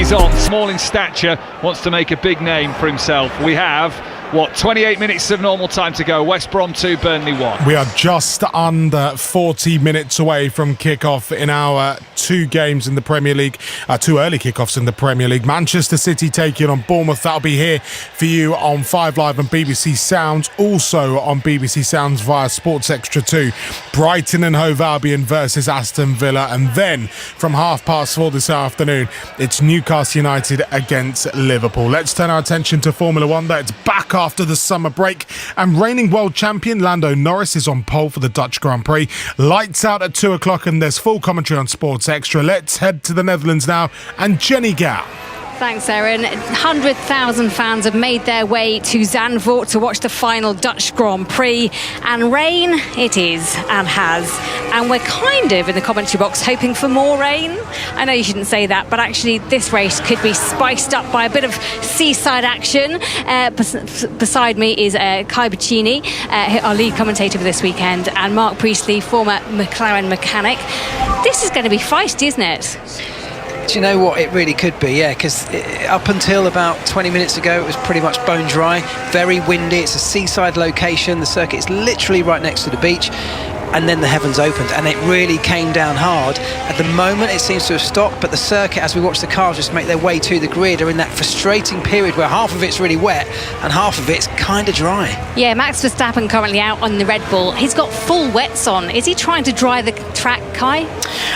is on. Small in stature, wants to make a big name for himself. We have, 28 minutes of normal time to go. West Brom 2, Burnley 1. We are just under 40 minutes away from kick-off in our two games in the Premier League, two early kick-offs in the Premier League. Manchester City taking on Bournemouth. That'll be here for you on 5 Live and BBC Sounds. Also on BBC Sounds via Sports Extra 2. Brighton and Hove Albion versus Aston Villa. And then from 4:30 this afternoon, it's Newcastle United against Liverpool. Let's turn our attention to Formula 1. That's back after the summer break, and reigning world champion Lando Norris is on pole for the Dutch Grand Prix. Lights out at 2 o'clock, and there's full commentary on Sports Extra. Let's head to the Netherlands now, and Jenny Gow. Thanks, Aaron. 100,000 fans have made their way to Zandvoort to watch the final Dutch Grand Prix. And rain it is and has. And we're kind of, in the commentary box, hoping for more rain. I know you shouldn't say that, but actually this race could be spiced up by a bit of seaside action. Beside me is Kai Bacchini, our lead commentator for this weekend, and Mark Priestley, former McLaren mechanic. This is going to be feisty, isn't it? Do you know what? It really could be, yeah, because up until about 20 minutes ago, it was pretty much bone dry, very windy. It's a seaside location. The circuit is literally right next to the beach. And then the heavens opened, and it really came down hard. At the moment, it seems to have stopped, but the circuit, as we watch the cars just make their way to the grid, are in that frustrating period where half of it's really wet and half of it's kind of dry. Yeah, Max Verstappen currently out on the Red Bull. He's got full wets on. Is he trying to dry the track, Kai?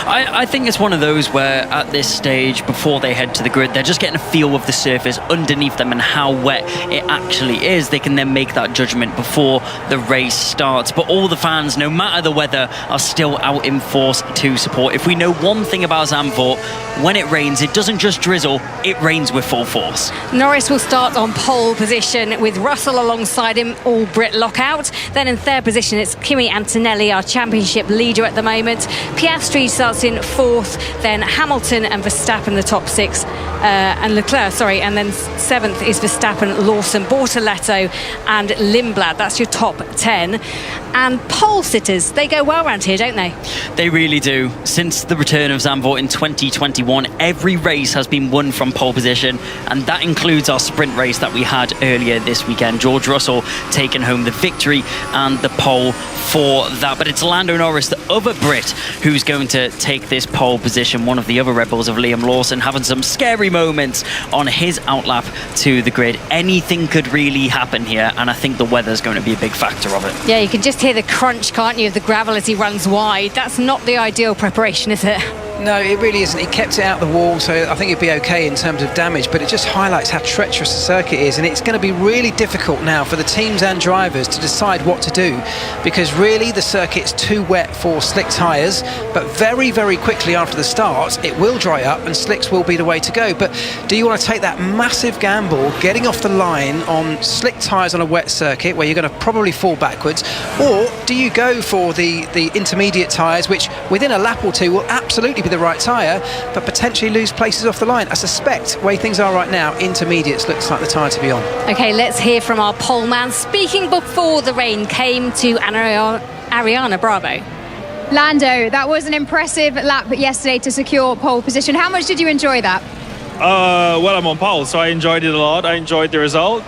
I think it's one of those where at this stage, before they head to the grid, they're just getting a feel of the surface underneath them and how wet it actually is. They can then make that judgment before the race starts. But all the fans, no matter the weather, are still out in force to support. If we know one thing about Zandvoort, when it rains, it doesn't just drizzle, it rains with full force. Norris will start on pole position with Russell alongside him, all Brit lockout. Then in third position, it's Kimi Antonelli, our championship leader at the moment. Piastri starts in fourth, then Hamilton and Verstappen, the top six, and Leclerc, and then seventh is Verstappen, Lawson, Bortoletto and Lindblad. That's your top 10. And pole sitters, they go well around here, don't they? They really do. Since the return of Zandvoort in 2021, every race has been won from pole position, and that includes our sprint race that we had earlier this weekend. George Russell taking home the victory and the pole for that. But it's Lando Norris, the other Brit, who's going to take this pole position. One of the other rebels of Liam Lawson having some scary moments on his outlap to the grid. Anything could really happen here, and I think the weather's going to be a big factor of it. Yeah, you can just hear the crunch, can't you, of the gravel as he runs wide. That's not the ideal preparation, is it? No, it really isn't. He kept it out the wall, so I think it'd be okay in terms of damage, but it just highlights how treacherous the circuit is, and it's going to be really difficult now for the teams and drivers to decide what to do, because really the circuit's too wet for slick tyres, but very, very quickly after the start, it will dry up and slicks will be the way to go. But do you want to take that massive gamble, getting off the line on slick tyres on a wet circuit where you're going to probably fall backwards, or do you go for the intermediate tyres, which within a lap or two will absolutely be the right tyre, but potentially lose places off the line? I suspect, the way things are right now, intermediates looks like the tyre to be on. Okay, let's hear from our pole man, speaking before the rain came to Ariana Bravo. Lando, that was an impressive lap yesterday to secure pole position. How much did you enjoy that? Well, I'm on pole, so I enjoyed it a lot. I enjoyed the result.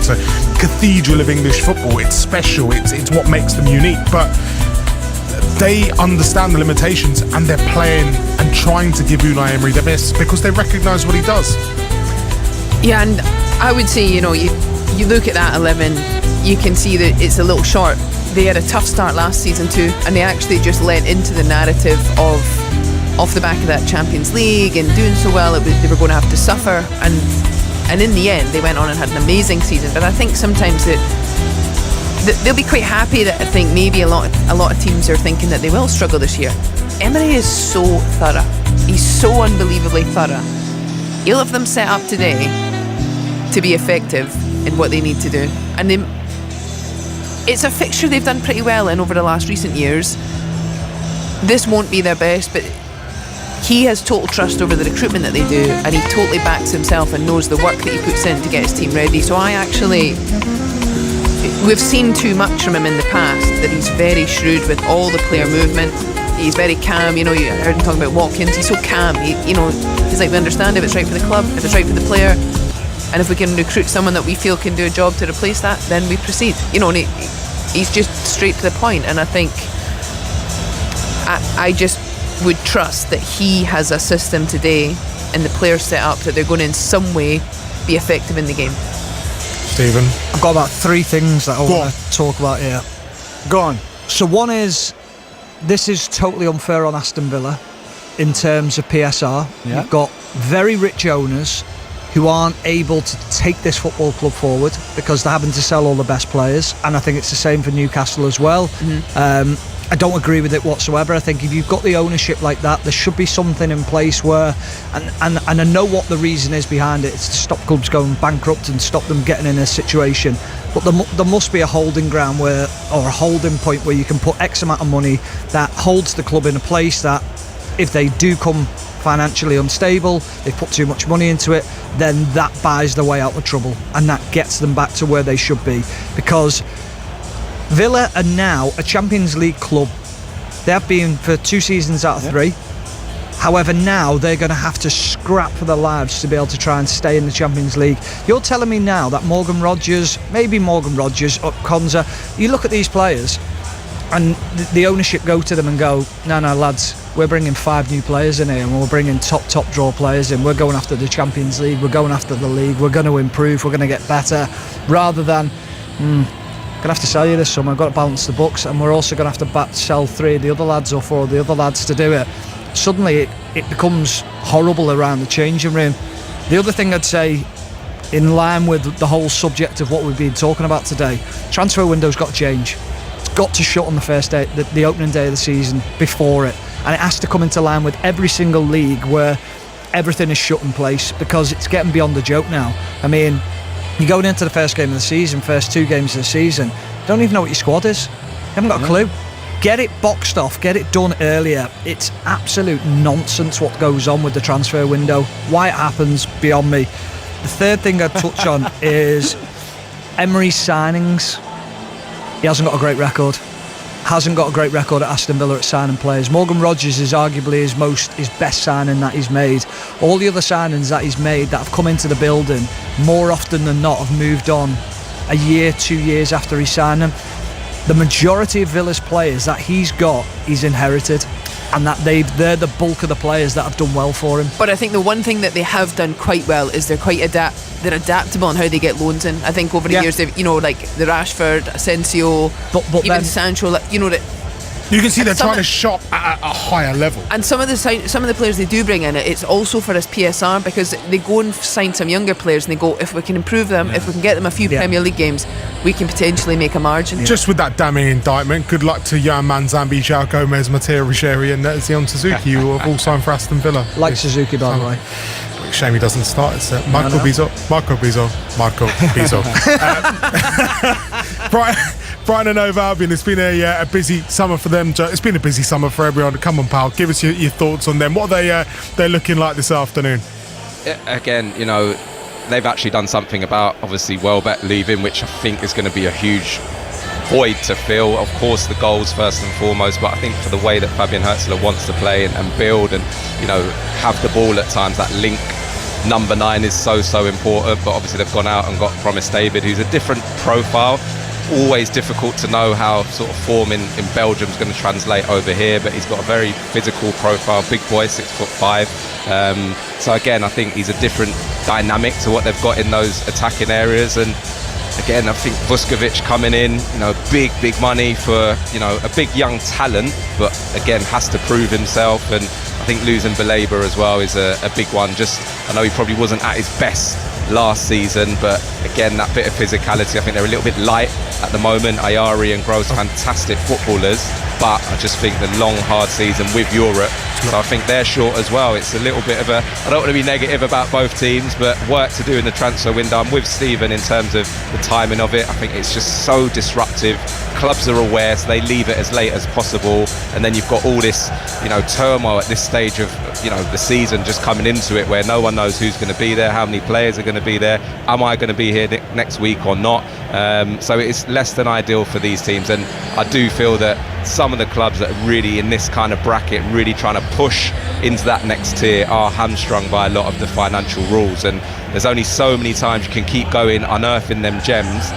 It's a cathedral of English football. It's special. It's what makes them unique. But they understand the limitations, and they're playing and trying to give Unai Emery their best because they recognise what he does. Yeah, and I would say, you look at that 11, you can see that it's a little short. They had a tough start last season too, and they actually just led into the narrative of off the back of that Champions League and doing so well, they were going to have to suffer, and in the end they went on and had an amazing season. But I think sometimes that they'll be quite happy that I think maybe a lot of teams are thinking that they will struggle this year. Emery is so thorough. He's so unbelievably thorough. He'll have them set up today to be effective in what they need to do. And it's a fixture they've done pretty well in over the last recent years. This won't be their best, but he has total trust over the recruitment that they do, and he totally backs himself and knows the work that he puts in to get his team ready. So we've seen too much from him in the past, that he's very shrewd with all the player movement. He's very calm. You heard him talking about Watkins. He's so calm. He's like, we understand if it's right for the club, if it's right for the player, and if we can recruit someone that we feel can do a job to replace that, then we proceed. And he's just straight to the point. And I think I just would trust that he has a system today and the players set up that they're going to in some way be effective in the game. Stephen? I've got about 3 things that I want to talk about here. Go on. So one is, this is totally unfair on Aston Villa in terms of PSR. Yeah. You've got very rich owners who aren't able to take this football club forward because they're having to sell all the best players, and I think it's the same for Newcastle as well. I don't agree with it whatsoever. I think if you've got the ownership like that, there should be something in place where, and I know what the reason is behind it, it's to stop clubs going bankrupt and stop them getting in a situation, but there must be a holding ground or a holding point where you can put X amount of money that holds the club in a place that if they do come financially unstable, they put too much money into it, then that buys their way out of trouble, and that gets them back to where they should be. Because Villa are now a Champions League club. They have been for 2 seasons out of 3. However, now they're going to have to scrap for their lives to be able to try and stay in the Champions League. You're telling me now that Morgan Rogers, Konza, you look at these players and the ownership go to them and go, no lads, we're bringing 5 new players in here, and we're bringing top draw players in. We're going after the Champions League, we're going after the league, we're going to improve, we're going to get better, rather than going to have to sell you this summer, I've got to balance the books, and we're also going to have to sell 3 of the other lads or 4 of the other lads to do it. Suddenly it becomes horrible around the changing room. The other thing I'd say, in line with the whole subject of what we've been talking about today, transfer window's got to change. It's got to shut on the first day, the opening day of the season, before it, and it has to come into line with every single league where everything is shut in place, because it's getting beyond the joke now. I mean, you're going into the first game of the season, first 2 games of the season, you don't even know what your squad is. You haven't got a clue. Get it boxed off, get it done earlier. It's absolute nonsense what goes on with the transfer window. Why it happens, beyond me. The third thing I'd touch on is Emery's signings. He hasn't got a great record. Hasn't got a great record at Aston Villa at signing players. Morgan Rogers is arguably his best signing that he's made. All the other signings that he's made that have come into the building, more often than not, have moved on a year, 2 years after he signed them. The majority of Villa's players that he's inherited, and that they're the bulk of the players that have done well for him. But I think the one thing that they have done quite well is they're quite they're adaptable in how they get loans in. I think over the years, they've, like the Rashford, Asensio, but even then, Sancho, that you can see they're trying to shop at a higher level. And some of the players they do bring in, it's also for his PSR, because they go and sign some younger players and they go, if we can improve them, if we can get them a few Premier League games, we can potentially make a margin. Just with that damning indictment, good luck to Jan Manzambi, João Gomez, Matteo Ruggeri and Zion Suzuki, who have all signed for Aston Villa. Like Suzuki, by the way. Shame he doesn't start. It's Marco Bizot. Brighton and Hove Albion, it's been a busy summer for them. It's been a busy summer for everyone. Come on, pal, give us your thoughts on them. What are they're looking like this afternoon? Again, they've actually done something about, obviously, Welbeck leaving, which I think is going to be a huge void to fill. Of course, the goals first and foremost, but I think for the way that Fabian Hürzeler wants to play and build and have the ball at times, that link number 9 is so important, but obviously they've gone out and got Promise David, who's a different profile. Always difficult to know how sort of form in Belgium is going to translate over here, but he's got a very physical profile, big boy, 6'5". So again, I think he's a different dynamic to what they've got in those attacking areas. And again, I think Vuskovic coming in, big money for, a big young talent, but again, has to prove himself. And I think losing Baleba as well is a big one. I know he probably wasn't at his best last season, but again, that bit of physicality, I think they're a little bit light at the moment. Ayari and Gross, fantastic footballers, but I just think the long, hard season with Europe, so I think they're short as well. It's a little bit of I don't want to be negative about both teams, but work to do in the transfer window. I'm with Stephen in terms of the timing of it. I think it's just so disruptive. Clubs are aware, so they leave it as late as possible, and then you've got all this, turmoil at this stage of, the season just coming into it, where no one knows who's going to be there, how many players are going to be there, am I going to be here next week or not? So it's less than ideal for these teams, and I do feel that some of the clubs that are really in this kind of bracket, really trying to push into that next tier, are hamstrung by a lot of the financial rules, and there's only so many times you can keep going, unearthing them gems.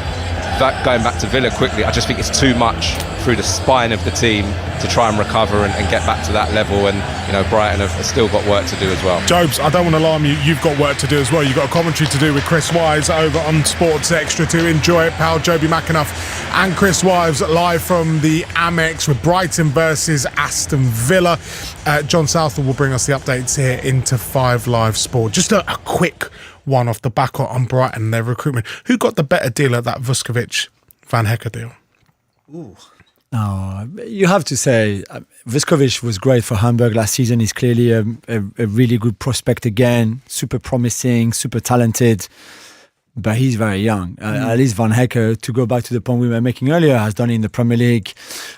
Going back to Villa quickly, I just think it's too much through the spine of the team to try and recover and get back to that level. And Brighton have still got work to do as well. Jobs, I don't want to alarm you, you've got work to do as well. You've got a commentary to do with Chris Wise over on Sports Extra to enjoy it, pal. Joby McAnuff and Chris Wise live from the Amex with Brighton versus Aston Villa. John Southall will bring us the updates here into 5 Live Sport. Just a quick one off the back on Brighton and their recruitment. Who got the better deal at that Vuskovic-Van Hecke deal? Ooh. No, you have to say Vuskovic was great for Hamburg last season. He's clearly a really good prospect again, super promising, super talented, but he's very young. At least Van Hecke, to go back to the point we were making earlier, has done it in the Premier League.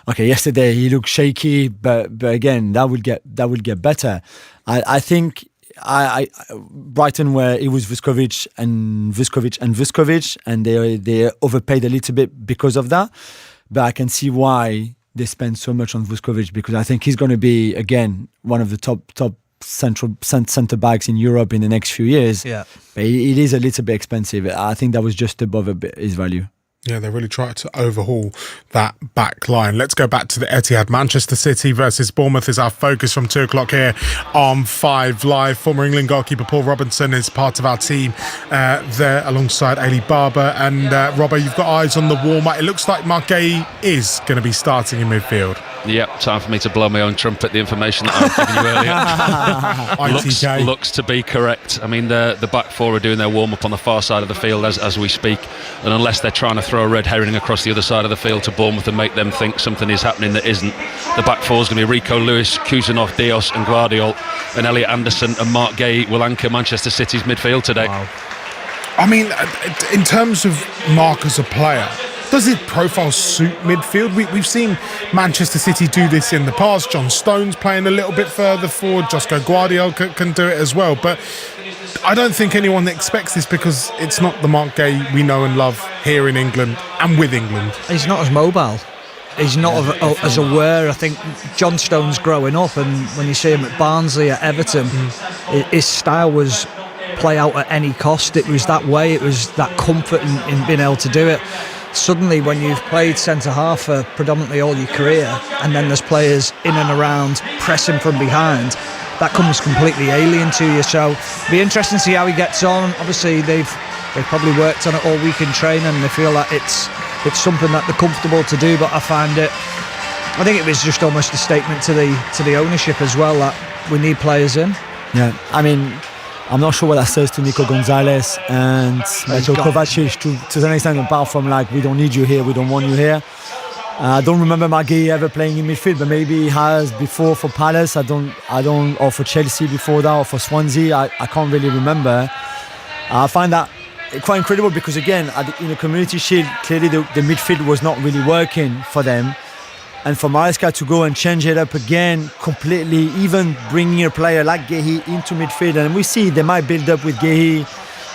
Okay, yesterday he looked shaky, but again, that will get better. I think Brighton, where it was Vuskovic, and they overpaid a little bit because of that. But I can see why they spend so much on Vuskovic, because I think he's going to be, again, one of the top centre backs in Europe in the next few years. Yeah, but it is a little bit expensive. I think that was just above his value. Yeah, they really tried to overhaul that back line. Let's go back to the Etihad. Manchester City versus Bournemouth is our focus from 2 o'clock here on 5 Live. Former England goalkeeper Paul Robinson is part of our team there alongside Ali Barber. And Robbo, you've got eyes on the warm-up. It looks like Marc Guéhi is going to be starting in midfield. Yep, time for me to blow my own trumpet. The information that I've given you earlier looks to be correct. I mean, the back four are doing their warm-up on the far side of the field as we speak, and unless they're trying to throw a red herring across the other side of the field to Bournemouth and make them think something is happening that isn't, the back four is going to be Rico Lewis, Kuzanov, Dios and Guardiol, and Elliot Anderson and Marc Guéhi will anchor Manchester City's midfield today. Wow. I mean, in terms of Marc as a player, does his profile suit midfield? We've seen Manchester City do this in the past. John Stones playing a little bit further forward. Josko Guardiola can do it as well. But I don't think anyone expects this, because it's not the Marc Guéhi we know and love here in England and with England. He's not as mobile. He's not as aware. I think John Stones growing up, and when you see him at Barnsley, at Everton, his style was play out at any cost. It was that way. It was that comfort in being able to do it. Suddenly, when you've played centre-half for predominantly all your career, and then there's players in and around pressing from behind, that comes completely alien to you. So it'll be interesting to see how he gets on. Obviously, they've probably worked on it all week in training, and they feel that it's something that they're comfortable to do. But I think it was just almost a statement to the ownership as well, that we need players in. Yeah, I mean, I'm not sure what that says to Nico Gonzalez and Mateo Kovacic to some extent, apart from like, we don't need you here, we don't want you here. I don't remember Marc Guéhi ever playing in midfield, but maybe he has before for Palace. I don't, or for Chelsea before that, or for Swansea. I can't really remember. I find that quite incredible, because again, in the Community Shield, clearly the midfield was not really working for them. And for Maresca to go and change it up again completely, even bringing a player like Guéhi into midfield, and we see they might build up with Guéhi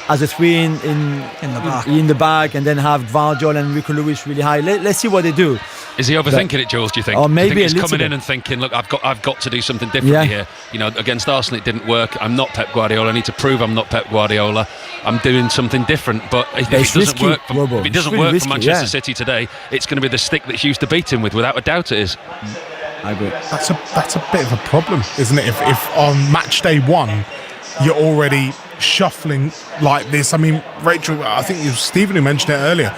as a 3 in the back, and then have Guardiola and Rico Lewis really high. Let's see what they do. Is he overthinking it, Jules, do you think? Or maybe do you think he's a coming little in and thinking, look, I've got to do something differently here. You know, against Arsenal it didn't work. I'm not Pep Guardiola. I need to prove I'm not Pep Guardiola. I'm doing something different. But if it doesn't work for Manchester City today, it's going to be the stick that's used to beat him with. Without a doubt it is. I agree. That's a bit of a problem, isn't it? If on match day 1 you're already shuffling like this. I mean, Rachel, I think it was Stephen who mentioned it earlier.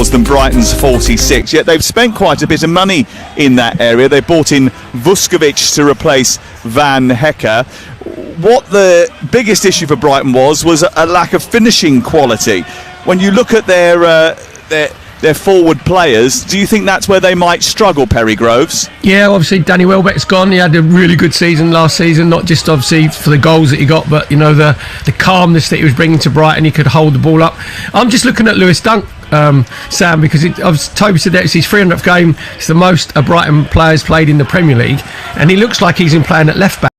Than Brighton's 46, yet they've spent quite a bit of money in that area. They brought in Vuskovic to replace Van Hecke. What the biggest issue for Brighton was a lack of finishing quality. When you look at their forward players, do you think that's where they might struggle, Perry Groves? Yeah, obviously Danny Welbeck's gone. He had a really good season last season, not just obviously for the goals that he got, but you know the calmness that he was bringing to Brighton. He could hold the ball up. I'm just looking at Lewis Dunk, Sam, because Toby said that it's his 300th game. It's the most a Brighton players played in the Premier League, and he looks like he's in playing at left back.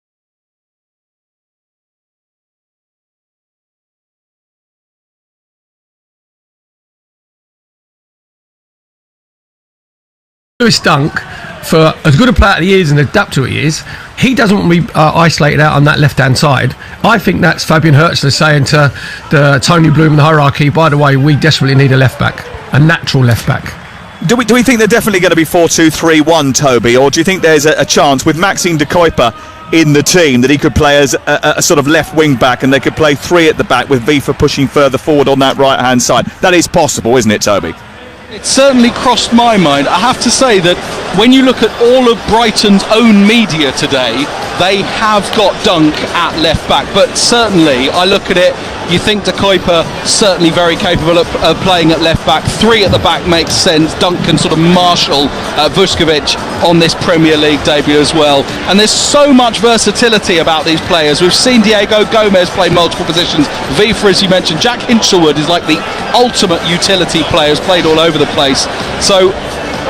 Lewis Dunk, for as good a player that he is and adapter he is, he doesn't want to be isolated out on that left-hand side. I think that's Fabian Hürzeler saying to the Tony Bloom and the hierarchy, by the way, we desperately need a left-back, a natural left-back. Do we think they're definitely going to be 4-2-3-1, Toby, or do you think there's a chance with Maxime de Kuyper in the team that he could play as a sort of left wing back and they could play 3 at the back with Vifa pushing further forward on that right-hand side? That is possible, isn't it, Toby? It certainly crossed my mind. I have to say that when you look at all of Brighton's own media today, they have got Dunk at left back, but certainly I look at it, you think De Kuyper certainly very capable of playing at left back. 3 at the back makes sense. Dunk can sort of marshal Vuskovic on this Premier League debut as well, and there's so much versatility about these players. We've seen Diego Gomez play multiple positions. Vifa, as you mentioned, Jack Hinchelwood is like the ultimate utility player, has played all over the place. So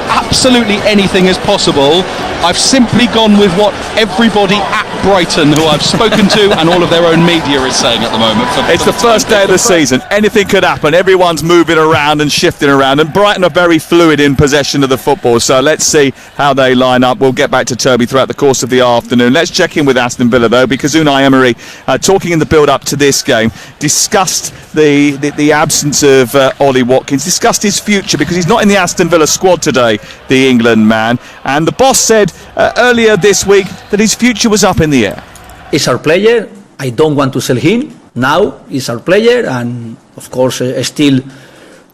absolutely anything is possible. I've simply gone with what everybody at Brighton who I've spoken to and all of their own media is saying at the moment. It's the first day of the season. Anything could happen. Everyone's moving around and shifting around, and Brighton are very fluid in possession of the football, so let's see how they line up. We'll get back to Toby throughout the course of the afternoon. Let's check in with Aston Villa, though, because Unai Emery, talking in the build-up to this game, discussed the absence of Ollie Watkins, discussed his future, because he's not in the Aston Villa squad today, the England man, and the boss said earlier this week that his future was up in the air. He's our player. I don't want to sell him. Now he's our player, and of course still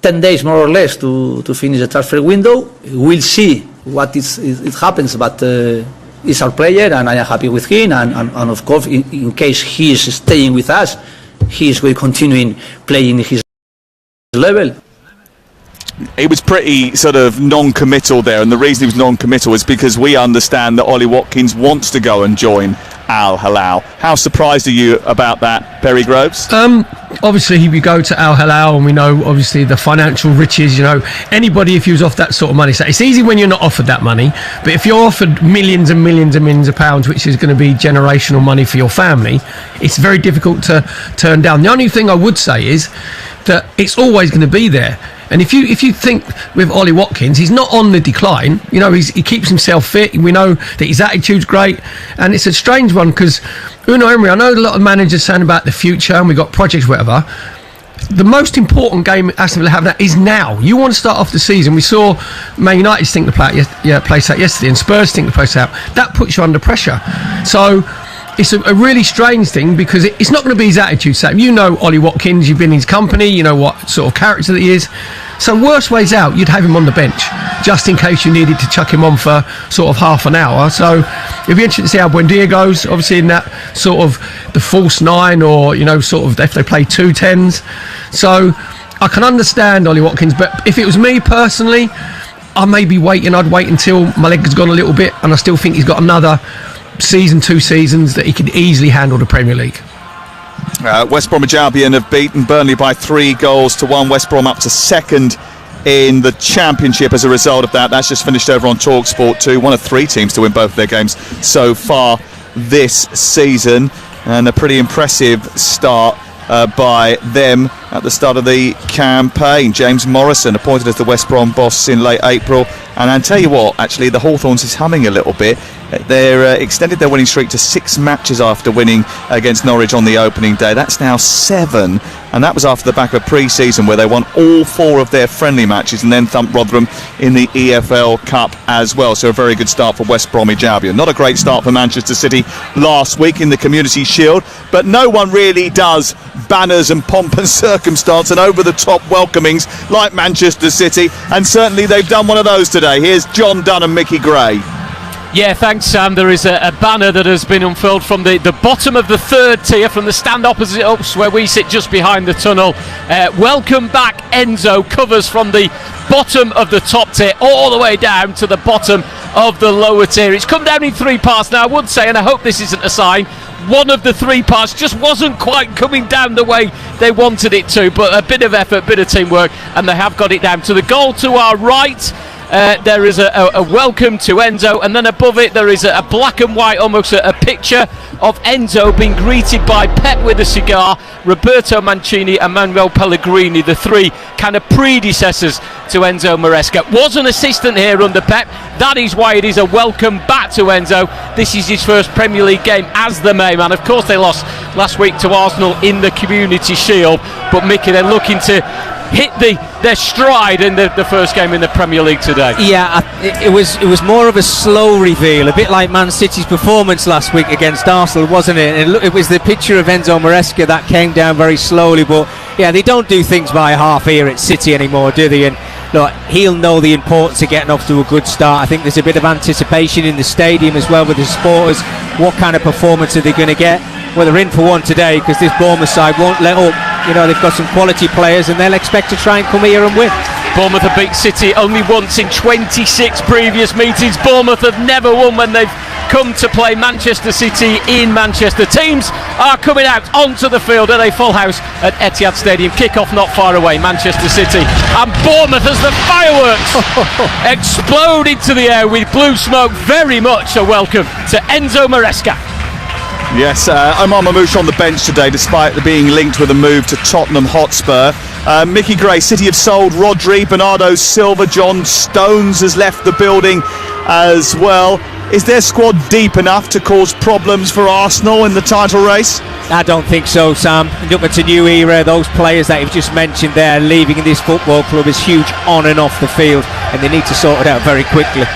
10 days more or less to finish the transfer window. We'll see what it happens, but he's our player and I am happy with him, and of course in case he is staying with us, he is going to continue playing his level. He was pretty sort of non-committal there, and the reason he was non-committal is because we understand that Ollie Watkins wants to go and join Al Hilal. How surprised are you about that, Perry Groves? Obviously he would go to Al Hilal, and we know obviously the financial riches, anybody, if he was off that sort of money, so it's easy when you're not offered that money, but if you're offered millions and millions and millions of pounds, which is going to be generational money for your family, it's very difficult to turn down. The only thing I would say is that it's always going to be there. And if you think with Ollie Watkins, he's not on the decline. He keeps himself fit. We know that his attitude's great, and it's a strange one because Unai Emery, I know a lot of managers saying about the future and we've got projects, whatever. The most important game Aston Villa have is now. You want to start off the season. We saw Man United stink the place out yesterday, and Spurs stink the place out. That puts you under pressure. So it's a really strange thing because it's not going to be his attitude, Sam. You know Ollie Watkins, you've been in his company, you know what sort of character that he is. So worst ways out, you'd have him on the bench just in case you needed to chuck him on for sort of half an hour. So it'd be interesting to see how Buendia goes, obviously in that sort of the false nine, or sort of if they play 2 10s. So I can understand Ollie Watkins, but if it was me personally, I may be waiting. I'd wait until my leg has gone a little bit, and I still think he's got another season, 2 seasons that he could easily handle the Premier League. West Bromwich Albion have beaten Burnley by 3-1. West Brom up to second in the Championship as a result of that. That's just finished over on TalkSport 2. One of 3 teams to win both of their games so far this season, and a pretty impressive start by them at the start of the campaign. James Morrison appointed as the West Brom boss in late April, and I'll tell you what, actually the Hawthorns is humming a little bit. They're extended their winning streak to 6 matches after winning against Norwich on the opening day. That's now 7, and that was after the back of a pre-season where they won all 4 of their friendly matches and then thumped Rotherham in the EFL Cup as well. So a very good start for West Bromwich Albion. Not a great start for Manchester City last week in the Community Shield, but no one really does banners and pomp and circumstance and over-the-top welcomings like Manchester City, and certainly they've done one of those today. Here's John Dunn and Mickey Gray. Yeah, thanks, Sam. There is a banner that has been unfurled from the bottom of the 3rd tier, from the stand opposite us where we sit just behind the tunnel. Welcome back, Enzo, covers from the bottom of the top tier all the way down to the bottom of the lower tier. It's come down in 3 parts now, I would say, and I hope this isn't a sign. One of the 3 parts just wasn't quite coming down the way they wanted it to, but a bit of effort, bit of teamwork, and they have got it down. To the goal to our right, there is a welcome to Enzo, and then above it there is a black and white, almost a picture of Enzo being greeted by Pep with a cigar, Roberto Mancini and Manuel Pellegrini, the 3 kind of predecessors to Enzo Maresca. Was an assistant here under Pep, that is why it is a welcome back to Enzo. This is his first Premier League game as the main man. Of course they lost last week to Arsenal in the Community Shield, but Mickey, they're looking to hit their stride in the first game in the Premier League today. Yeah, it was more of a slow reveal, a bit like Man City's performance last week against Arsenal, wasn't it? And it was the picture of Enzo Maresca that came down very slowly, but yeah, they don't do things by half here at City anymore, do they? And look, he'll know the importance of getting off to a good start. I think there's a bit of anticipation in the stadium as well with the supporters. What kind of performance are they going to get? Well, they're in for one today because this Bournemouth side won't let up. They've got some quality players and they'll expect to try and come here and win. Bournemouth have beat City only once in 26 previous meetings. Bournemouth have never won when they've come to play Manchester City in Manchester. Teams are coming out onto the field at a full house at Etihad Stadium. Kick-off not far away, Manchester City and Bournemouth as the fireworks explode into the air with blue smoke. Very much a welcome to Enzo Maresca. Yes, Omar Mamouche on the bench today, despite being linked with a move to Tottenham Hotspur. Mickey Gray, City have sold Rodri, Bernardo Silva, John Stones has left the building as well. Is their squad deep enough to cause problems for Arsenal in the title race? I don't think so, Sam. Look, it's a new era. Those players that you've just mentioned there leaving this football club is huge on and off the field, and they need to sort it out very quickly.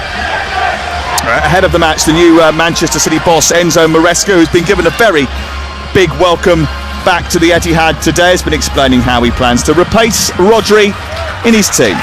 Ahead of the match, the new Manchester City boss, Enzo Maresca, who's been given a very big welcome back to the Etihad today, has been explaining how he plans to replace Rodri in his team.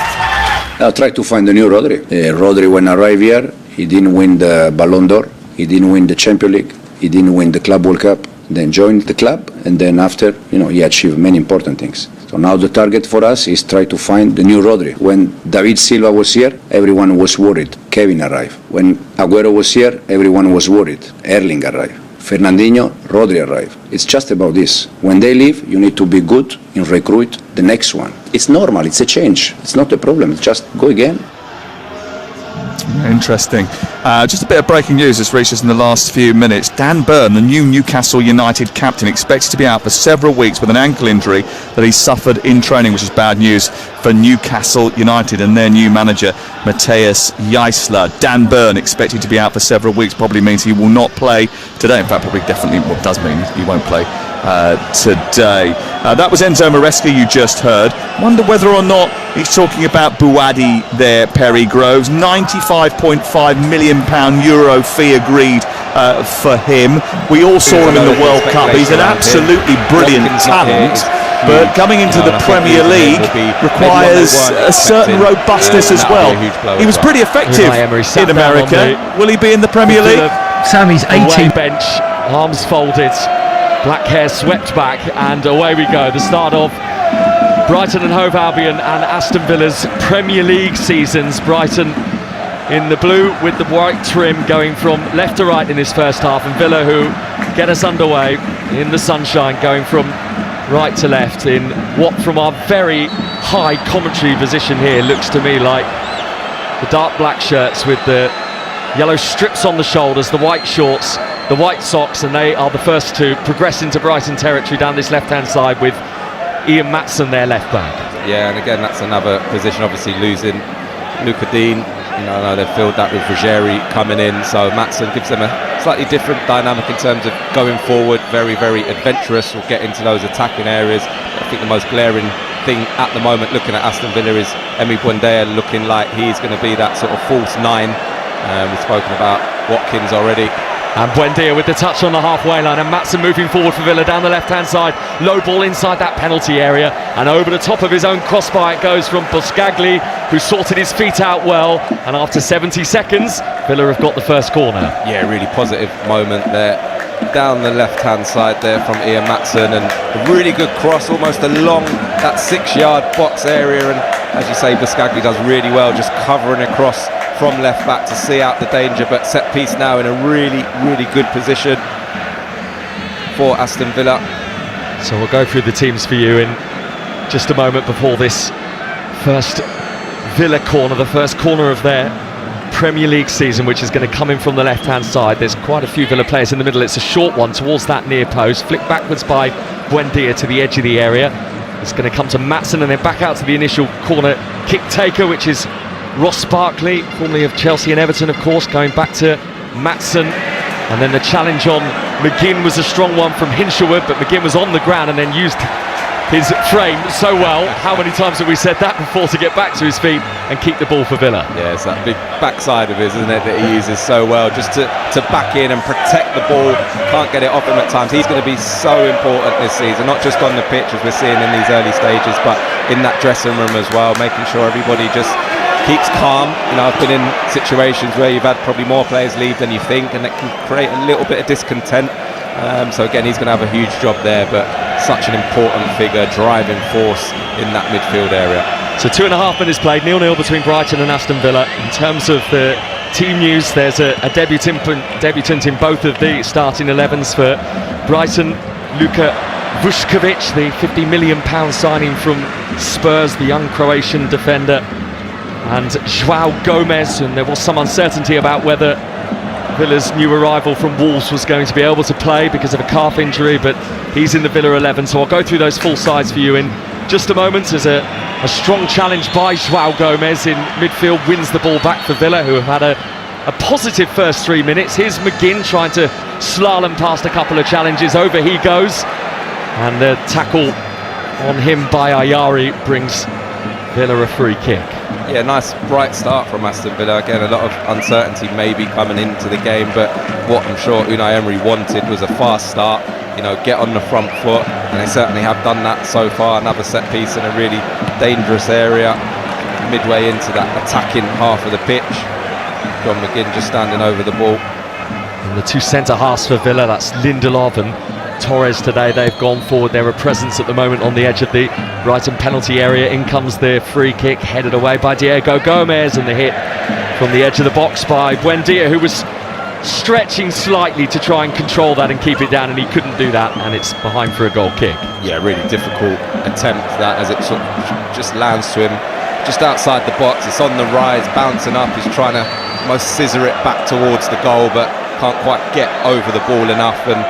I'll try to find a new Rodri. Rodri, when I arrived here, he didn't win the Ballon d'Or, he didn't win the Champions League, he didn't win the Club World Cup, then joined the club, and then after, he achieved many important things. So now the target for us is try to find the new Rodri. When David Silva was here, everyone was worried. Kevin arrived. When Aguero was here, everyone was worried. Erling arrived. Fernandinho, Rodri arrived. It's just about this. When they leave, you need to be good in recruit the next one. It's normal, it's a change. It's not a problem, just go again. Interesting. Just a bit of breaking news that's reached us in the last few minutes. Dan Burn, the new Newcastle United captain, expected to be out for several weeks with an ankle injury that he suffered in training, which is bad news for Newcastle United and their new manager, Matthias Jaissler. Dan Burn expected to be out for several weeks, probably means he will not play today. In fact, probably definitely what does mean he won't play today. That was Enzo Maresca you just heard. Wonder whether or not he's talking about Buadi there, Perry Groves. £95.5 million Euro fee agreed for him. We all saw him in the World Cup. He's an absolutely brilliant talent, but coming into the Premier League requires a certain robustness as well. He was pretty effective in America. Will he be in the Premier League? Sammy's 18 bench, arms folded, black hair swept back, and away we go. The start of Brighton and Hove Albion and Aston Villa's Premier League seasons. Brighton in the blue with the white trim, going from left to right in this first half, and Villa, who get us underway in the sunshine, going from right to left in what, from our very high commentary position here, looks to me like the dark black shirts with the yellow strips on the shoulders, the white shorts, the white socks, and they are the first to progress into Brighton territory down this left-hand side with Ian Maatsen, their left back. Yeah, and again, that's another position, obviously losing Luca Dean. I know they've filled that with Ruggieri coming in, so Maatsen gives them a slightly different dynamic in terms of going forward. Very, very adventurous. We'll get into those attacking areas. I think the most glaring thing at the moment, looking at Aston Villa, is Emery Buendia looking like he's going to be that sort of false nine. We've spoken about Watkins already. And Buendia with the touch on the halfway line, and Maatsen moving forward for Villa down the left-hand side. Low ball inside that penalty area, and over the top of his own crossbar it goes from Buscagli, who sorted his feet out well. And after 70 seconds, Villa have got the first corner. Yeah, really positive moment there. Down the left-hand side there from Ian Maatsen, and a really good cross almost along that 6-yard box area. And as you say, Buscagli does really well, just covering across from left back to see out the danger, but set piece now in a really, really good position for Aston Villa. So we'll go through the teams for you in just a moment before this first Villa corner, the first corner of their Premier League season, which is going to come in from the left-hand side. There's quite a few Villa players in the middle. It's a short one towards that near post, flicked backwards by Buendia to the edge of the area. It's going to come to Maatsen and then back out to the initial corner kick taker, which is Ross Barkley, formerly of Chelsea and Everton, of course, going back to Maatsen. And then the challenge on McGinn was a strong one from Hinshelwood, but McGinn was on the ground and then used his frame so well. How many times have we said that before, to get back to his feet and keep the ball for Villa? Yeah, it's that big backside of his, isn't it, that he uses so well, just to back in and protect the ball. Can't get it off him at times. He's going to be so important this season, not just on the pitch as we're seeing in these early stages, but in that dressing room as well, making sure everybody just keeps calm. I've been in situations where you've had probably more players leave than you think, and it can create a little bit of discontent. So again, he's going to have a huge job there, but such an important figure, driving force in that midfield area. So 2.5 minutes played, 0-0 between Brighton and Aston Villa. In terms of the team news, there's a debutant in both of the starting 11s for Brighton. Luka Vuskovic, the £50 million signing from Spurs, the young Croatian defender, and João Gomez. And there was some uncertainty about whether Villa's new arrival from Wolves was going to be able to play because of a calf injury, but he's in the Villa 11, so I'll go through those full sides for you in just a moment. As a strong challenge by João Gomez in midfield, wins the ball back for Villa, who have had a positive first 3 minutes. Here's McGinn trying to slalom past a couple of challenges. Over he goes, and the tackle on him by Ayari brings Villa a free kick. Yeah, nice bright start from Aston Villa. Again, a lot of uncertainty maybe coming into the game, but what I'm sure Unai Emery wanted was a fast start, you know, get on the front foot, and they certainly have done that so far. Another set piece in a really dangerous area, midway into that attacking half of the pitch. John McGinn just standing over the ball. And the two centre-halves for Villa, that's Lindelof and Torres today. They've gone forward. They're a presence at the moment on the edge of the Brighton penalty area. In comes the free kick, headed away by Diego Gomez, and the hit from the edge of the box by Buendia, who was stretching slightly to try and control that and keep it down, and he couldn't do that, and it's behind for a goal kick. Yeah, really difficult attempt that, as it sort of just lands to him just outside the box. It's on the rise, bouncing up. He's trying to almost scissor it back towards the goal, but can't quite get over the ball enough. And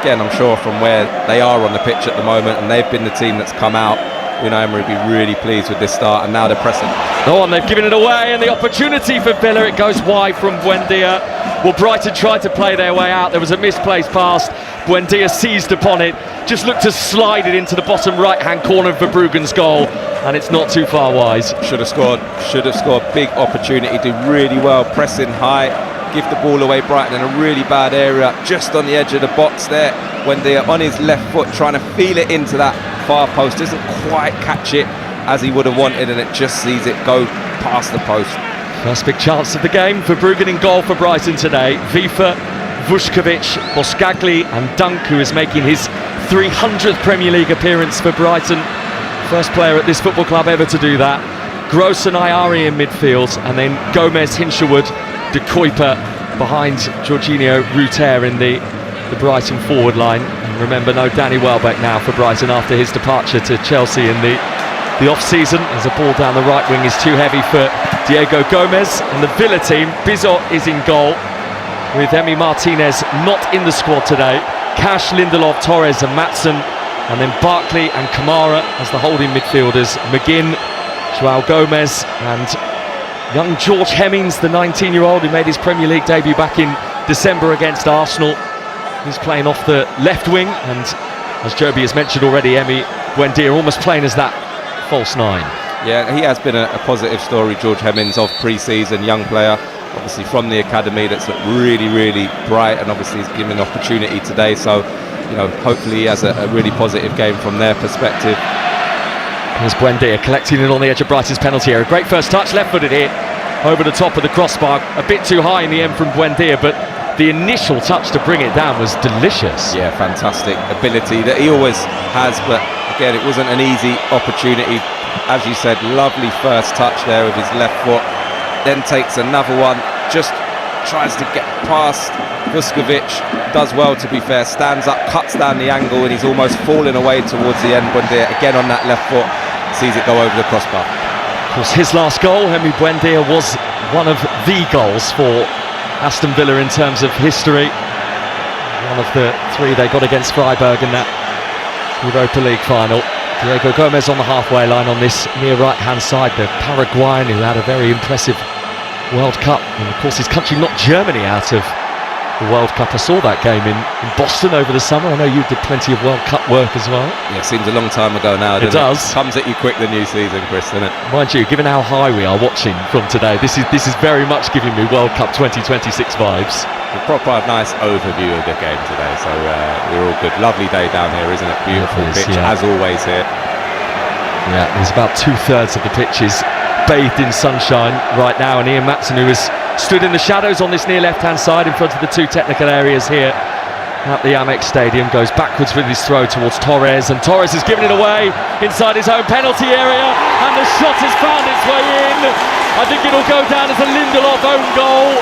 again, I'm sure from where they are on the pitch at the moment, and they've been the team that's come out, Unai Emery will be really pleased with this start, and now they're pressing. Oh, and they've given it away, and the opportunity for Villa, it goes wide from Buendia. Well, Brighton tried to play their way out. There was a misplaced pass. Buendia seized upon it, just looked to slide it into the bottom right-hand corner of Verbruggen's goal, and it's not too far wide. Should have scored. Big opportunity, do really well, pressing high, give the ball away. Brighton in a really bad area, just on the edge of the box there. Buendia on his left foot, trying to feel it into that far post, doesn't quite catch it as he would have wanted, and it just sees it go past the post. First big chance of the game for Verbruggen in goal for Brighton today. Vifa, Vuskovic, Boskagli and Dunk, who is making his 300th Premier League appearance for Brighton. First player at this football club ever to do that. Gross and Ayari in midfield, and then Gomez, Hinshelwood, De Kuyper behind Jorginho Ruter in the Brighton forward line. And remember, no Danny Welbeck now for Brighton after his departure to Chelsea in the off-season, as a ball down the right wing is too heavy for Diego Gomez. And the Villa team, Bizot is in goal, with Emi Martinez not in the squad today. Cash, Lindelof, Torres and Maatsen, and then Barkley and Kamara as the holding midfielders. McGinn, João Gomez and young George Hemmings, the 19-year-old who made his Premier League debut back in December against Arsenal. He's playing off the left wing, and as Joby has mentioned already, Emi Buendia almost playing as that false nine. Yeah, he has been a positive story, George Hemmings, of pre-season, young player, obviously from the academy, that's looked really, really bright, and obviously he's given an opportunity today, so you know, hopefully he has a really positive game from their perspective. Here's Buendia collecting it on the edge of Brighton's penalty area. Great first touch, left-footed hit over the top of the crossbar, a bit too high in the end from Buendia, but the initial touch to bring it down was delicious. Yeah, fantastic ability that he always has, but again, it wasn't an easy opportunity. As you said, lovely first touch there with his left foot, then takes another one, just tries to get past Vuskovic, does well to be fair, stands up, cuts down the angle, and he's almost falling away towards the end. Buendia again on that left foot, sees it go over the crossbar. Of course, his last goal, Emi Buendia, was one of the goals for Aston Villa in terms of history. One of the three they got against Freiburg in that Europa League final. Diego Gomez on the halfway line on this near right-hand side, the Paraguayan who had a very impressive World Cup, and of course his country knocked Germany out of the World Cup. I saw that game in Boston over the summer. I know you did plenty of World Cup work as well. Yeah, seems a long time ago now, doesn't it? It does. Comes at you quick, the new season, Chris, doesn't it? Mind you, given how high we are watching from today, this is very much giving me World Cup 2026 vibes. A proper nice overview of the game today, so we're all good. Lovely day down here, isn't it? Beautiful pitch, yeah. As always here. Yeah, there's about 2/3 of the pitch is bathed in sunshine right now, and Ian Maatsen, who has stood in the shadows on this near left-hand side in front of the two technical areas here at the Amex Stadium, goes backwards with his throw towards Torres, and Torres has given it away inside his own penalty area, and the shot has found its way in. I think it'll go down as a Lindelof own goal.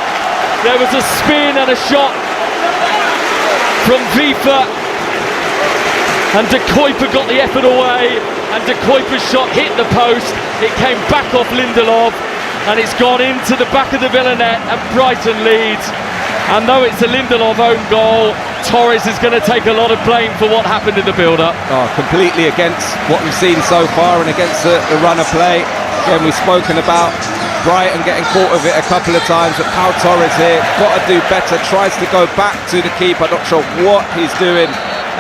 There was a spin and a shot from Vifa, and De Kuyper got the effort away, and De Kuyper's shot hit the post. It came back off Lindelof, and it's gone into the back of the Villa net, and Brighton leads. And though it's a Lindelof own goal, Torres is going to take a lot of blame for what happened in the build-up. Oh, completely against what we've seen so far and against the run of play. Again, we've spoken about Brighton getting caught with it a couple of times, but Pau Torres here, got to do better, tries to go back to the keeper, not sure what he's doing.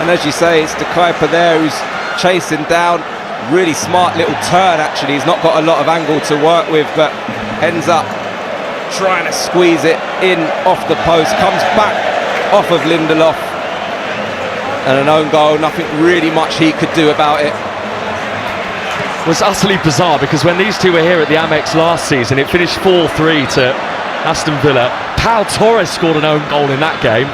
And as you say, it's De Kuyper there who's chasing down. Really smart little turn, actually. He's not got a lot of angle to work with, but ends up trying to squeeze it in off the post, comes back off of Lindelof, and an own goal. Nothing really much he could do about it. It was utterly bizarre, because when these two were here at the Amex last season, it finished 4-3 to Aston Villa. Pau Torres scored an own goal in that game,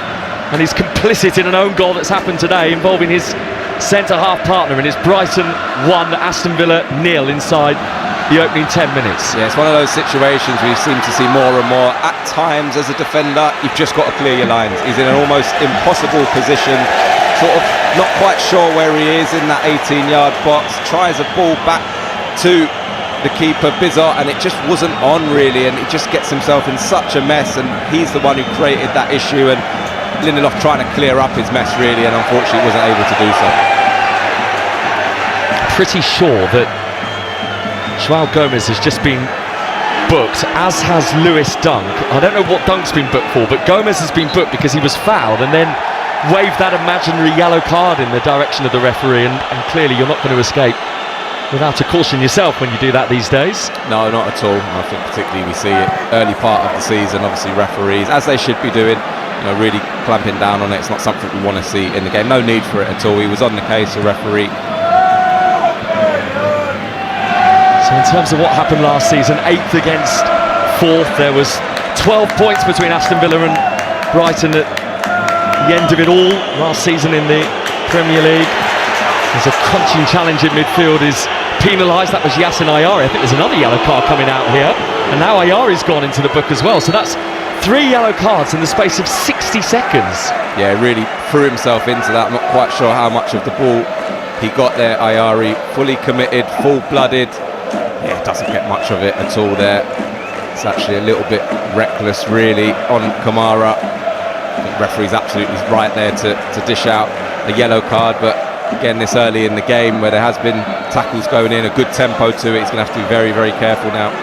and he's complicit in an own goal that's happened today involving his centre-half partner, and it's Brighton 1, Aston Villa 0 inside the opening 10 minutes. Yeah, it's one of those situations we seem to see more and more. At times, as a defender, you've just got to clear your lines. He's in an almost impossible position, sort of not quite sure where he is in that 18-yard box, tries a ball back to the keeper, Bizot, and it just wasn't on really, and he just gets himself in such a mess, and he's the one who created that issue, and Lindelof trying to clear up his mess really, and unfortunately wasn't able to do so. Pretty sure that João Gomez has just been booked, as has Lewis Dunk. I don't know what Dunk's been booked for, but Gomez has been booked because he was fouled and then waved that imaginary yellow card in the direction of the referee, and clearly you're not going to escape without a caution yourself when you do that these days. No, not at all. I think particularly we see it early part of the season, obviously referees, as they should be doing, you know, really clamping down on it. It's not something we want to see in the game. No need for it at all. He was on the case, the referee. So in terms of what happened last season, 8th against 4th, there was 12 points between Aston Villa and Brighton at the end of it all last season in the Premier League. There's a crunching challenge in midfield is penalised. That was Yasin Ayari. I think there's another yellow card coming out here, and now Ayari's gone into the book as well. So that's 3 yellow cards in the space of 60 seconds. Yeah, really threw himself into that. I'm not quite sure how much of the ball he got there. Ayari, fully committed, full-blooded. Yeah, doesn't get much of it at all there. It's actually a little bit reckless really on Kamara. I think the referee's absolutely right there to dish out a yellow card, but again, this early in the game where there has been tackles going in, a good tempo to it, he's going to have to be very, very careful now.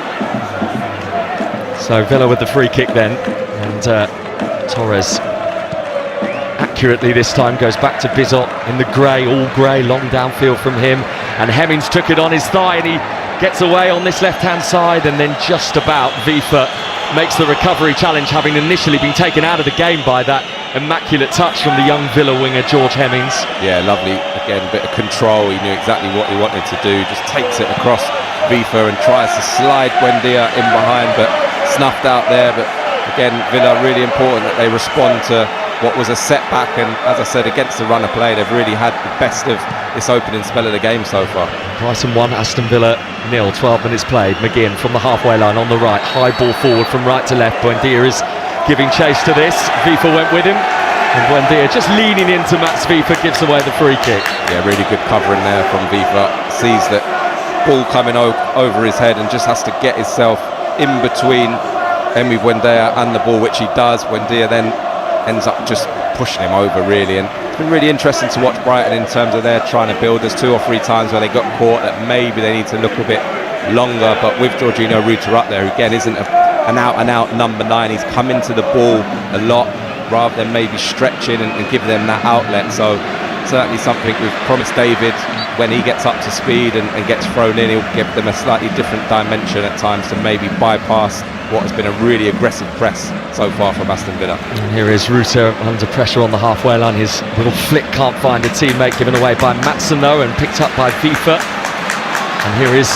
So Villa with the free kick then, and Torres accurately this time goes back to Bizot in the grey, all grey, long downfield from him, and Hemmings took it on his thigh, and he gets away on this left-hand side, and then just about Vifa makes the recovery challenge, having initially been taken out of the game by that immaculate touch from the young Villa winger George Hemmings. Yeah, lovely, again, bit of control. He knew exactly what he wanted to do, just takes it across Vifa and tries to slide Buendia in behind, but snuffed out there. But again, Villa, really important that they respond to what was a setback, and as I said, against the run of play, they've really had the best of this opening spell of the game so far. Brighton 1, Aston Villa 0, 12 minutes played. McGinn from the halfway line on the right, high ball forward from right to left. Buendia is giving chase to this. Vifa went with him, and Buendia just leaning into Mats Vifa gives away the free kick. Yeah, really good covering there from Vifa. Sees that ball coming over his head and just has to get himself in between Emery Buendia and the ball, which he does. Buendia then ends up just pushing him over really, and it's been really interesting to watch Brighton in terms of their trying to build. There's 2 or 3 times where they got caught that maybe they need to look a bit longer, but with Jorginho Rutter up there, who again isn't an out-and-out number 9, he's come into the ball a lot rather than maybe stretching and giving them that outlet. So certainly something we've promised David, when he gets up to speed and gets thrown in, he'll give them a slightly different dimension at times to maybe bypass what has been a really aggressive press so far from Aston Villa. And here is Rutter under pressure on the halfway line. His little flick can't find a teammate, given away by Maatsen though, and picked up by Vifa. And here is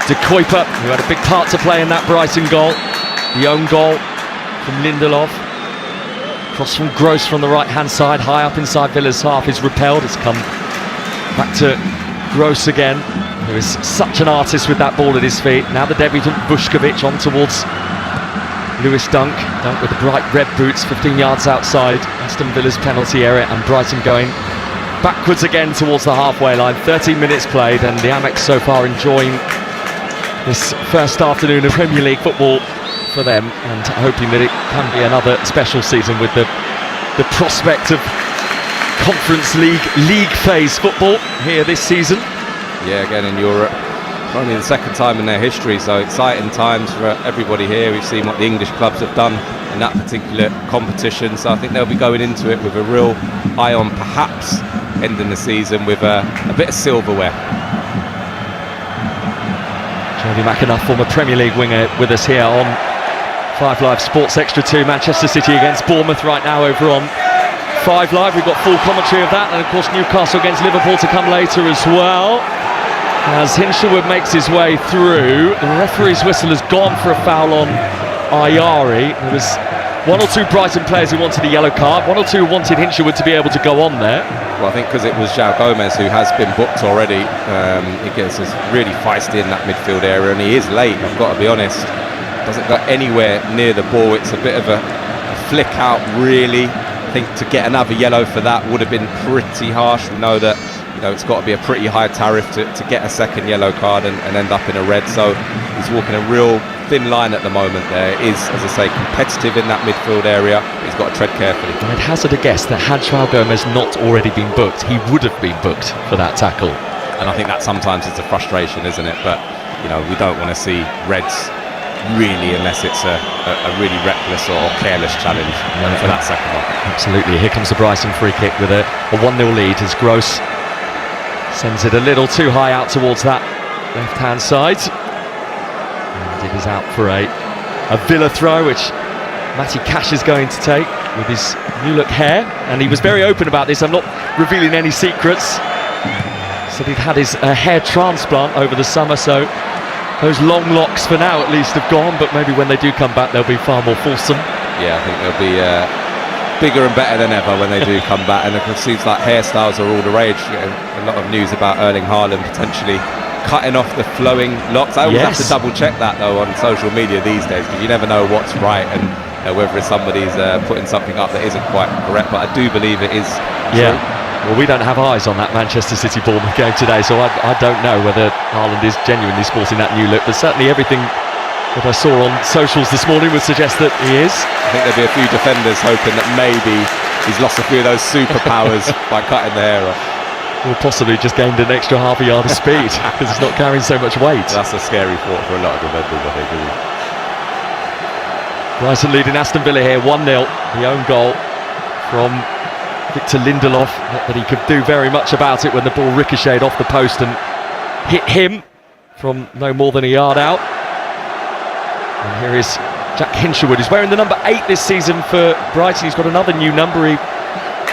De Kuyper, who had a big part to play in that Brighton goal. The own goal from Lindelof. Cross from Gross from the right-hand side, high up inside Villa's half, is repelled. It's come back to Gross again. who is such an artist with that ball at his feet. Now the debutant Vuskovic on towards Lewis Dunk with the bright red boots, 15 yards outside Aston Villa's penalty area, and Brighton going backwards again towards the halfway line. 13 minutes played, and the Amex so far enjoying this first afternoon of Premier League football for them, and hoping that it can be another special season with the prospect of Conference League phase football here this season. Yeah, again in Europe. Only the second time in their history, so exciting times for everybody here. We've seen what the English clubs have done in that particular competition, so I think they'll be going into it with a real eye on perhaps ending the season with a bit of silverware. Jody McAnuff, former Premier League winger, with us here on 5 Live Sports Extra 2. Manchester City against Bournemouth right now over on 5 Live. We've got full commentary of that, and of course Newcastle against Liverpool to come later as well. As Hinshelwood makes his way through, the referee's whistle has gone for a foul on Ayari. There was 1 or 2 Brighton players who wanted a yellow card, 1 or 2 wanted Hinshelwood to be able to go on there. Well, I think because it was João Gomez who has been booked already. He gets us really feisty in that midfield area, and he is late, I've got to be honest. Doesn't go anywhere near the ball. It's a bit of a flick out, really. I think to get another yellow for that would have been pretty harsh. We know that it's got to be a pretty high tariff to get a second yellow card and end up in a red. So he's walking a real thin line at the moment there. It is, as I say, competitive in that midfield area. He's got to tread carefully. I'd hazard a guess that had João Gomez not already been booked, he would have been booked for that tackle. And I think that sometimes is a frustration, isn't it? But we don't want to see reds really unless it's a really reckless or careless challenge for that second one. Absolutely. Here comes the Brighton free kick with a 1-0 lead as Gross sends it a little too high out towards that left-hand side. And it is out for a Villa throw, which Matty Cash is going to take with his new look hair. And he was very open about this. I'm not revealing any secrets. Said he'd had his hair transplant over the summer, so those long locks for now at least have gone, but maybe when they do come back they'll be far more fulsome. Yeah, I think they'll be bigger and better than ever when they do come back, and it seems like hairstyles are all the rage. A lot of news about Erling Haaland potentially cutting off the flowing locks. I always have to double check that though on social media these days, because you never know what's right and whether somebody's putting something up that isn't quite correct, but I do believe it is true. Well, we don't have eyes on that Manchester City Bournemouth game today, so I don't know whether Haaland is genuinely sporting that new look, but certainly everything that I saw on socials this morning would suggest that he is. I think there'll be a few defenders hoping that maybe he's lost a few of those superpowers by cutting the hair off. Or possibly just gained an extra half a yard of speed because he's not carrying so much weight. That's a scary thought for a lot of defenders, I think, isn't it? Brighton leading Aston Villa here, 1-0. The own goal from Victor Lindelof. Not that he could do very much about it when the ball ricocheted off the post and hit him from no more than a yard out. And here is Jack Hinshelwood, who's wearing the number 8 this season for Brighton. He's got another new number. He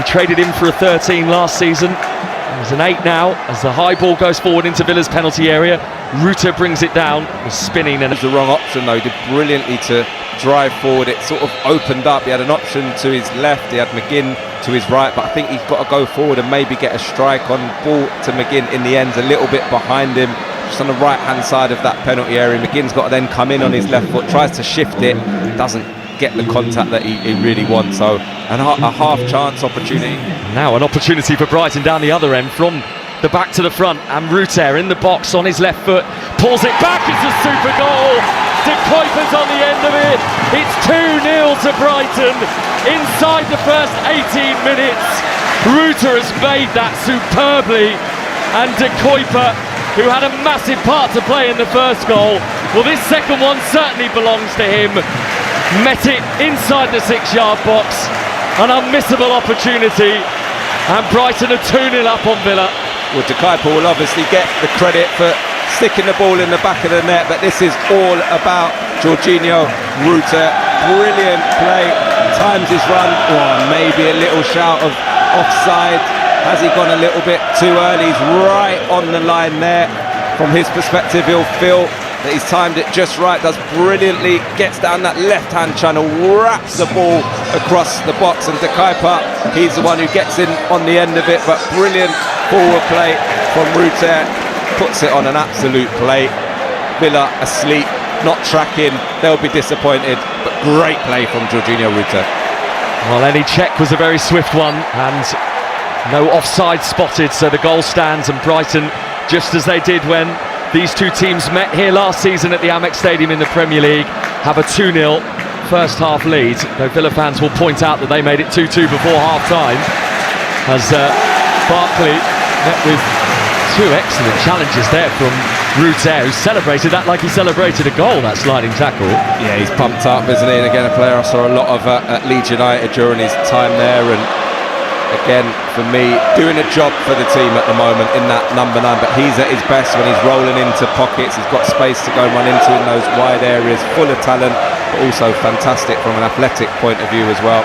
traded in for a 13 last season. There's an 8 now as the high ball goes forward into Villa's penalty area. Ruta brings it down, was spinning, and it was the wrong option though. He did brilliantly to drive forward. It sort of opened up. He had an option to his left, he had McGinn to his right, but I think he's got to go forward and maybe get a strike on ball to McGinn in the end, a little bit behind him, just on the right hand side of that penalty area. McGinn's got to then come in on his left foot, tries to shift it, doesn't get the contact that he really wants. So a half chance opportunity. Now an opportunity for Brighton down the other end from the back to the front, and Ruter in the box on his left foot, pulls it back. It's a super goal. De Kuyper's on the end of it. It's 2-0 to Brighton inside the first 18 minutes. Ruter has made that superbly, and De Kuyper, who had a massive part to play in the first goal, well, this second one certainly belongs to him. Met it inside the 6-yard box, an unmissable opportunity, and Brighton are 2-0 up on Villa. Well, De Kuyper will obviously get the credit for sticking the ball in the back of the net, but this is all about Jorginho Ruter. Brilliant play, times his run. Maybe a little shout of offside. Has he gone a little bit too early? He's right on the line there. From his perspective, he'll feel that he's timed it just right, does brilliantly, gets down that left-hand channel, wraps the ball across the box, and De Kuyper, he's the one who gets in on the end of it, but brilliant forward play from Ruter. puts it on an absolute plate. Villa asleep, not tracking, they'll be disappointed, but great play from Jorginho Rutter. Well, any check was a very swift one, and no offside spotted, so the goal stands, and Brighton, just as they did when these two teams met here last season at the Amex Stadium in the Premier League, have a 2-0 first half lead, though Villa fans will point out that they made it 2-2 before half-time, as Barkley met with two excellent challenges there from Rutter, who celebrated that like he celebrated a goal, that sliding tackle. Yeah, he's pumped up, isn't he? And again, a player I saw a lot of at Leeds United during his time there, and again, for me, doing a job for the team at the moment in that number 9, but he's at his best when he's rolling into pockets, he's got space to go and run into in those wide areas, full of talent, but also fantastic from an athletic point of view as well.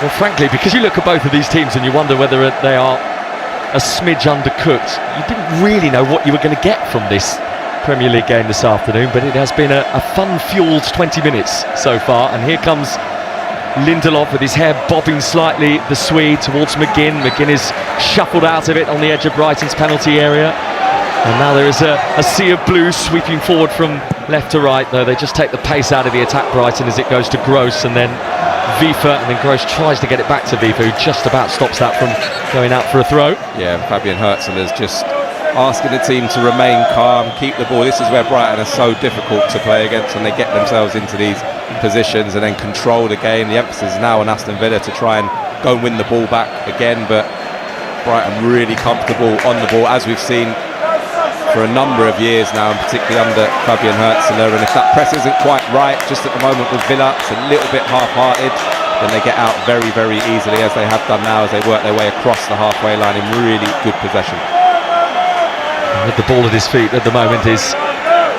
Well, frankly, because you look at both of these teams and you wonder whether they are a smidge undercooked, you didn't really know what you were going to get from this Premier League game this afternoon, but it has been a fun-fueled 20 minutes so far, and here comes Lindelof with his hair bobbing slightly, the Swede, towards McGinn. McGinn is shuffled out of it on the edge of Brighton's penalty area, and now there is a sea of blue sweeping forward from left to right, though they just take the pace out of the attack, Brighton, as it goes to Gross and then Vifa, and then Gross tries to get it back to Vifa, who just about stops that from going out for a throw. Yeah, Fabian Hürzeler's just asking the team to remain calm, keep the ball. This is where Brighton are so difficult to play against, when they get themselves into these positions and then control the game. The emphasis is now on Aston Villa to try and go and win the ball back again, but Brighton really comfortable on the ball, as we've seen for a number of years now, and particularly under Fabian Hürzeler. And if that press isn't quite right just at the moment with Villa, it's a little bit half-hearted, then they get out very, very easily, as they have done now, as they work their way across the halfway line in really good possession. With the ball at his feet at the moment is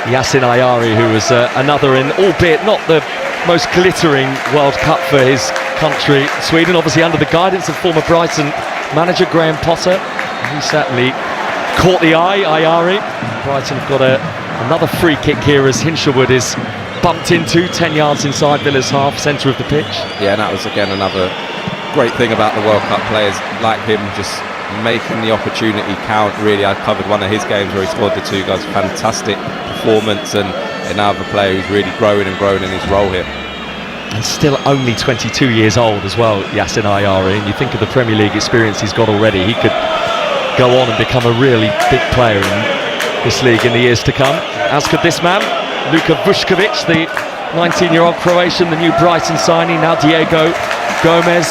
Yasin Ayari, who was another in, albeit not the most glittering World Cup for his country, Sweden, obviously under the guidance of former Brighton manager Graham Potter. He certainly caught the eye, Ayari. Brighton have got another free kick here as Hinshelwood is bumped into 10 yards inside Villa's half, centre of the pitch. Yeah, and that was again another great thing about the World Cup players like him, just making the opportunity count. Really, I covered one of his games where he scored the 2 goals. Fantastic performance, and another player who's really growing and growing in his role here. And still only 22 years old as well, Yasin Ayari, and you think of the Premier League experience he's got already, he could go on and become a really big player in this league in the years to come, as could this man, Luka Vuskovic, the 19-year-old Croatian, the new Brighton signing. Now Diego Gomez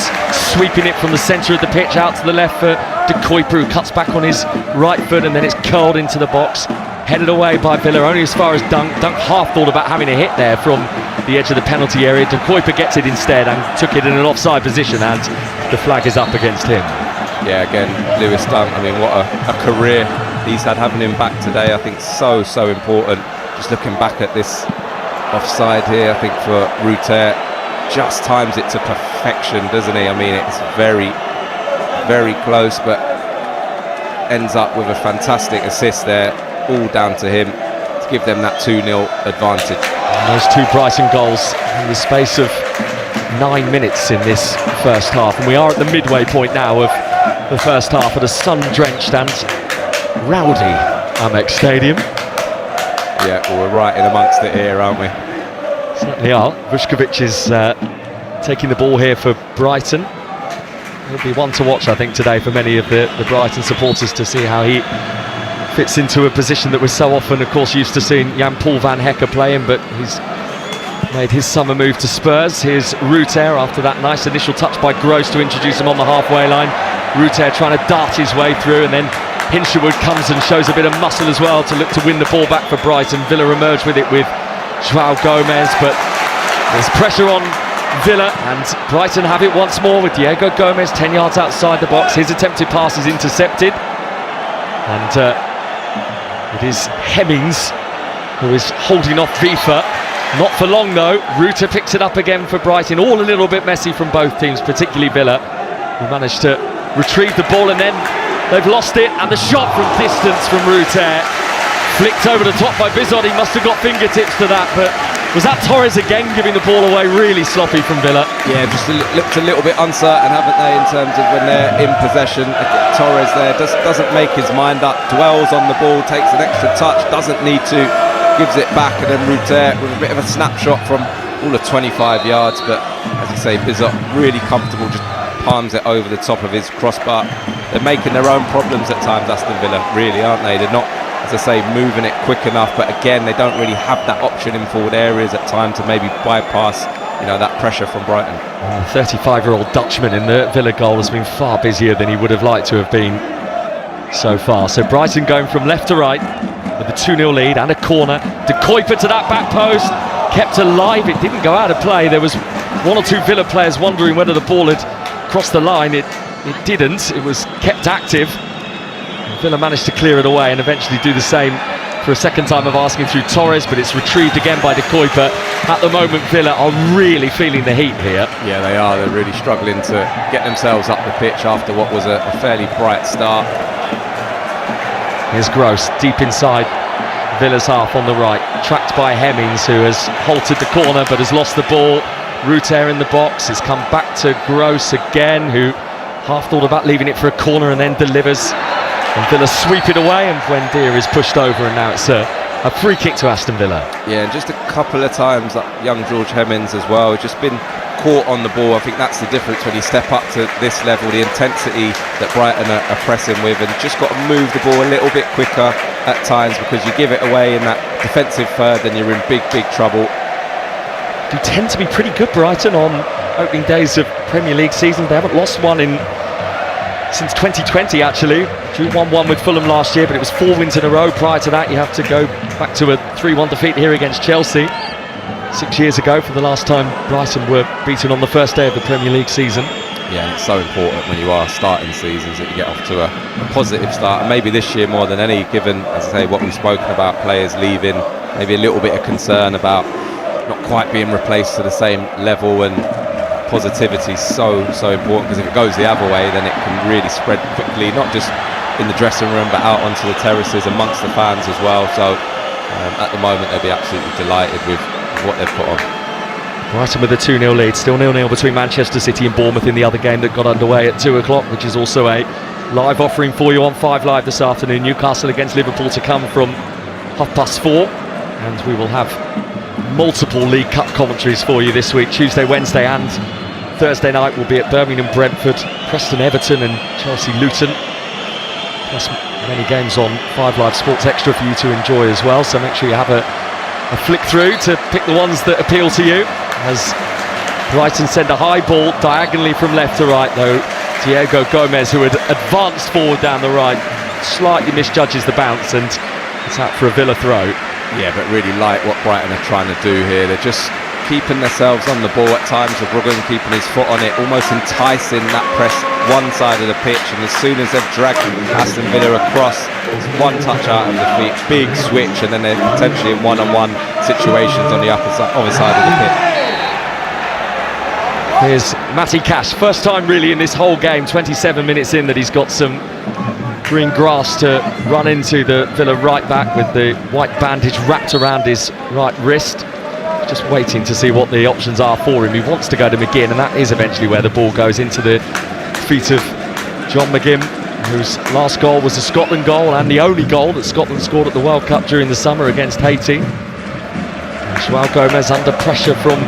sweeping it from the centre of the pitch out to the left for De Kuyper, who cuts back on his right foot, and then it's curled into the box, headed away by Villa, only as far as Dunk. Dunk half thought about having a hit there from the edge of the penalty area. De Kuyper gets it instead and took it in an offside position, and the flag is up against him. Yeah, again, Lewis Dunk, I mean, what a career he's had. Having him back today, I think so important. Just looking back at this offside here, I think for Rutter, just times it to perfection, doesn't he? I mean, it's very, very close, but ends up with a fantastic assist there, all down to him to give them that 2-0 advantage. And those 2 Brighton goals in the space of 9 minutes in this first half, and we are at the midway point now of the first half at a sun-drenched and rowdy Amex Stadium. Yeah, well, we're right in amongst it here, aren't we? Certainly are. Vuskovic is taking the ball here for Brighton. It'll be one to watch, I think, today for many of the Brighton supporters, to see how he fits into a position that we're so often, of course, used to seeing Jan-Paul van Hecke playing, but he's made his summer move to Spurs. Here's Rutter after that nice initial touch by Gross to introduce him on the halfway line. Rutter trying to dart his way through, and then Hinshelwood comes and shows a bit of muscle as well to look to win the ball back for Brighton. Villa emerge with it with João Gomez, but there's pressure on Villa, and Brighton have it once more with Diego Gomez 10 yards outside the box. His attempted pass is intercepted, and it is Hemmings who is holding off Vifa. Not for long though. Rutter picks it up again for Brighton, all a little bit messy from both teams, particularly Villa, who managed to retrieve the ball, and then they've lost it, and the shot from distance from Rutter, flicked over the top by Bizot. He must have got fingertips to that, but Was that Torres again giving the ball away? Really sloppy from Villa. Yeah, just looked a little bit uncertain, haven't they, in terms of when they're in possession. Torres there doesn't make his mind up, dwells on the ball, takes an extra touch, doesn't need to, gives it back, and then Hürzeler with a bit of a snapshot from all of 25 yards. But as you say, Bizot really comfortable, just palms it over the top of his crossbar. They're making their own problems at times, Aston Villa, really, aren't they? They're not, as I say, moving it quick enough, but again, they don't really have that option in forward areas at time to maybe bypass, that pressure from Brighton. The 35-year-old Dutchman in the Villa goal has been far busier than he would have liked to have been so far. So Brighton going from left to right with a 2-0 lead and a corner. De Kuyper to that back post, kept alive. It didn't go out of play. There was one or two Villa players wondering whether the ball had crossed the line. It didn't. It was kept active. Villa managed to clear it away and eventually do the same for a second time of asking through Torres, but it's retrieved again by De Kuyper. At the moment, Villa are really feeling the heat here. Yeah, they are. They're really struggling to get themselves up the pitch after what was a fairly bright start. Here's Gross, deep inside Villa's half on the right, tracked by Hemmings, who has halted the corner but has lost the ball. Hürzeler in the box, it's come back to Gross again, who half thought about leaving it for a corner and then delivers. And Villa sweep it away, and Buendia is pushed over, and now it's a free kick to Aston Villa. Yeah, and just a couple of times, young George Hemmings as well, just been caught on the ball. I think that's the difference when you step up to this level, the intensity that Brighton are pressing with, and just got to move the ball a little bit quicker at times, because you give it away in that defensive third, then you're in big trouble. Do tend to be pretty good, Brighton, on opening days of Premier League seasons. They haven't lost one since 2020, actually. Drew 1-1 with Fulham last year, but it was 4 wins in a row. Prior to that, you have to go back to a 3-1 defeat here against Chelsea 6 years ago for the last time Brighton were beaten on the first day of the Premier League season. Yeah, and it's so important when you are starting seasons that you get off to a positive start, and maybe this year more than any, given, as I say, what we've spoken about, players leaving, maybe a little bit of concern about not quite being replaced to the same level, and positivity is so important, because if it goes the other way, then it can really spread quickly, not just in the dressing room but out onto the terraces amongst the fans as well. So at the moment they'll be absolutely delighted with what they've put on. Brighton with a 2-0 lead, still 0-0 between Manchester City and Bournemouth in the other game that got underway at 2 o'clock, which is also a live offering for you on 5 Live this afternoon. Newcastle against Liverpool to come from 4:30, and we will have multiple League Cup commentaries for you this week. Tuesday, Wednesday and Thursday night will be at Birmingham, Brentford, Preston, Everton and Chelsea, Luton. Plus many games on 5 Live Sports Extra for you to enjoy as well, so make sure you have a flick through to pick the ones that appeal to you, as Brighton send a high ball diagonally from left to right, though Diego Gomez, who had advanced forward down the right, slightly misjudges the bounce, and it's out for a Villa throw. Yeah, but really like what Brighton are trying to do here. They're just keeping themselves on the ball at times, with Ruggan keeping his foot on it, almost enticing that press one side of the pitch, and as soon as they've dragged Aston Villa across, it's one touch out of the feet, big switch, and then they're potentially in one-on-one situations on the other side of the pitch. Here's Matty Cash, first time really in this whole game, 27 minutes in, that he's got some green grass to run into the Villa right back with the white bandage wrapped around his right wrist. Just waiting to see what the options are for him. He wants to go to McGinn, and that is eventually where the ball goes, into the feet of John McGinn, whose last goal was a Scotland goal and the only goal that Scotland scored at the World Cup during the summer against Haiti. And Joao Gomez under pressure from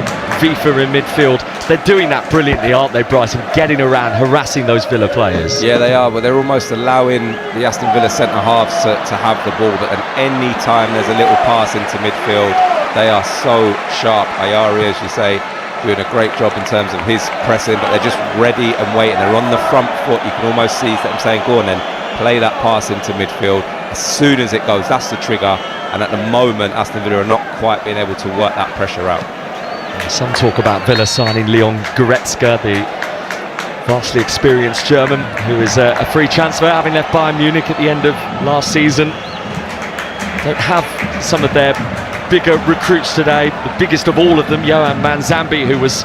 FIFA in midfield. They're doing that brilliantly, aren't they, Brighton? Getting around, harassing those Villa players. Yeah, they are, but they're almost allowing the Aston Villa centre-halves to have the ball, but at any time there's a little pass into midfield, they are so sharp. Ayari, as you say, doing a great job in terms of his pressing, but they're just ready and waiting. They're on the front foot. You can almost see them saying, go on then, play that pass into midfield. As soon as it goes, that's the trigger. And at the moment, Aston Villa are not quite being able to work that pressure out. Some talk about Villa signing Leon Goretzka, the vastly experienced German, who is a free transfer, having left Bayern Munich at the end of last season. Don't have some of their bigger recruits today, the biggest of all of them, Johan Manzambi, who was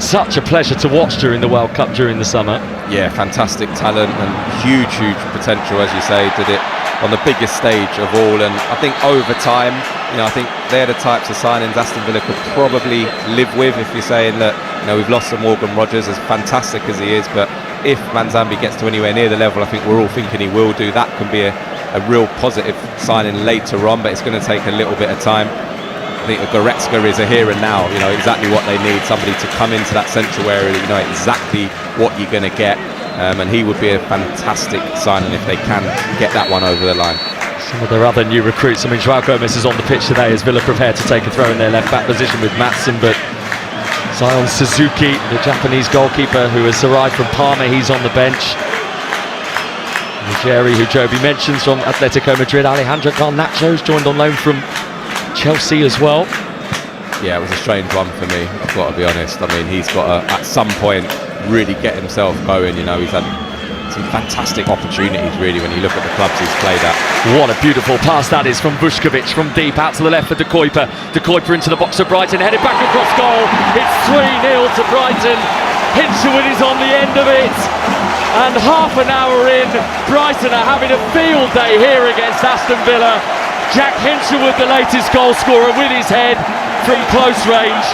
such a pleasure to watch during the World Cup during the summer. Yeah, fantastic talent and huge potential, as you say. Did it on the biggest stage of all, and I think over time I think they're the types of signings Aston Villa could probably live with. If you're saying that, we've lost some Morgan Rogers, as fantastic as he is, but if Manzambi gets to anywhere near the level I think we're all thinking he will do, that can be a real positive signing later on, but it's going to take a little bit of time. I think Goretzka is a here and now, exactly what they need, somebody to come into that central area that you know exactly what you're going to get, and he would be a fantastic signing if they can get that one over the line. Some of their other new recruits, Joao Gomez is on the pitch today as Villa prepare to take a throw in their left back position with Maatsen, but Zion Suzuki, the Japanese goalkeeper who has arrived from Parma, he's on the bench. Jerry, who Joby mentions, from Atletico Madrid. Alejandro Garnacho's joined on loan from Chelsea as well. Yeah, it was a strange one for me, I've got to be honest. He's got to, at some point, really get himself going. He's had some fantastic opportunities, really, when you look at the clubs he's played at. What a beautiful pass that is from Vuskovic, from deep out to the left for De Kuyper. De Kuyper into the box of Brighton, headed back across goal. It's 3-0 to Brighton. Hinshelwood is on the end of it. And half an hour in, Brighton are having a field day here against Aston Villa. Jack Hinshelwood, the latest goal scorer, with his head from close range.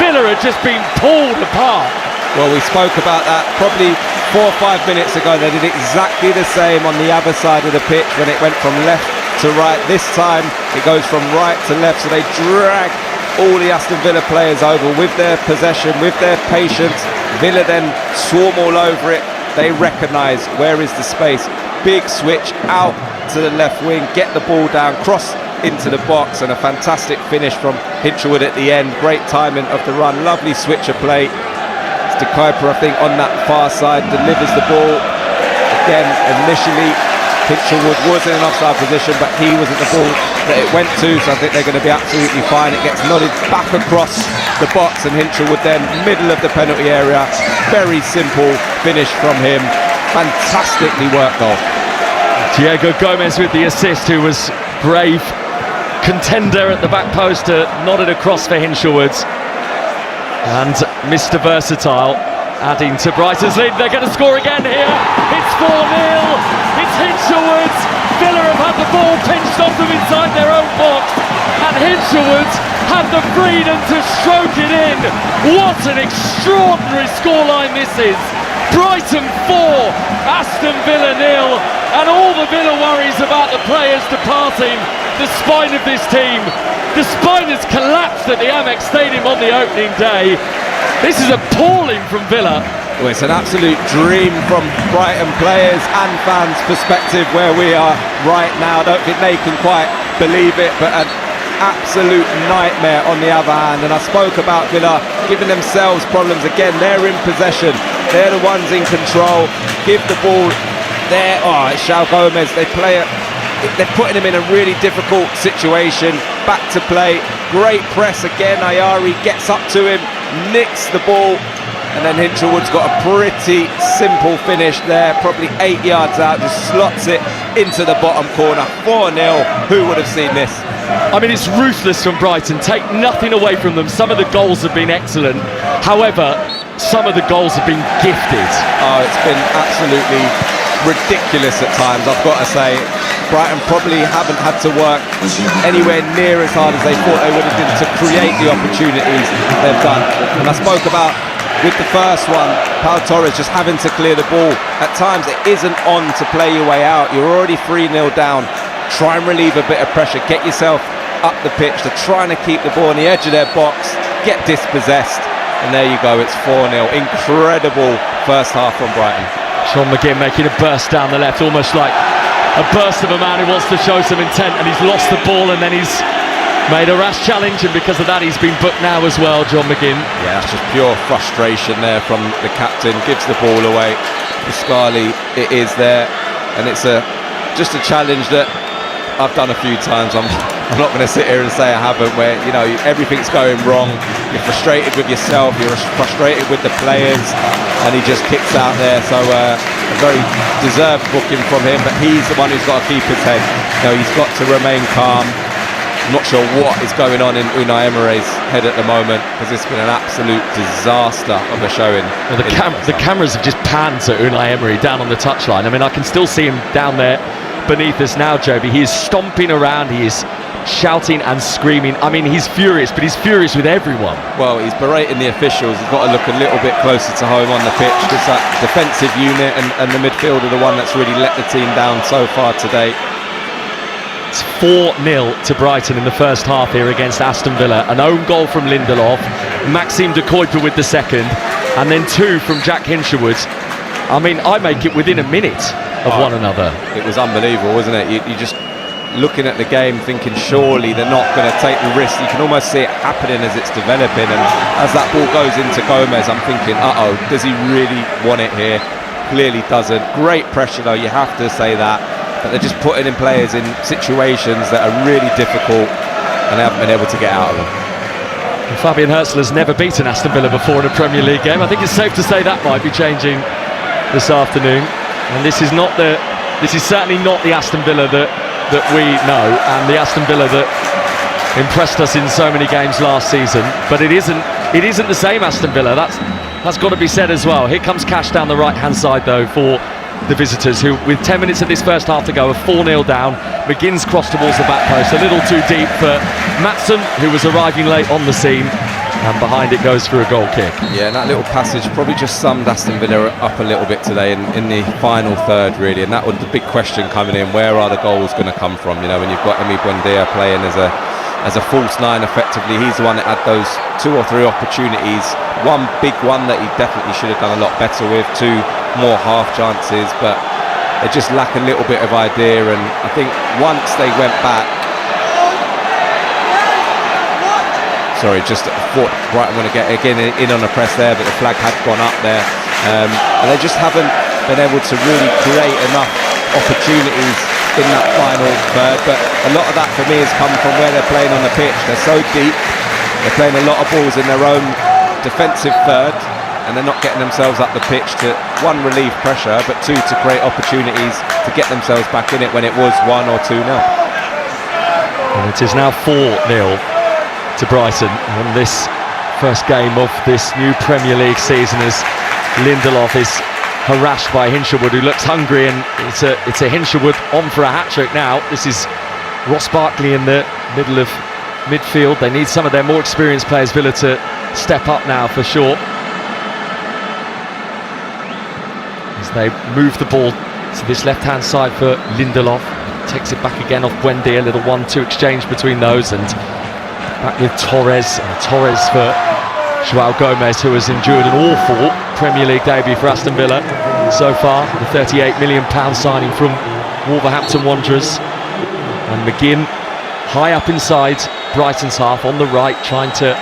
Villa had just been pulled apart. Well, we spoke about that probably 4 or 5 minutes ago. They did exactly the same on the other side of the pitch when it went from left to right. This time it goes from right to left, so they drag all the Aston Villa players over with their possession, with their patience. Villa then swarm all over it. They recognise where is the space. Big switch out to the left wing, get the ball down, cross into the box, and a fantastic finish from Hinshelwood at the end. Great timing of the run, lovely switch of play. De Kuyper, I think, on that far side, delivers the ball. Again, initially, Hinshelwood was in an offside position, but he wasn't the ball that it went to, so I think they're going to be absolutely fine. It gets nodded back across the box, and Hinshelwood then, middle of the penalty area. Very simple finish from him. Fantastically worked goal. Diego Gomez with the assist, who was brave contender at the back post, nodded across for Hinshelwood. And Mr. Versatile adding to Brighton's lead. They're going to score again here. It's 4-0. It's Hinshelwood. Villa have had the ball pinched off them inside their own box, and Hinshelwood had the freedom to stroke it in. What an extraordinary scoreline this is. Brighton 4, Aston Villa 0, and all the Villa worries about the players departing. The spine of this team. The spine has collapsed at the Amex Stadium on the opening day. This is appalling from Villa. Well, it's an absolute dream from Brighton players and fans' perspective where we are right now. I don't think they can quite believe it, but an absolute nightmare on the other hand. And I spoke about Villa giving themselves problems again. They're in possession. They're the ones in control. Give the ball there. Oh, it's Joao Gomez. They're putting him in a really difficult situation. Back to play. Great press again. Ayari gets up to him, nicks the ball, and then Hinshelwood's got a pretty simple finish there. Probably 8 yards out, just slots it into the bottom corner. 4-0. Who would have seen this? It's ruthless from Brighton. Take nothing away from them. Some of the goals have been excellent. However, some of the goals have been gifted. Oh, it's been absolutely ridiculous at times, I've got to say. Brighton probably haven't had to work anywhere near as hard as they thought they would have done to create the opportunities they've done. And I spoke about, with the first one, Pau Torres just having to clear the ball. At times it isn't on to play your way out. You're already 3-0 down. Try and relieve a bit of pressure. Get yourself up the pitch. They're trying to keep the ball on the edge of their box. Get dispossessed. And there you go, it's 4-0. Incredible first half from Brighton. Sean McGinn making a burst down the left, almost like a burst of a man who wants to show some intent, and he's lost the ball, and then he's made a rash challenge, and because of that he's been booked now as well, John McGinn. Yeah, that's just pure frustration there from the captain. Gives the ball away. Pascali, it is there, and it's just a challenge that I've done a few times. I'm not going to sit here and say I haven't, where everything's going wrong. You're frustrated with yourself, you're frustrated with the players, and he just kicks out there. So a very deserved booking from him, but he's the one who's got to keep his head. He's got to remain calm. I'm not sure what is going on in Unai Emery's head at the moment, because it's been an absolute disaster of a showing. Well, the cameras have just panned to Unai Emery down on the touchline. I can still see him down there beneath us now, Joby. He is stomping around, he is shouting and screaming. I mean, he's furious, but he's furious with everyone. Well, he's berating the officials. He's got to look a little bit closer to home on the pitch, because that defensive unit and the midfield are the one that's really let the team down so far today. It's 4-0 to Brighton in the first half here against Aston Villa. An own goal from Lindelof, Maxime de Kuyper with the second, and then 2 from Jack Hinshelwood. I mean, I make it within a minute of one another. It was unbelievable, wasn't it? You just looking at the game thinking surely they're not going to take the risk. You can almost see it happening as it's developing, and as that ball goes into Gomez, I'm thinking, uh-oh, does he really want it here? Clearly doesn't. Great pressure though, you have to say that. But they're just putting in players in situations that are really difficult, and they haven't been able to get out of them. And Fabian Hürzeler's never beaten Aston Villa before in a Premier League game. I think it's safe to say that might be changing this afternoon. And this is certainly not the Aston Villa that we know, and the Aston Villa that impressed us in so many games last season. But it isn't the same Aston Villa. That's got to be said as well. Here comes Cash down the right-hand side though for the visitors, who with 10 minutes of this first half to go are 4-0 down. McGinn's crossed towards the back post, a little too deep for Maatsen, who was arriving late on the scene, and behind it goes for a goal kick. Yeah, and that little passage probably just summed Aston Villa up a little bit today in the final third, really, and that was the big question coming in. Where are the goals going to come from? You know, when you've got Emery playing as a false nine effectively, he's the one that had those 2 or 3 opportunities. One big one that he definitely should have done a lot better with, 2 more half chances, but they just lack a little bit of idea. And I think once they went back, just thought Brighton want to get again in on a press there, but the flag had gone up there, and they just haven't been able to really create enough opportunities in that final third. But a lot of that for me has come from where they're playing on the pitch. They're so deep, they're playing a lot of balls in their own defensive third, and they're not getting themselves up the pitch to, 1, relieve pressure, but 2, to create opportunities to get themselves back in it when it was 1 or 2-0. And it is now 4-0 to Brighton on this first game of this new Premier League season, as Lindelof is harassed by Hinshelwood, who looks hungry, and it's a Hinshelwood on for a hat-trick now. This is Ross Barkley in the middle of midfield. They need some of their more experienced players, Villa, to step up now for sure, as they move the ball to this left-hand side for Lindelof. Takes it back again off Buendia, a little 1-2 exchange between those, and back with Torres, and Torres for João Gomez, who has endured an awful Premier League debut for Aston Villa so far, the £38 million signing from Wolverhampton Wanderers. And McGinn high up inside Brighton's half on the right, trying to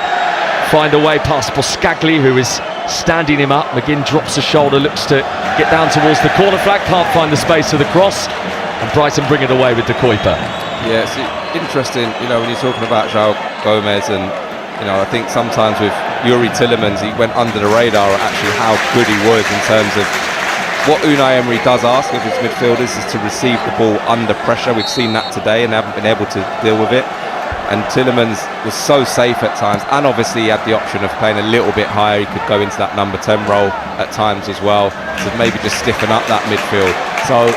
find a way past Boscagli, who is standing him up. McGinn drops the shoulder, looks to get down towards the corner flag, can't find the space for the cross, and Brighton bring it away with de Kuyper. Yeah, it's interesting, you know, when you're talking about João Gomez, and you know, I think sometimes with Yuri Tillemans, he went under the radar at actually how good he was in terms of what Unai Emery does ask of his midfielders is to receive the ball under pressure. We've seen that today and they haven't been able to deal with it. And Tillemans was so safe at times, and obviously he had the option of playing a little bit higher. He could go into that number 10 role at times as well, to maybe just stiffen up that midfield. So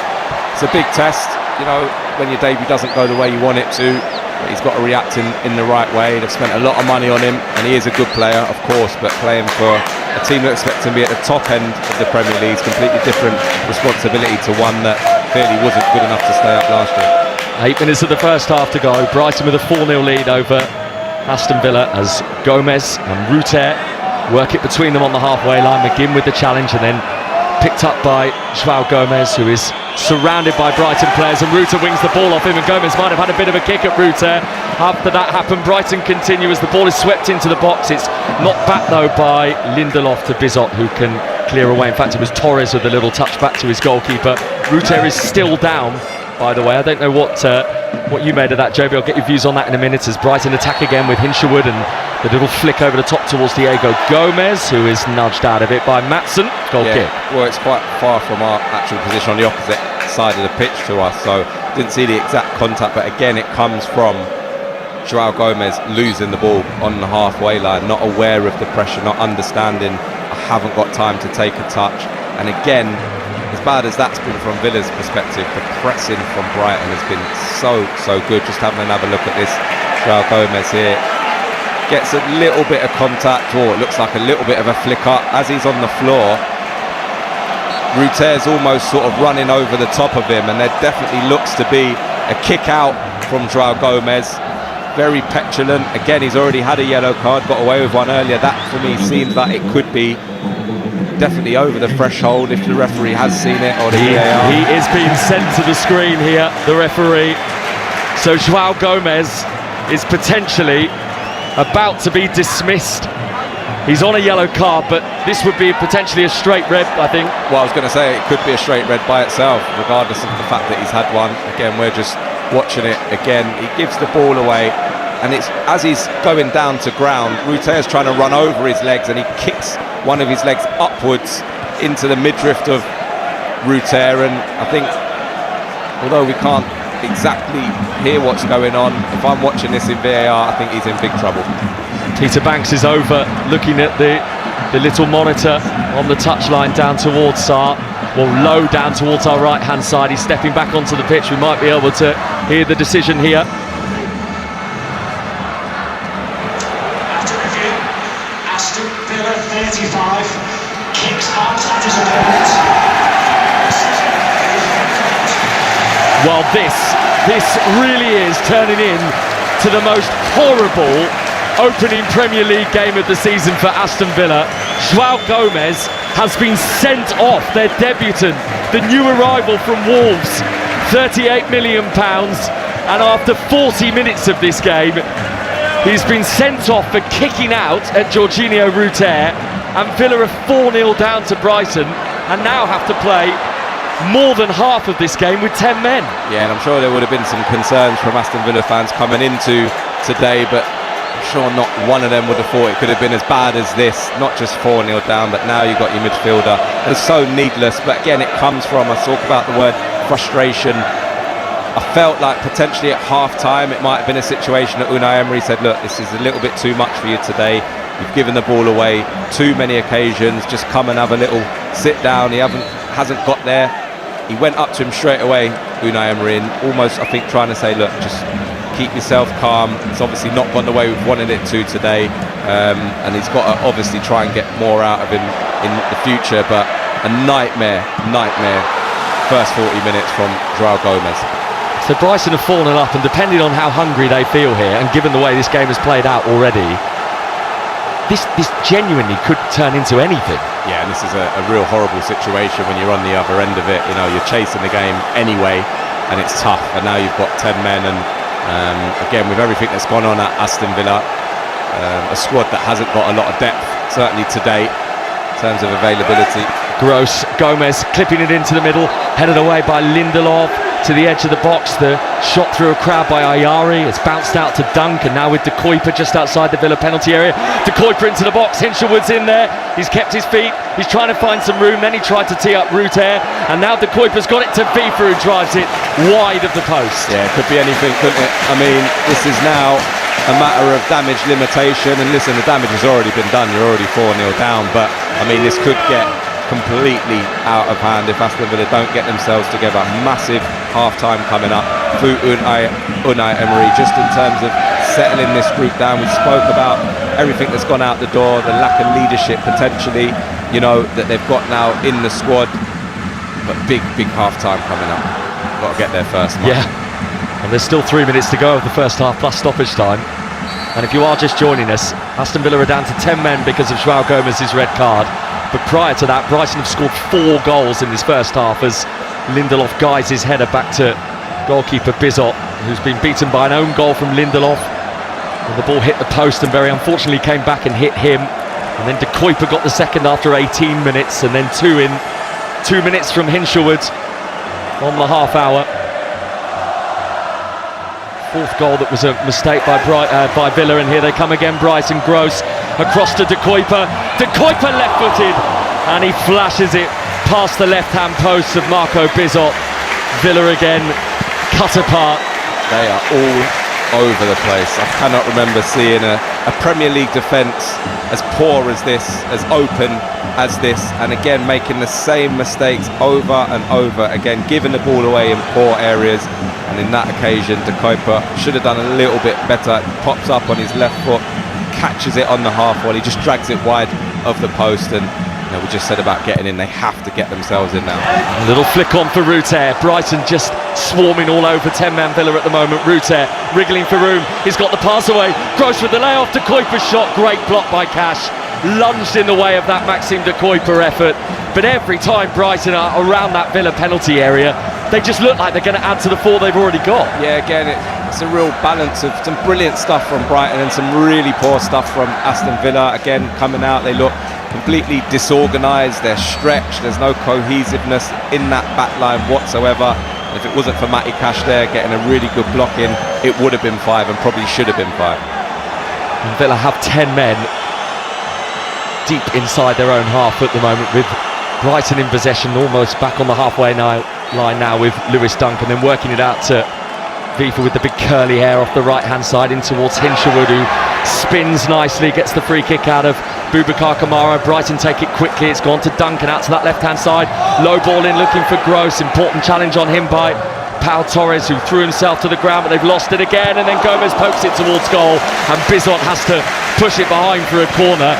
it's a big test, you know, when your debut doesn't go the way you want it to. He's got to react in the right way. They've spent a lot of money on him, and he is a good player, of course, but playing for a team that expects him to be at the top end of the Premier League is completely different responsibility to one that clearly wasn't good enough to stay up last year. 8 minutes of the first half to go. Brighton with a 4-0 lead over Aston Villa, as Gomez and Hürzeler work it between them on the halfway line. McGinn with the challenge, and then picked up by João Gomez, who is surrounded by Brighton players, and Hürzeler wings the ball off him, and Gomez might have had a bit of a kick at Hürzeler. After that happened, Brighton continue as the ball is swept into the box. It's knocked back though by Lindelof to Bizot, who can clear away. In fact, it was Torres with a little touch back to his goalkeeper. Hürzeler is still down, by the way. I don't know what you made of that, JB. I'll get your views on that in a minute, as Brighton attack again with Hinshelwood, and the little flick over the top towards Diego Gomez, who is nudged out of it by Maatsen. Goal kick. Well, it's quite far from our actual position on the opposite side of the pitch to us, so didn't see the exact contact, but again it comes from João Gomez losing the ball on the halfway line, not aware of the pressure, not understanding I haven't got time to take a touch. And again, as bad as that's been from Villa's perspective, the pressing from Brighton has been so good. Just having another look at this, João Gomez here gets a little bit of contact, or it looks like a little bit of a flick up as he's on the floor. Reuter's almost sort of running over the top of him, and there definitely looks to be a kick out from João Gomez. Very petulant. Again, he's already had a yellow card, got away with one earlier. That for me seems like it could be definitely over the threshold if the referee has seen it, or the VAR. He is being sent to the screen here, the referee. So João Gomez is potentially about to be dismissed. He's on a yellow card, but this would be potentially a straight red, I think. Well, I was going to say it could be a straight red by itself, regardless of the fact that he's had one. Again, we're just watching it again. He gives the ball away, and it's as he's going down to ground, Reuter's trying to run over his legs, and he kicks one of his legs upwards into the midriff of Reuter. And I think, although we can't exactly hear what's going on, if I'm watching this in VAR, I think he's in big trouble. Peter Banks is over, looking at the little monitor on the touchline down towards low down towards our right-hand side. He's stepping back onto the pitch. We might be able to hear the decision here. After review, Aston Villa 35 kicks out at his opponent. Well, this really is turning in to the most horrible opening Premier League game of the season for Aston Villa. João Gomez has been sent off, their debutant, the new arrival from Wolves, £38 million, and after 40 minutes of this game, he's been sent off for kicking out at Jorginho Reuter, and Villa are 4-0 down to Brighton, and now have to play more than half of this game with 10 men. Yeah, and I'm sure there would have been some concerns from Aston Villa fans coming into today, but I'm sure not one of them would have thought it could have been as bad as this. Not just 4-0 down, but now you've got your midfielder. It's so needless, but again, it comes from, I talk about the word frustration. I felt like potentially at half-time it might have been a situation that Unai Emery said, look, this is a little bit too much for you today. You've given the ball away too many occasions. Just come and have a little sit down. He hasn't got there. He went up to him straight away, Unai Emery, and almost, I think, trying to say, look, just keep yourself calm. It's obviously not gone the way we've wanted it to today, and he's got to obviously try and get more out of him in the future. But a nightmare first 40 minutes from João Gomez. So Brighton have fallen up, and depending on how hungry they feel here, and given the way this game has played out already, this genuinely could turn into anything. Yeah, and this is a real horrible situation when you're on the other end of it. You know, you're chasing the game anyway, and it's tough. And now you've got 10 men, and again, with everything that's gone on at Aston Villa, a squad that hasn't got a lot of depth, certainly today, in terms of availability. Gross, Gomez clipping it into the middle, headed away by Lindelof to the edge of the box. The shot through a crowd by Ayari. It's bounced out to Dunk, and now with De Kuyper just outside the Villa penalty area. De Kuyper into the box. Hinshelwood's in there. He's kept his feet. He's trying to find some room. Then he tried to tee up Reuter, and now De Kuyper's got it to Fifa, who drives it wide of the post. Yeah, it could be anything, couldn't it? I mean, this is now a matter of damage limitation, and listen, the damage has already been done. You're already 4-0 down, but I mean, this could get completely out of hand if Aston Villa don't get themselves together. Massive half-time coming up through Unai Emery, just in terms of settling this group down. We spoke about everything that's gone out the door, the lack of leadership potentially, you know, that they've got now in the squad, but big half-time coming up. Got to get there first, Mike. Yeah, and there's still 3 minutes to go of the first half plus stoppage time. And if you are just joining us, Aston Villa are down to 10 men because of João Gomez's red card. But prior to that, Brighton have scored 4 goals in this first half as Lindelof guides his header back to goalkeeper Bizot, who's been beaten by an own goal from Lindelof. And the ball hit the post and very unfortunately came back and hit him. And then De Kuyper got the second after 18 minutes, and then 2 in 2 minutes from Hinshelwood on the half hour. Fourth goal that was a mistake by Villa, and here they come again. Brighton. Gross across to De Kuyper. De Kuyper left-footed, and he flashes it past the left-hand post of Marco Bizot. Villa again cut apart. They are all over the place. I cannot remember seeing a Premier League defence as poor as this, as open as this, and again making the same mistakes over and over again, giving the ball away in poor areas. And in that occasion, De Kuyper should have done a little bit better. Pops up on his left foot, catches it on the half wall, he just drags it wide of the post, and we just said about getting in, they have to get themselves in now. A little flick on for Hürzeler. Brighton just swarming all over 10-man Villa at the moment. Hürzeler wriggling for room, he's got the pass away, Gross with the layoff, De Kuyper's shot, great block by Cash, lunged in the way of that Maxime De Kuyper effort. But every time Brighton are around that Villa penalty area, they just look like they're going to add to the 4 they've already got. Yeah, again, it's a real balance of some brilliant stuff from Brighton and some really poor stuff from Aston Villa. Again, coming out, they look completely disorganised, they're stretched, there's no cohesiveness in that back line whatsoever. And if it wasn't for Matty Cash there getting a really good block in, it would have been 5 and probably should have been 5. And Villa have 10 men deep inside their own half at the moment, with Brighton in possession, almost back on the halfway line now with Lewis Dunk, and then working it out to Viva with the big curly hair off the right hand side in towards Hinshelwood, who spins nicely, gets the free kick out of Boubacar Kamara. Brighton take it quickly, it's gone to Duncan out to that left hand side, low ball in looking for Gross, important challenge on him by Pau Torres, who threw himself to the ground, but they've lost it again, and then Gomez pokes it towards goal and Bizot has to push it behind for a corner.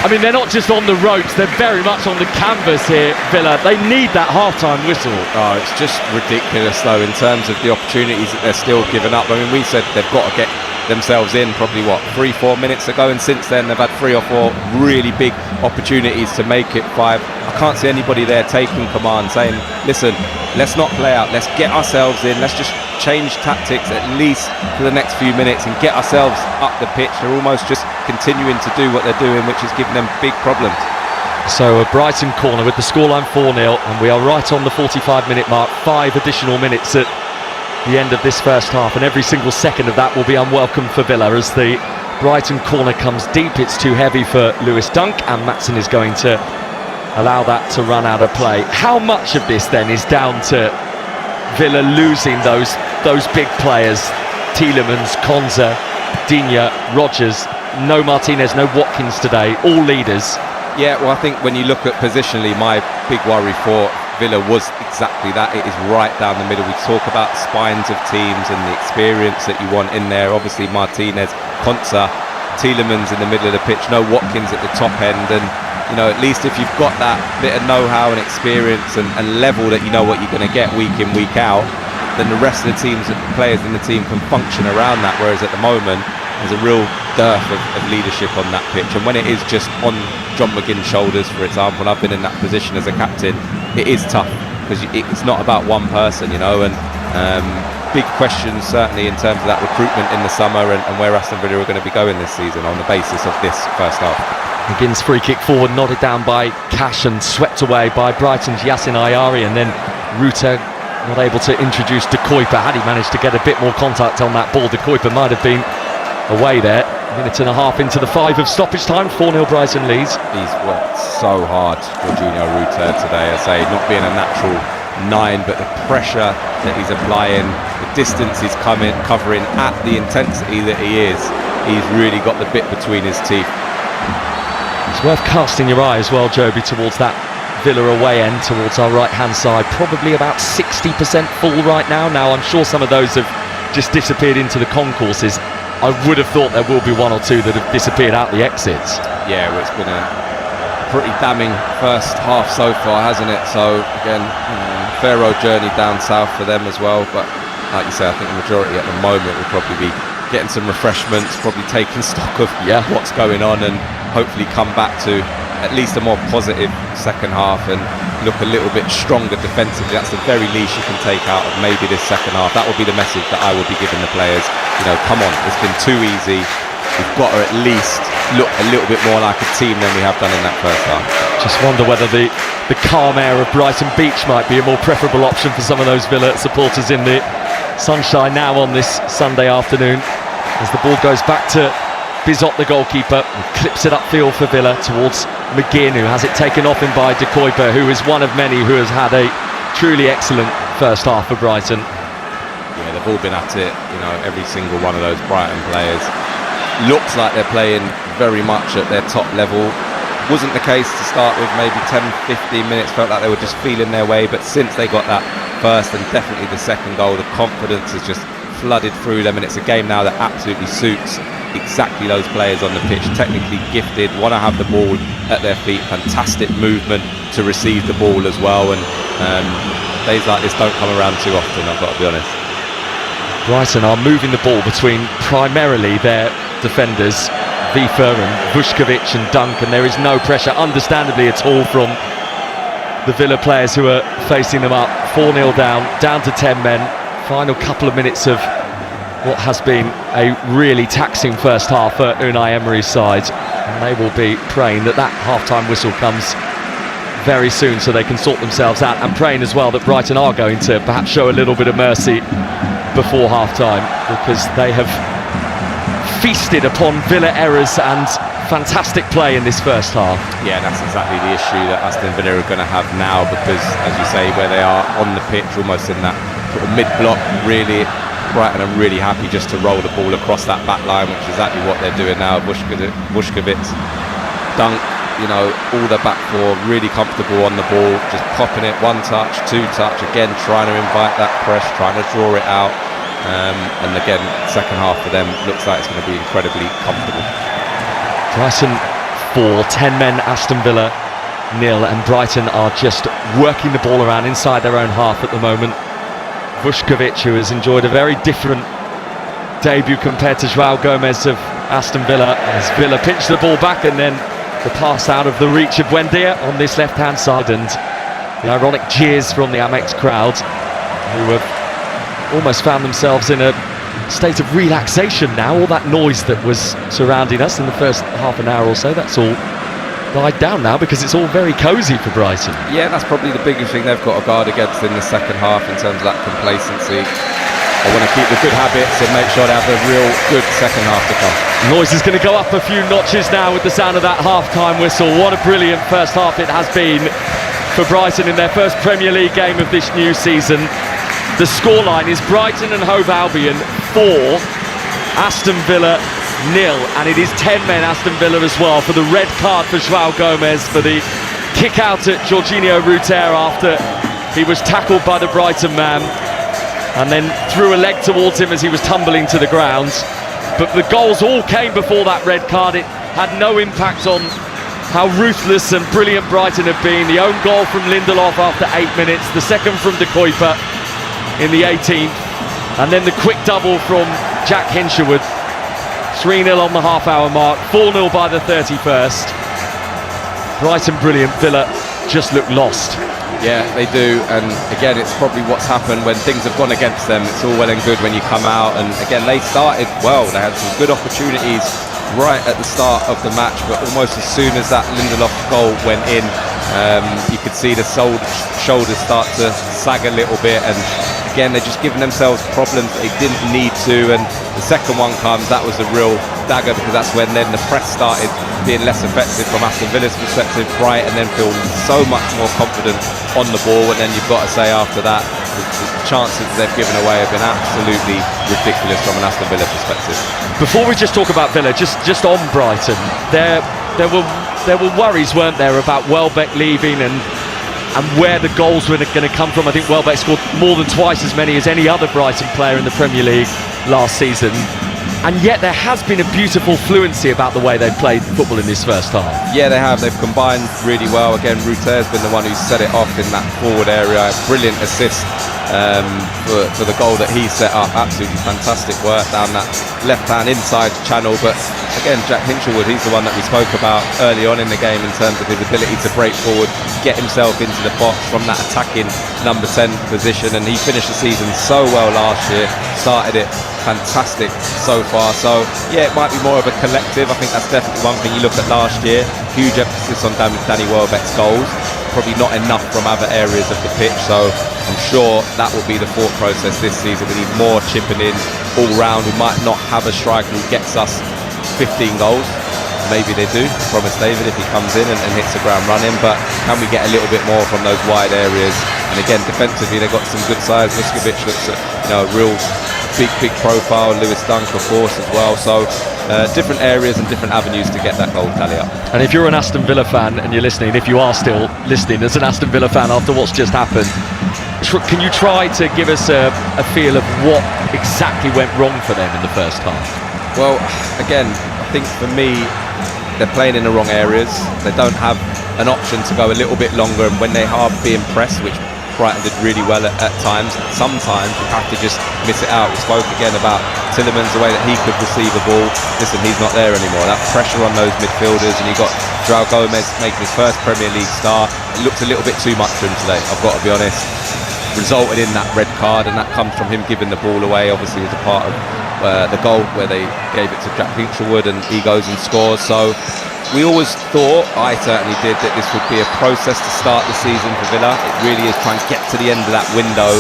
I mean, they're not just on the ropes, they're very much on the canvas here, Villa. They need that half-time whistle. Oh, it's just ridiculous, though, in terms of the opportunities that they're still giving up. I mean, we said they've got to get themselves in probably, 3-4 minutes ago, and since then they've had 3 or 4 really big opportunities to make it 5. I can't see anybody there taking command, saying, listen, let's not play out, let's get ourselves in, let's just change tactics at least for the next few minutes and get ourselves up the pitch. They're almost just continuing to do what they're doing, which is giving them big problems. So a Brighton corner with the scoreline 4-0, and we are right on the 45-minute mark. 5 additional minutes at the end of this first half, and every single second of that will be unwelcome for Villa as the Brighton corner comes deep. It's too heavy for Lewis Dunk, and Maatsen is going to allow that to run out of play. How much of this then is down to Villa losing those big players, Tielemans, Konza, Digne, Rodgers, no Martinez, no Watkins today, all leaders? Yeah, well, I think when you look at positionally, my big worry for Villa was exactly that. It is right down the middle. We talk about spines of teams and the experience that you want in there. Obviously Martinez, Konza, Tielemans in the middle of the pitch, no Watkins at the top end, and at least if you've got that bit of know-how and experience and level that you know what you're going to get week in, week out, then the rest of the players in the team can function around that, whereas at the moment there's a real dearth of leadership on that pitch. And when it is just on John McGinn's shoulders, for example, and I've been in that position as a captain, it is tough because it's not about one person, and big questions certainly in terms of that recruitment in the summer and where Aston Villa are going to be going this season on the basis of this first half. McGinn's free kick forward, nodded down by Cash and swept away by Brighton's Yassin Ayari, and then Ruta not able to introduce De Kuyper. Had he managed to get a bit more contact on that ball, De Kuyper might have been away there. A minute and a half into the 5 of stoppage time, 4-0 Brighton leads. He's worked so hard, Jorginho Ruta, today. I say, not being a natural 9, but the pressure that he's applying, the distance he's covering at the intensity that he is, he's really got the bit between his teeth. It's worth casting your eye as well, Joby, towards that Villa away end, towards our right-hand side. Probably about 60% full right now. Now, I'm sure some of those have just disappeared into the concourses. I would have thought there will be 1 or 2 that have disappeared out the exits. Yeah, well, it's been a pretty damning first half so far, hasn't it? So, again, fair road journey down south for them as well. But, like you say, I think the majority at the moment will probably be getting some refreshments, probably taking stock of what's going on, and hopefully come back to at least a more positive second half and look a little bit stronger defensively. That's the very least you can take out of maybe this second half. That will be the message that I will be giving the players. Come on, it's been too easy. We've got to at least look a little bit more like a team than we have done in that first half. Just wonder whether the calm air of Brighton Beach might be a more preferable option for some of those Villa supporters in the sunshine now on this Sunday afternoon, as the ball goes back to Bizot, the goalkeeper, and clips it upfield for Villa towards McGinn, who has it taken off him by De Kuyper, who is one of many who has had a truly excellent first half for Brighton. Yeah, they've they've all been at it. You know, every single one of those Brighton players looks like they're playing very much at their top level. Wasn't the case to start with. Maybe 10-15 minutes felt like they were just feeling their way, but since they got that first and definitely the second goal, the confidence has just flooded through them, and it's a game now that absolutely suits exactly those players on the pitch. Technically gifted, want to have the ball at their feet, fantastic movement to receive the ball as well, and days like this don't come around too often, I've got to be honest. Brighton are moving the ball between primarily their defenders, Vifa and Vuskovic and Dunk, and there is no pressure, understandably at all, from the Villa players who are facing them up. 4-0 down to 10 men. Final couple of minutes of what has been a really taxing first half for Unai Emery's side, and they will be praying that half-time whistle comes very soon so they can sort themselves out, and praying as well that Brighton are going to perhaps show a little bit of mercy before half-time, because they have feasted upon Villa errors and fantastic play in this first half. Yeah, that's exactly the issue that Aston Villa are going to have now, because, as you say, where they are on the pitch, almost in that sort of mid-block, really, Brighton are really happy just to roll the ball across that back line, which is exactly what they're doing now. Vuskovic, Dunk, you know, all the back four really comfortable on the ball, just popping it, 1 touch, 2 touch, again trying to invite that press, trying to draw it out, and again, second half for them looks like it's going to be incredibly comfortable. Brighton 4, 10 men, Aston Villa 0, and Brighton are just working the ball around inside their own half at the moment. Vuskovic, who has enjoyed a very different debut compared to João Gomez of Aston Villa, as Villa pinch the ball back, and then the pass out of the reach of Buendia on this left-hand side, and the ironic jeers from the Amex crowd, who have almost found themselves in a state of relaxation now. All that noise that was surrounding us in the first half an hour or so, that's all died down now, because it's all very cosy for Brighton. Yeah, that's probably the biggest thing they've got to guard against in the second half, in terms of that complacency. They want to keep the good habits and make sure they have a real good second half to come. Noise is going to go up a few notches now with the sound of that half-time whistle. What a brilliant first half it has been for Brighton in their first Premier League game of this new season. The scoreline is Brighton and Hove Albion 4, Aston Villa 0, and it is 10 men Aston Villa as well, for the red card for João Gomez, for the kick out at Jorginho Hürzeler after he was tackled by the Brighton man, and then threw a leg towards him as he was tumbling to the ground. But the goals all came before that red card. It had no impact on how ruthless and brilliant Brighton have been. The own goal from Lindelof after 8 minutes, the second from De Kuyper in the 18th, and then the quick double from Jack Hinshelwood. 3-0 on the half-hour mark, 4-0 by the 31st. Brighton brilliant, Villa just look lost. Yeah, they do, and again, it's probably what's happened when things have gone against them. It's all well and good when you come out, and again, they started well. They had some good opportunities right at the start of the match, but almost as soon as that Lindelof goal went in, you could see the shoulders start to sag a little bit, and again, they're just giving themselves problems that they didn't need to. And the second one comes, that was a real dagger, because that's when then the press started being less effective from Aston Villa's perspective. Brighton then feel so much more confident on the ball, and then you've got to say after that, the chances they've given away have been absolutely ridiculous from an Aston Villa perspective. Before we just talk about Villa, just on Brighton, there were worries, weren't there, about Welbeck leaving and where the goals were going to come from. I think Welbeck scored more than twice as many as any other Brighton player in the Premier League last season, and yet there has been a beautiful fluency about the way they've played football in this first half. Yeah, they have. They've combined really well. Again, Hürzeler's been the one who set it off in that forward area. Brilliant assist for the goal that he set up. Absolutely fantastic work down that left-hand inside channel. But again, Jack Hinshelwood, he's the one that we spoke about early on in the game in terms of his ability to break forward, get himself into the box from that attacking number 10 position, and he finished the season so well last year, started it fantastic so far. So yeah, it might be more of a collective. I think that's definitely one thing. You look at last year, huge emphasis on Danny Welbeck's goals, probably not enough from other areas of the pitch, so I'm sure that will be the thought process this season. We need more chipping in all round. We might not have a striker who gets us 15 goals. Maybe they do, promise David, if he comes in and hits the ground running, but can we get a little bit more from those wide areas? And again, defensively, they've got some good size. Vuskovic looks at, a real big profile. Lewis Dunk, of course, as well. So different areas and different avenues to get that goal tally up. And if you're an Aston Villa fan and you're listening, if you are still listening as an Aston Villa fan after what's just happened, can you try to give us a feel of what exactly went wrong for them in the first half? Well, again, I think for me, they're playing in the wrong areas. They don't have an option to go a little bit longer, and when they are being pressed, which Brighton did really well at times, sometimes you have to just miss it out. We spoke again about Tielemans, the way that he could receive a ball. Listen, he's not there anymore. That pressure on those midfielders, and you got João Gomez making his first Premier League start. It looked a little bit too much for him today, I've got to be honest. Resulted in that red card, and that comes from him giving the ball away, obviously as a part of the goal where they gave it to Jack Hinchelwood, and he goes and scores. So we always thought, I certainly did, that this would be a process to start the season for Villa. It really is trying to get to the end of that window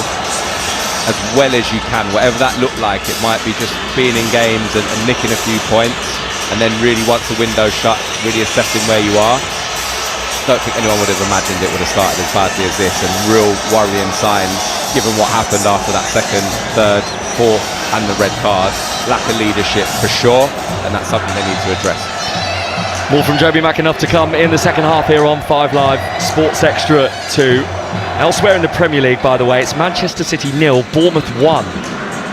as well as you can, whatever that looked like. It might be just being in games and nicking a few points, and then really once the window's shut, really assessing where you are. I don't think anyone would have imagined it would have started as badly as this, and real worrying signs given what happened after that second, third, fourth and the red card. Lack of leadership for sure, and that's something they need to address. More from Joby McAnuff to come in the second half here on 5 Live Sports Extra 2. Elsewhere in the Premier League, by the way, it's Manchester City 0, Bournemouth 1.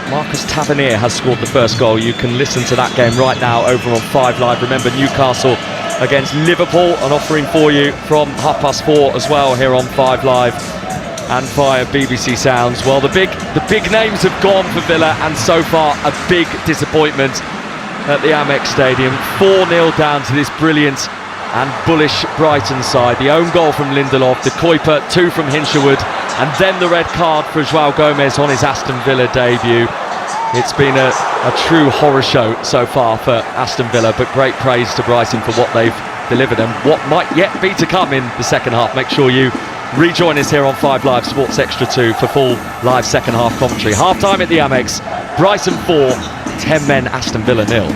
Marcus Tavernier has scored the first goal. You can listen to that game right now over on 5 Live. Remember, Newcastle against Liverpool, an offering for you from 4:30 as well here on 5 Live and via BBC Sounds. Well, the big names have gone for Villa, and so far a big disappointment at the Amex Stadium. 4-0 down to this brilliant and bullish Brighton side. The own goal from Lindelof, the Kuiper, 2 from Hinchelwood, and then the red card for João Gomez on his Aston Villa debut. It's been a true horror show so far for Aston Villa, but great praise to Brighton for what they've delivered and what might yet be to come in the second half. Make sure you rejoin us here on 5 Live Sports Extra 2 for full live second half commentary. Half time at the Amex, Brighton 4, 10 men, Aston Villa 0.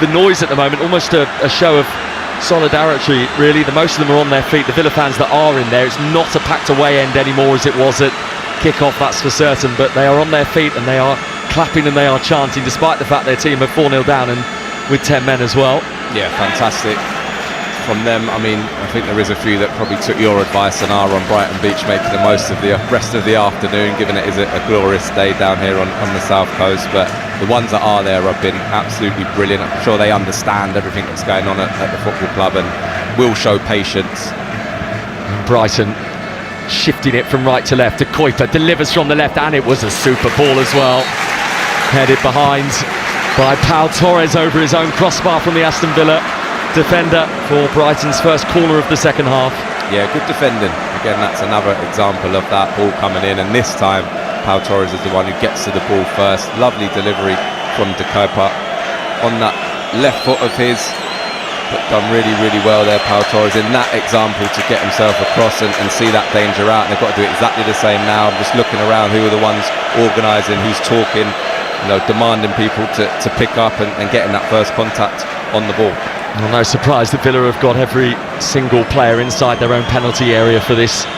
the noise at the moment, almost a show of solidarity, really. Most of them are on their feet. The Villa fans that are in there, it's not a packed away end anymore as it was at kick-off, that's for certain, but they are on their feet and they are clapping and they are chanting, despite the fact their team are 4-0 down and with 10 men as well. Yeah, fantastic from them. I mean, I think there is a few that probably took your advice and are on Brighton Beach, making the most of the rest of the afternoon, given it is a glorious day down here on the south coast. But the ones that are there have been absolutely brilliant. I'm sure they understand everything that's going on at the football club and will show patience. Brighton shifting it from right to left. De Kuiper delivers from the left, and it was a super ball as well. Headed behind by Pau Torres over his own crossbar from the Aston Villa defender for Brighton's first corner of the second half. Yeah, good defending. Again, that's another example of that ball coming in, and this time Pau Torres is the one who gets to the ball first. Lovely delivery from De Kuiper on that left foot of his, but done really, really well there, Pau Torres, in that example to get himself across and see that danger out. And they've got to do exactly the same now. I'm just looking around, who are the ones organising, who's talking, demanding people to pick up and getting that first contact on the ball. Well, no surprise that Villa have got every single player inside their own penalty area for this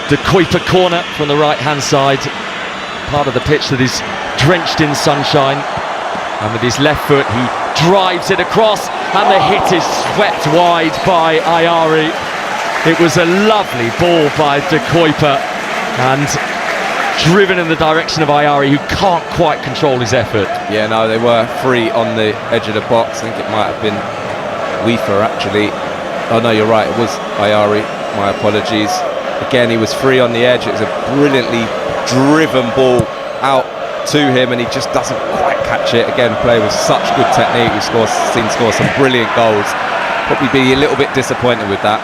De Kuiper corner from the right-hand side, part of the pitch that is drenched in sunshine. And with his left foot, he drives it across, and the hit is swept wide by Ayari. It was a lovely ball by De Kuiper, and driven in the direction of Ayari, who can't quite control his effort. Yeah, no, they were free on the edge of the box. I think it might have been Weaver, actually. Oh no, you're right, it was Ayari, my apologies. Again, he was free on the edge. It was a brilliantly driven ball out to him, and he just doesn't quite catch it. Again, play with such good technique. We've seen score some brilliant goals. Probably be a little bit disappointed with that.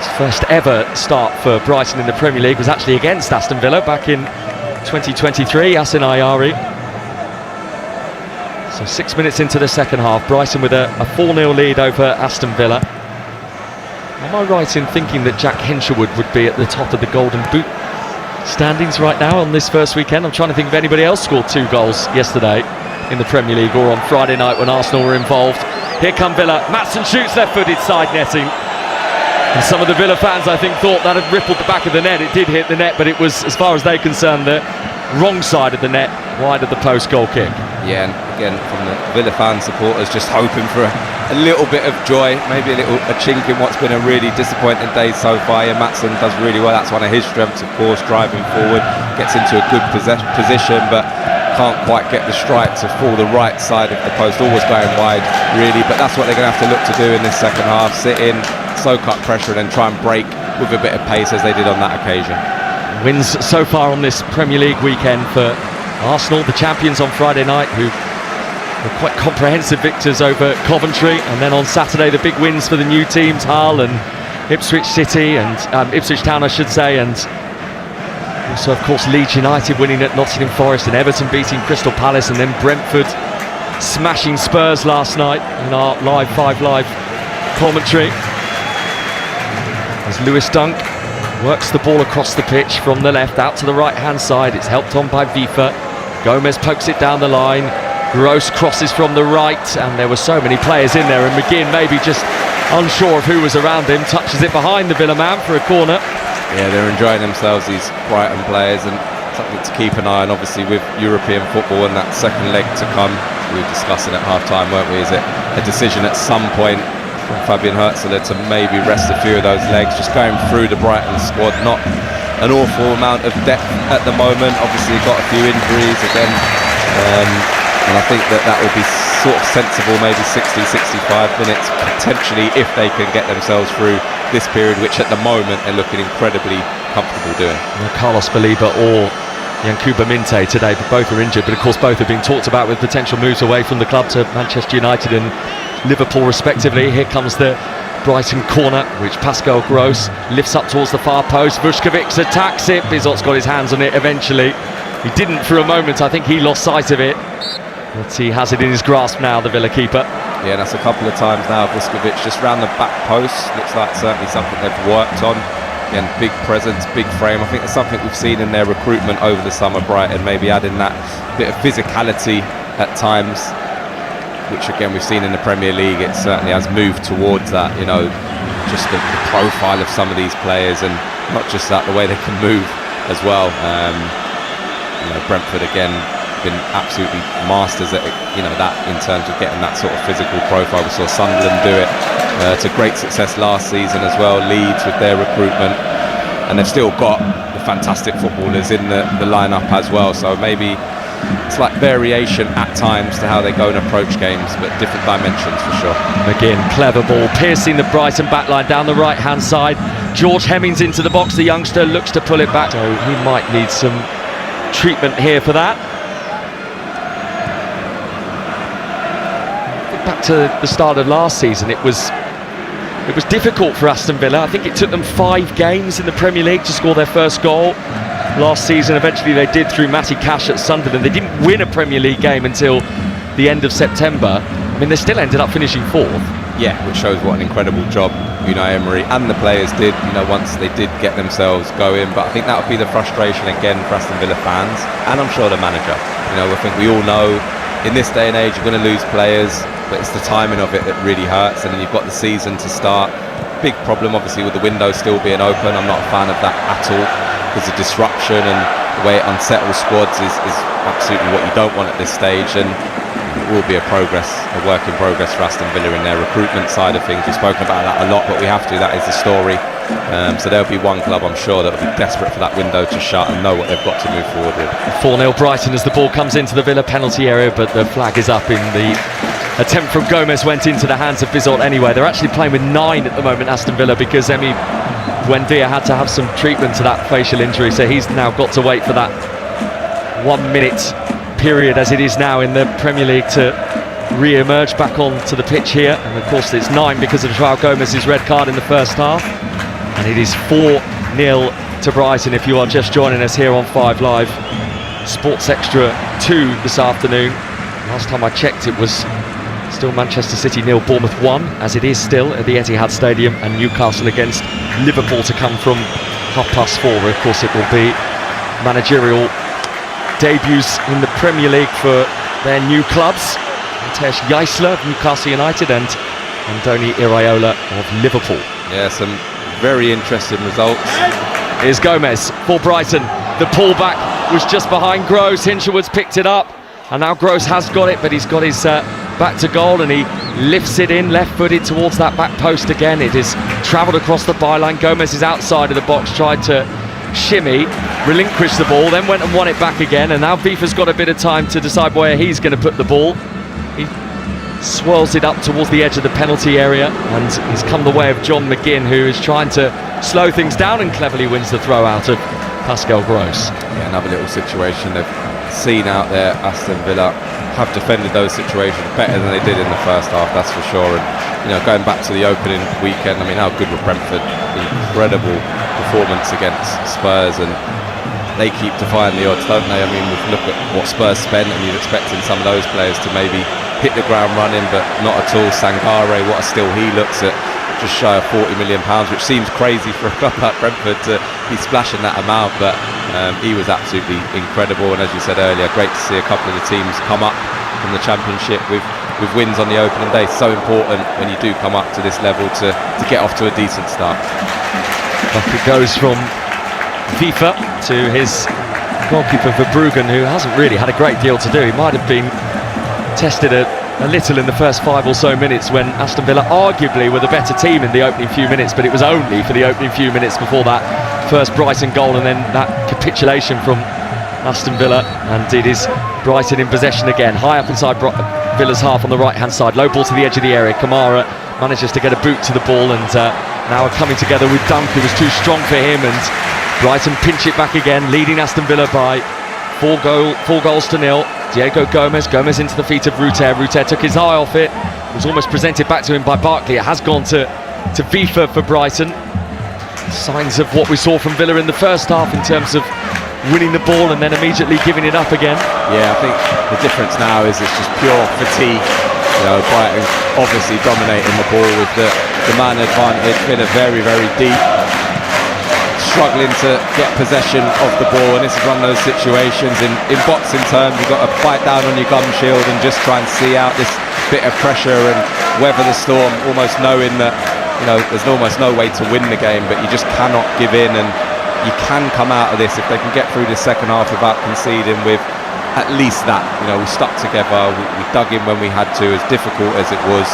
His first ever start for Brighton in the Premier League was actually against Aston Villa back in 2023, Asin Ayari. So 6 minutes into the second half, Brighton with a 4-0 lead over Aston Villa. Am I right in thinking that Jack Henshawood would be at the top of the Golden Boot standings right now on this first weekend? I'm trying to think if anybody else scored 2 goals yesterday in the Premier League or on Friday night when Arsenal were involved. Here come Villa. Maatsen shoots left-footed, side netting. And some of the Villa fans, I think, thought that had rippled the back of the net. It did hit the net, but it was, as far as they're concerned, the wrong side of the net, wide of the post goal kick. Yeah, and again, from the Villa fan supporters, just hoping for a little bit of joy, maybe a chink in what's been a really disappointing day so far. Yeah, Maatsen does really well. That's one of his strengths, of course, driving forward, gets into a good position, but can't quite get the strike to fall the right side of the post. Always going wide, really, but that's what they're going to have to look to do in this second half. Sit in, soak up pressure, and then try and break with a bit of pace as they did on that occasion. Wins so far on this Premier League weekend for Arsenal, the champions on Friday night, who were quite comprehensive victors over Coventry, and then on Saturday the big wins for the new teams, Hull and Ipswich City, and Ipswich Town I should say, and also of course Leeds United winning at Nottingham Forest, and Everton beating Crystal Palace, and then Brentford smashing Spurs last night in our live 5 Live commentary. As Lewis Dunk works the ball across the pitch from the left out to the right hand side. It's helped on by Vifa. Gomez pokes it down the line. Gross crosses from the right, and there were so many players in there, and McGinn maybe just unsure of who was around him, touches it behind the Villa man for a corner. Yeah, they're enjoying themselves, these Brighton players, and something to keep an eye on, obviously, with European football and that second leg to come. We were discussing at half-time, weren't we? Is it a decision at some point from Fabian Hürzeler to maybe rest a few of those legs? Just going through the Brighton squad, not an awful amount of depth at the moment. Obviously, got a few injuries again, and I think that would be sort of sensible, maybe 60-65 minutes potentially, if they can get themselves through this period, which at the moment they're looking incredibly comfortable doing. Carlos Baliba or Yankuba Minte today, but both are injured, but of course both have been talked about with potential moves away from the club to Manchester United and Liverpool respectively. Here comes the Brighton corner, which Pascal Gross lifts up towards the far post. Vuskovic attacks it. Bizot's got his hands on it eventually. He didn't for a moment, I think he lost sight of it, but he has it in his grasp now, the Villa keeper. Yeah, that's a couple of times now. Vuskovic just round the back post. Looks like certainly something they've worked on. Again, big presence, big frame. I think it's something we've seen in their recruitment over the summer, Brighton, maybe adding that bit of physicality at times. which again we've seen in the Premier League. It certainly has moved towards that, you know, just the profile of some of these players, and not just that, the way they can move as well. You know, Brentford again been absolutely masters at, you know, that in terms of getting that sort of physical profile. We saw Sunderland do it to great success last season as well. Leeds with their recruitment, and they've still got the fantastic footballers in the lineup as well. So maybe it's like variation at times to how they go and approach games, but different dimensions for sure. McGinn, clever ball, piercing the Brighton backline down the right-hand side. George Hemmings into the box. The youngster looks to pull it back, so he might need some treatment here for that. Back to the start of last season, it was difficult for Aston Villa. I think it took them 5 games in the Premier League to score their first goal. Last season, eventually they did through Matty Cash at Sunderland. They didn't win a Premier League game until the end of September. I mean, they still ended up finishing 4th. Yeah, which shows what an incredible job Unai Emery and the players did, you know, once they did get themselves going. But I think that would be the frustration again for Aston Villa fans, and I'm sure the manager. You know, I think we all know in this day and age you're going to lose players, but it's the timing of it that really hurts. And then you've got the season to start. Big problem obviously with the window still being open. I'm not a fan of that at all, because the disruption and the way it unsettles squads is absolutely what you don't want at this stage. And it will be a work in progress for Aston Villa in their recruitment side of things. We've spoken about that a lot, but we have to. That is the story. So there'll be one club, I'm sure, that will be desperate for that window to shut and know what they've got to move forward with. 4-0 Brighton as the ball comes into the Villa penalty area, but the flag is up. In the attempt from Gomez went into the hands of Bizot anyway. They're actually playing with 9 at the moment, Aston Villa, because Emi Buendia had to have some treatment to that facial injury, so he's now got to wait for that 1 minute period as it is now in the Premier League to re-emerge back onto the pitch here. And of course it's 9 because of João Gomez's red card in the first half, and it is 4-0 to Brighton. If you are just joining us here on 5 Live, Sports Extra 2 this afternoon. Last time I checked it was still Manchester City 0, Bournemouth 1, as it is still at the Etihad Stadium, and Newcastle against Liverpool to come from 4:30. Of course it will be managerial debuts in the Premier League for their new clubs. Mateusz Jaisler of Newcastle United and Andoni Iraola of Liverpool. Yeah, some very interesting results. Here's Gomez for Brighton. The pullback was just behind Gross. Hinshelwood's picked it up, and now Gross has got it, but he's got his back to goal, and he lifts it in left-footed towards that back post again. It has travelled across the byline. Gomez is outside of the box, tried to shimmy, relinquished the ball, then went and won it back again, and now Vifa's got a bit of time to decide where he's going to put the ball. He swirls it up towards the edge of the penalty area, and he's come the way of John McGinn, who is trying to slow things down and cleverly wins the throw out of Pascal Gross. Yeah, another little situation they've seen out there. Aston Villa have defended those situations better than they did in the first half, that's for sure. And you know, going back to the opening weekend, I mean, how good were Brentford? Incredible performance against Spurs, and they keep defying the odds, don't they? I mean, look at what Spurs spent, and you'd expecting some of those players to maybe hit the ground running, but not at all. Sangare, what a steal he looks at, just shy of £40 million, which seems crazy for a club like Brentford to be splashing that amount, but he was absolutely incredible. And as you said earlier, great to see a couple of the teams come up from the Championship with wins on the opening day. So important when you do come up to this level to get off to a decent start. Back it goes from FIFA to his goalkeeper Verbruggen, who hasn't really had a great deal to do. He might have been tested a little in the first 5 or so minutes when Aston Villa arguably were the better team in the opening few minutes, but it was only for the opening few minutes before that first Brighton goal, and then that capitulation from Aston Villa, and it is Brighton in possession again, high up inside Villa's half on the right hand side. Low ball to the edge of the area. Kamara manages to get a boot to the ball, and now are coming together with Dunk, who was too strong for him, and Brighton pinch it back again, leading Aston Villa by 4 goals to 0. Diego Gomez into the feet of Ruter. Ruter took his eye off it. It was almost presented back to him by Barkley. It has gone to FIFA for Brighton. Signs of what we saw from Villa in the first half in terms of winning the ball and then immediately giving it up again. Yeah, I think the difference now is it's just pure fatigue. You know, Brighton obviously dominating the ball with the man advantage. Villa very, very deep, struggling to get possession of the ball, and this is one of those situations in boxing terms, you've got to bite down on your gum shield and just try and see out this bit of pressure and weather the storm, almost knowing that, you know, there's almost no way to win the game, but you just cannot give in, and you can come out of this if they can get through the second half without conceding with at least that. You know, we stuck together, we dug in when we had to, as difficult as it was.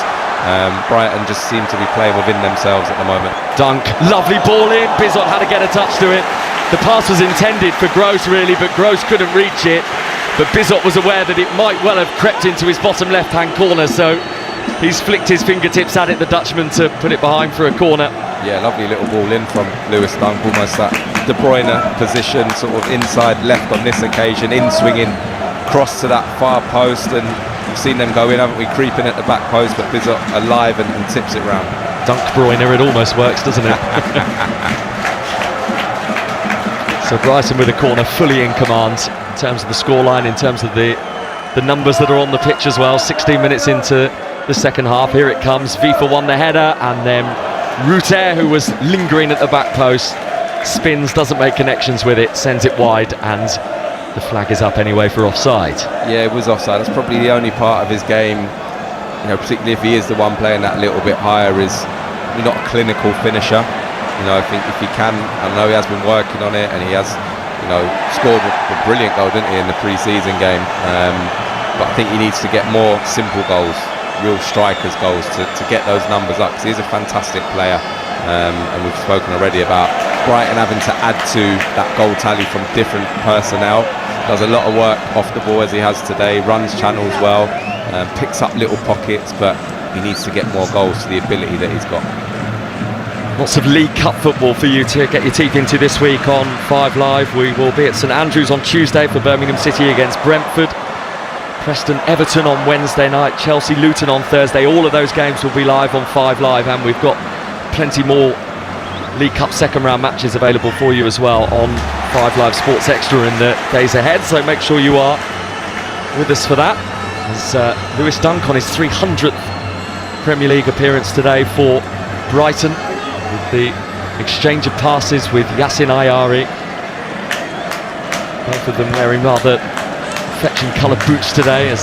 Brighton just seem to be playing within themselves at the moment. Dunk, lovely ball in, Bizot had to get a touch to it. The pass was intended for Gross really, but Gross couldn't reach it. But Bizot was aware that it might well have crept into his bottom left-hand corner, so he's flicked his fingertips at it, the Dutchman, to put it behind for a corner. Yeah, lovely little ball in from Lewis Dunk, almost that De Bruyne position, sort of inside left on this occasion, in swinging, cross to that far post, and we've seen them go in, haven't we, creeping at the back post, but Bizot alive and tips it round. Dunk Bruyne, it almost works, doesn't it? So Brighton with a corner, fully in command in terms of the scoreline, in terms of the numbers that are on the pitch as well. 16 minutes into the second half, here it comes. Vifa won the header, and then Hürzeler, who was lingering at the back post, spins, doesn't make connections with it, sends it wide, and the flag is up anyway for offside. Yeah, it was offside. That's probably the only part of his game, you know, particularly if he is the one playing that little bit higher, is not a clinical finisher. You know, I think if he can, I know he has been working on it, and he has, you know, scored a brilliant goal, didn't he, in the pre-season game. But I think he needs to get more simple goals, real strikers goals, to get those numbers up, because he's a fantastic player. And we've spoken already about Brighton having to add to that goal tally from different personnel. Does a lot of work off the ball, as he has today, runs channels well, picks up little pockets, but he needs to get more goals to the ability that he's got. Lots of League Cup football for you to get your teeth into this week on 5 Live. We will be at St Andrews on Tuesday for Birmingham City against Brentford. Preston Everton on Wednesday night, Chelsea Luton on Thursday. All of those games will be live on 5 Live, and we've got plenty more League Cup second round matches available for you as well on 5 Live Sports Extra in the days ahead, so make sure you are with us for that. As Lewis Dunk on his 300th Premier League appearance today for Brighton, with the exchange of passes with Yassin Ayari, both of them wearing rather fetching coloured boots today, as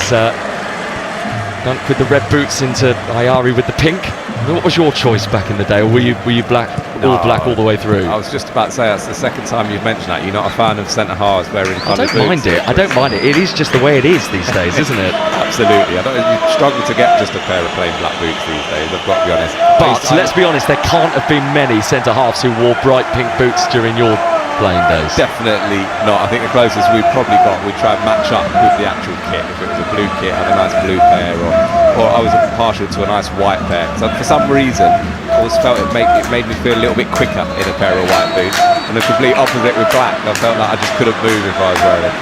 Dunk with the red boots into Ayari with the pink. What was your choice back in the day, or were you black, all black all the way through? I was just about to say, that's the second time you've mentioned that. You're not a fan of centre halves wearing coloured boots? I don't mind it. It is just the way it is these days, isn't it? Absolutely. You struggle to get just a pair of plain black boots these days, I've got to be honest. But let's be honest, there can't have been many centre halves who wore bright pink boots during your playing days. Definitely not. I think the closest we've probably got, we try and match up with the actual kit. If it was a blue kit, I had a nice blue pair, or I was partial to a nice white pair. So for some reason, I always felt it made me feel a little bit quicker in a pair of white boots. And the complete opposite with black, I felt like I just couldn't move if I was wearing it.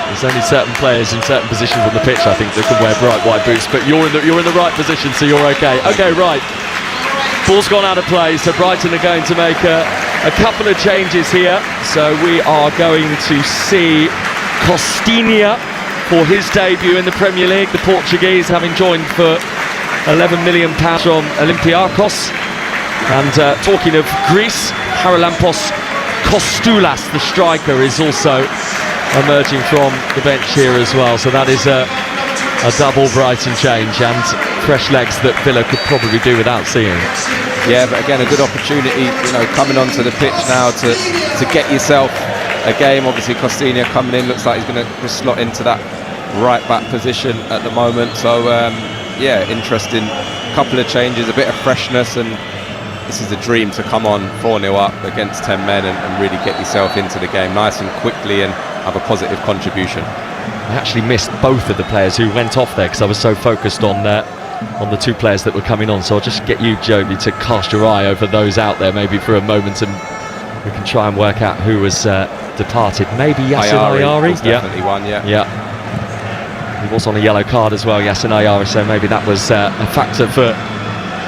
There's only certain players in certain positions on the pitch, I think, that can wear bright white boots, but you're in the right position, so you're okay. Okay, right. Ball's gone out of play, so Brighton are going to make a couple of changes here. So we are going to see Costinha for his debut in the Premier League, the Portuguese, having joined for £11 million from Olympiacos. And talking of Greece, Haralampos Kostoulas, the striker, is also emerging from the bench here as well. So that is a double Brighton change, and fresh legs that Villa could probably do without seeing. Yeah, but again, a good opportunity, you know, coming onto the pitch now to get yourself a game. Obviously, Costinha coming in, looks like he's going to slot into that right back position at the moment. So, yeah, interesting couple of changes, a bit of freshness, and this is a dream to come on 4-0 up against 10 men and really get yourself into the game nice and quickly and have a positive contribution. I actually missed both of the players who went off there because I was so focused on the two players that were coming on. So I'll just get you, Joby, to cast your eye over those out there maybe for a moment, and we can try and work out who was departed. Maybe Yassin Ayari. Was definitely one, yeah. Yeah. He was on a yellow card as well, Yassin Ayari, so maybe that was a factor for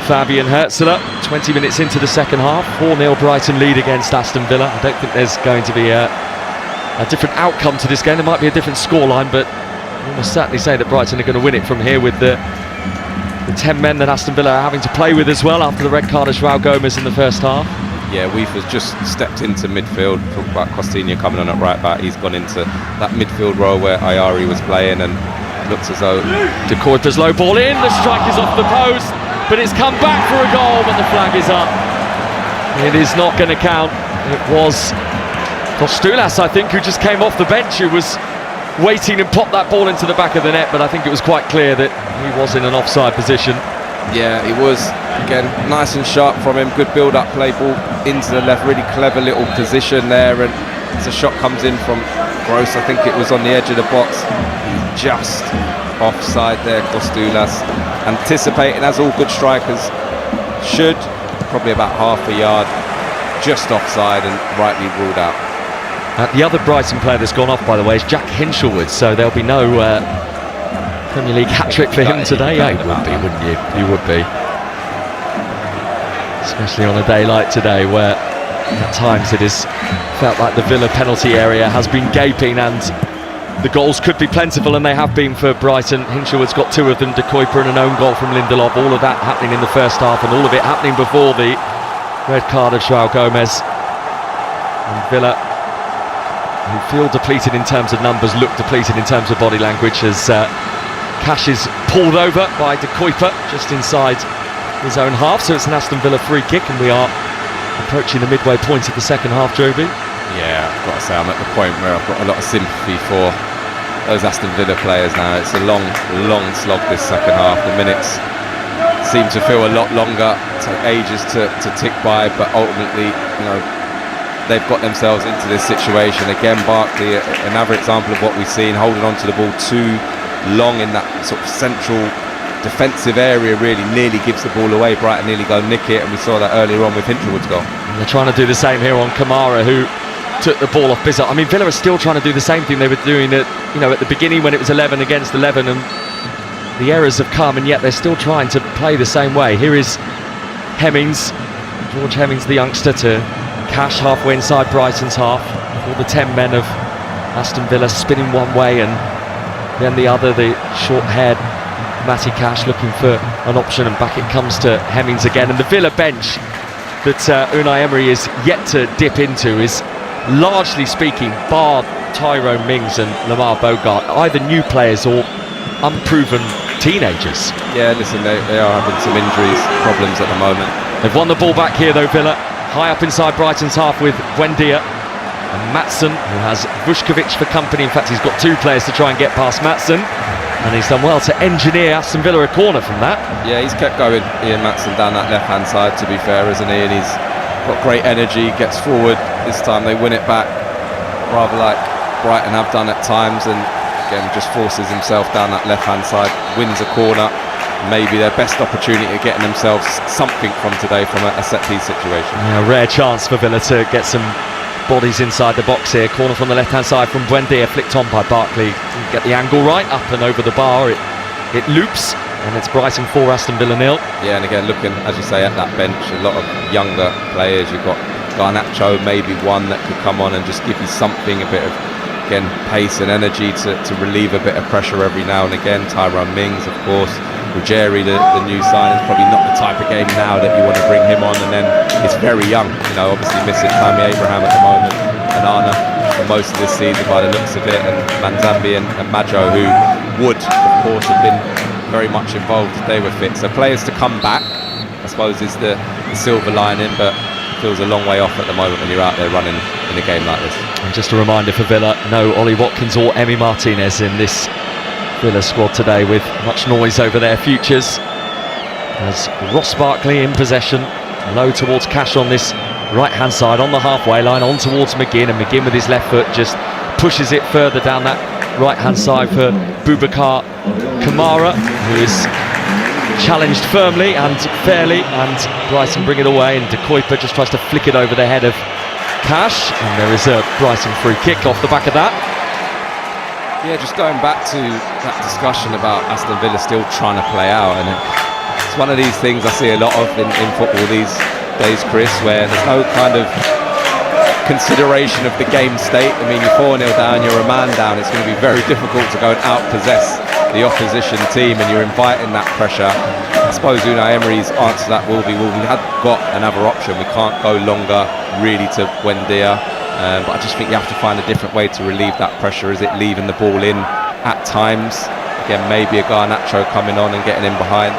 Fabian Hürzeler. 20 minutes into the second half, 4-0 Brighton lead against Aston Villa. I don't think there's going to be a different outcome to this game. There might be a different scoreline, but we must certainly say that Brighton are going to win it from here with the 10 men that Aston Villa are having to play with as well after the red card of João Gomes in the first half. Yeah, Weaver's just stepped into midfield. Talk about Costinha coming on at right back. He's gone into that midfield role where Ayari was playing, and looks as though De Kuyper's low ball in, the strike is off the post, but it's come back for a goal, but the flag is up. It is not going to count. It was Kostulas, I think, who just came off the bench, who was waiting and popped that ball into the back of the net, but I think it was quite clear that he was in an offside position. Yeah, he was. Again, nice and sharp from him. Good build-up play, ball into the left. Really clever little position there. And as a shot comes in from Gross, I think it was on the edge of the box. He's just offside there, Kostulas. Anticipating, as all good strikers should. Probably about half a yard. Just offside and rightly ruled out. The other Brighton player that's gone off, by the way, is Jack Hinshelwood. So there'll be no Premier League hat-trick for him today. Yeah, he would be, wouldn't you? He would be. Especially on a day like today, where at times it has felt like the Villa penalty area has been gaping and the goals could be plentiful, and they have been for Brighton. Hinshelwood's got 2 of them, De Kuyper and an own goal from Lindelof. All of that happening in the first half, and all of it happening before the red card of João Gomez. And Villa, who feel depleted in terms of numbers, look depleted in terms of body language, as Cash is pulled over by De Kuyper just inside his own half. So it's an Aston Villa free kick, and we are approaching the midway point of the second half, Joby. Yeah, I've got to say I'm at the point where I've got a lot of sympathy for those Aston Villa players now. It's a long slog this second half. The minutes seem to feel a lot longer, take ages to tick by, but ultimately, you know, they've got themselves into this situation. Again, Barkley, another example of what we've seen, holding on to the ball too long in that sort of central defensive area, really nearly gives the ball away. Brighton nearly go nick it, and we saw that earlier on with Hinshelwood's goal. And they're trying to do the same here on Kamara, who took the ball off Bizzard. I mean, Villa are still trying to do the same thing they were doing at the beginning when it was 11 against 11, and the errors have come, and yet they're still trying to play the same way. Here is Hemmings, George Hemmings, the youngster, to Cash halfway inside Brighton's half. All the 10 men of Aston Villa spinning one way and then the other. The short-haired Matty Cash looking for an option, and back it comes to Hemmings again. And the Villa bench that Unai Emery is yet to dip into is, largely speaking, bar Tyrone Mings and Lamar Bogart, either new players or unproven teenagers. Yeah, listen, they are having some injuries problems at the moment. They've won the ball back here though, Villa, high up inside Brighton's half with Buendia and Maatsen, who has Vuskovic for company. In fact, he's got 2 players to try and get past Maatsen, and he's done well to engineer Aston Villa a corner from that. Yeah, he's kept going, Ian Maatsen, down that left-hand side, to be fair, isn't he? And he's got great energy, gets forward. This time they win it back, rather like Brighton have done at times, and again just forces himself down that left-hand side, wins a corner. Maybe their best opportunity of getting themselves something from today from a set-piece situation. Yeah, a rare chance for Villa to get some bodies inside the box here. Corner from the left-hand side from Buendia, flicked on by Barkley. Didn't get the angle right, up and over the bar. It loops, and it's Brighton 4, Aston Villa 0. Yeah, and again, looking, as you say, at that bench, a lot of younger players. You've got Garnacho, maybe one that could come on and just give you something, a bit of, again, pace and energy to relieve a bit of pressure every now and again. Tyrone Mings, of course. Ruggieri, the new signing, is probably not the type of game now that you want to bring him on, and then it's very young, you know, obviously missing Tammy Abraham at the moment, and Anna for most of this season by the looks of it, and Manzambi and Majo, who would, of course, have been very much involved if they were fit. So players to come back, I suppose, is the silver lining, but feels a long way off at the moment when you're out there running in a game like this. And just a reminder for Villa, no Ollie Watkins or Emi Martinez in this Villa squad today, with much noise over their futures, as Ross Barkley in possession, low towards Cash on this right hand side on the halfway line, on towards McGinn, and McGinn with his left foot just pushes it further down that right hand side for Boubacar Kamara, who is challenged firmly and fairly, and Brighton bring it away, and De Kuyper just tries to flick it over the head of Cash, and there is a Brighton free kick off the back of that. Yeah, just going back to that discussion about Aston Villa still trying to play out, and it's one of these things I see a lot of in football these days, Chris, where there's no kind of consideration of the game state. I mean, you're 4-0 down, you're a man down, it's going to be very difficult to go and out-possess the opposition team, and you're inviting that pressure. I suppose Unai Emery's answer to that will be, well, we have got another option, we can't go longer really to Buendia. But I just think you have to find a different way to relieve that pressure. Is it leaving the ball in at times? Again, maybe a Garnacho coming on and getting in behind.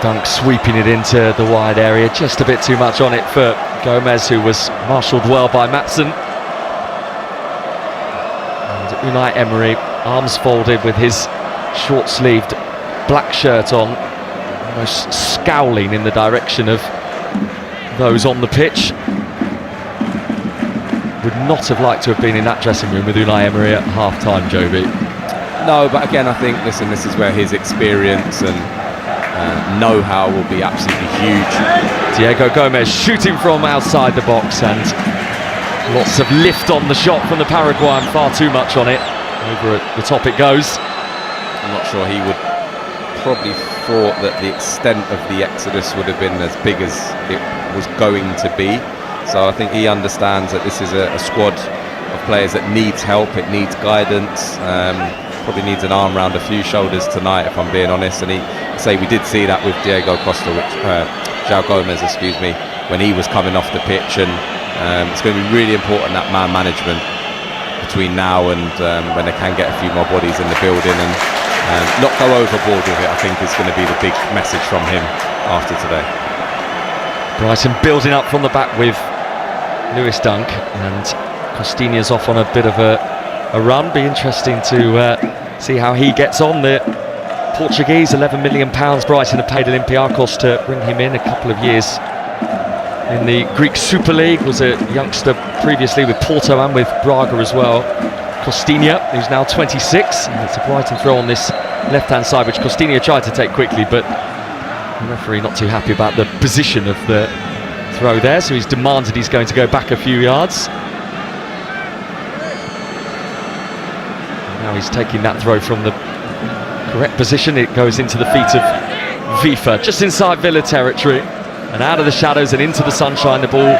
Dunk sweeping it into the wide area, just a bit too much on it for Gomez, who was marshalled well by Maatsen. And Unai Emery, arms folded with his short-sleeved black shirt on, almost scowling in the direction of those on the pitch. Would not have liked to have been in that dressing room with Unai Emery at half-time, Joby. No, but again, I think, listen, this is where his experience and know-how will be absolutely huge. Diego Gomez shooting from outside the box, and lots of lift on the shot from the Paraguayan, far too much on it. Over at the top it goes. I'm not sure he would probably thought that the extent of the exodus would have been as big as it was going to be. So I think he understands that this is a squad of players that needs help, it needs guidance, probably needs an arm around a few shoulders tonight, if I'm being honest. And we did see that with Diego Costa, João Gomez, excuse me, when he was coming off the pitch. And it's going to be really important, that man management between now and when they can get a few more bodies in the building, and not go overboard with it, I think is going to be the big message from him after today. Brighton building up from the back with Lewis Dunk, and Costinha's off on a bit of a run. Be interesting to see how he gets on. The Portuguese, £11 million Brighton have paid Olympiacos to bring him in, a couple of years in the Greek Super League, was a youngster previously with Porto and with Braga as well. Costinha, who's now 26, and it's a Brighton throw on this left-hand side, which Costinha tried to take quickly, but the referee not too happy about the position of the throw there, so he's demanded he's going to go back a few yards. Now he's taking that throw from the correct position. It goes into the feet of Vifa, just inside Villa territory, and out of the shadows and into the sunshine. The ball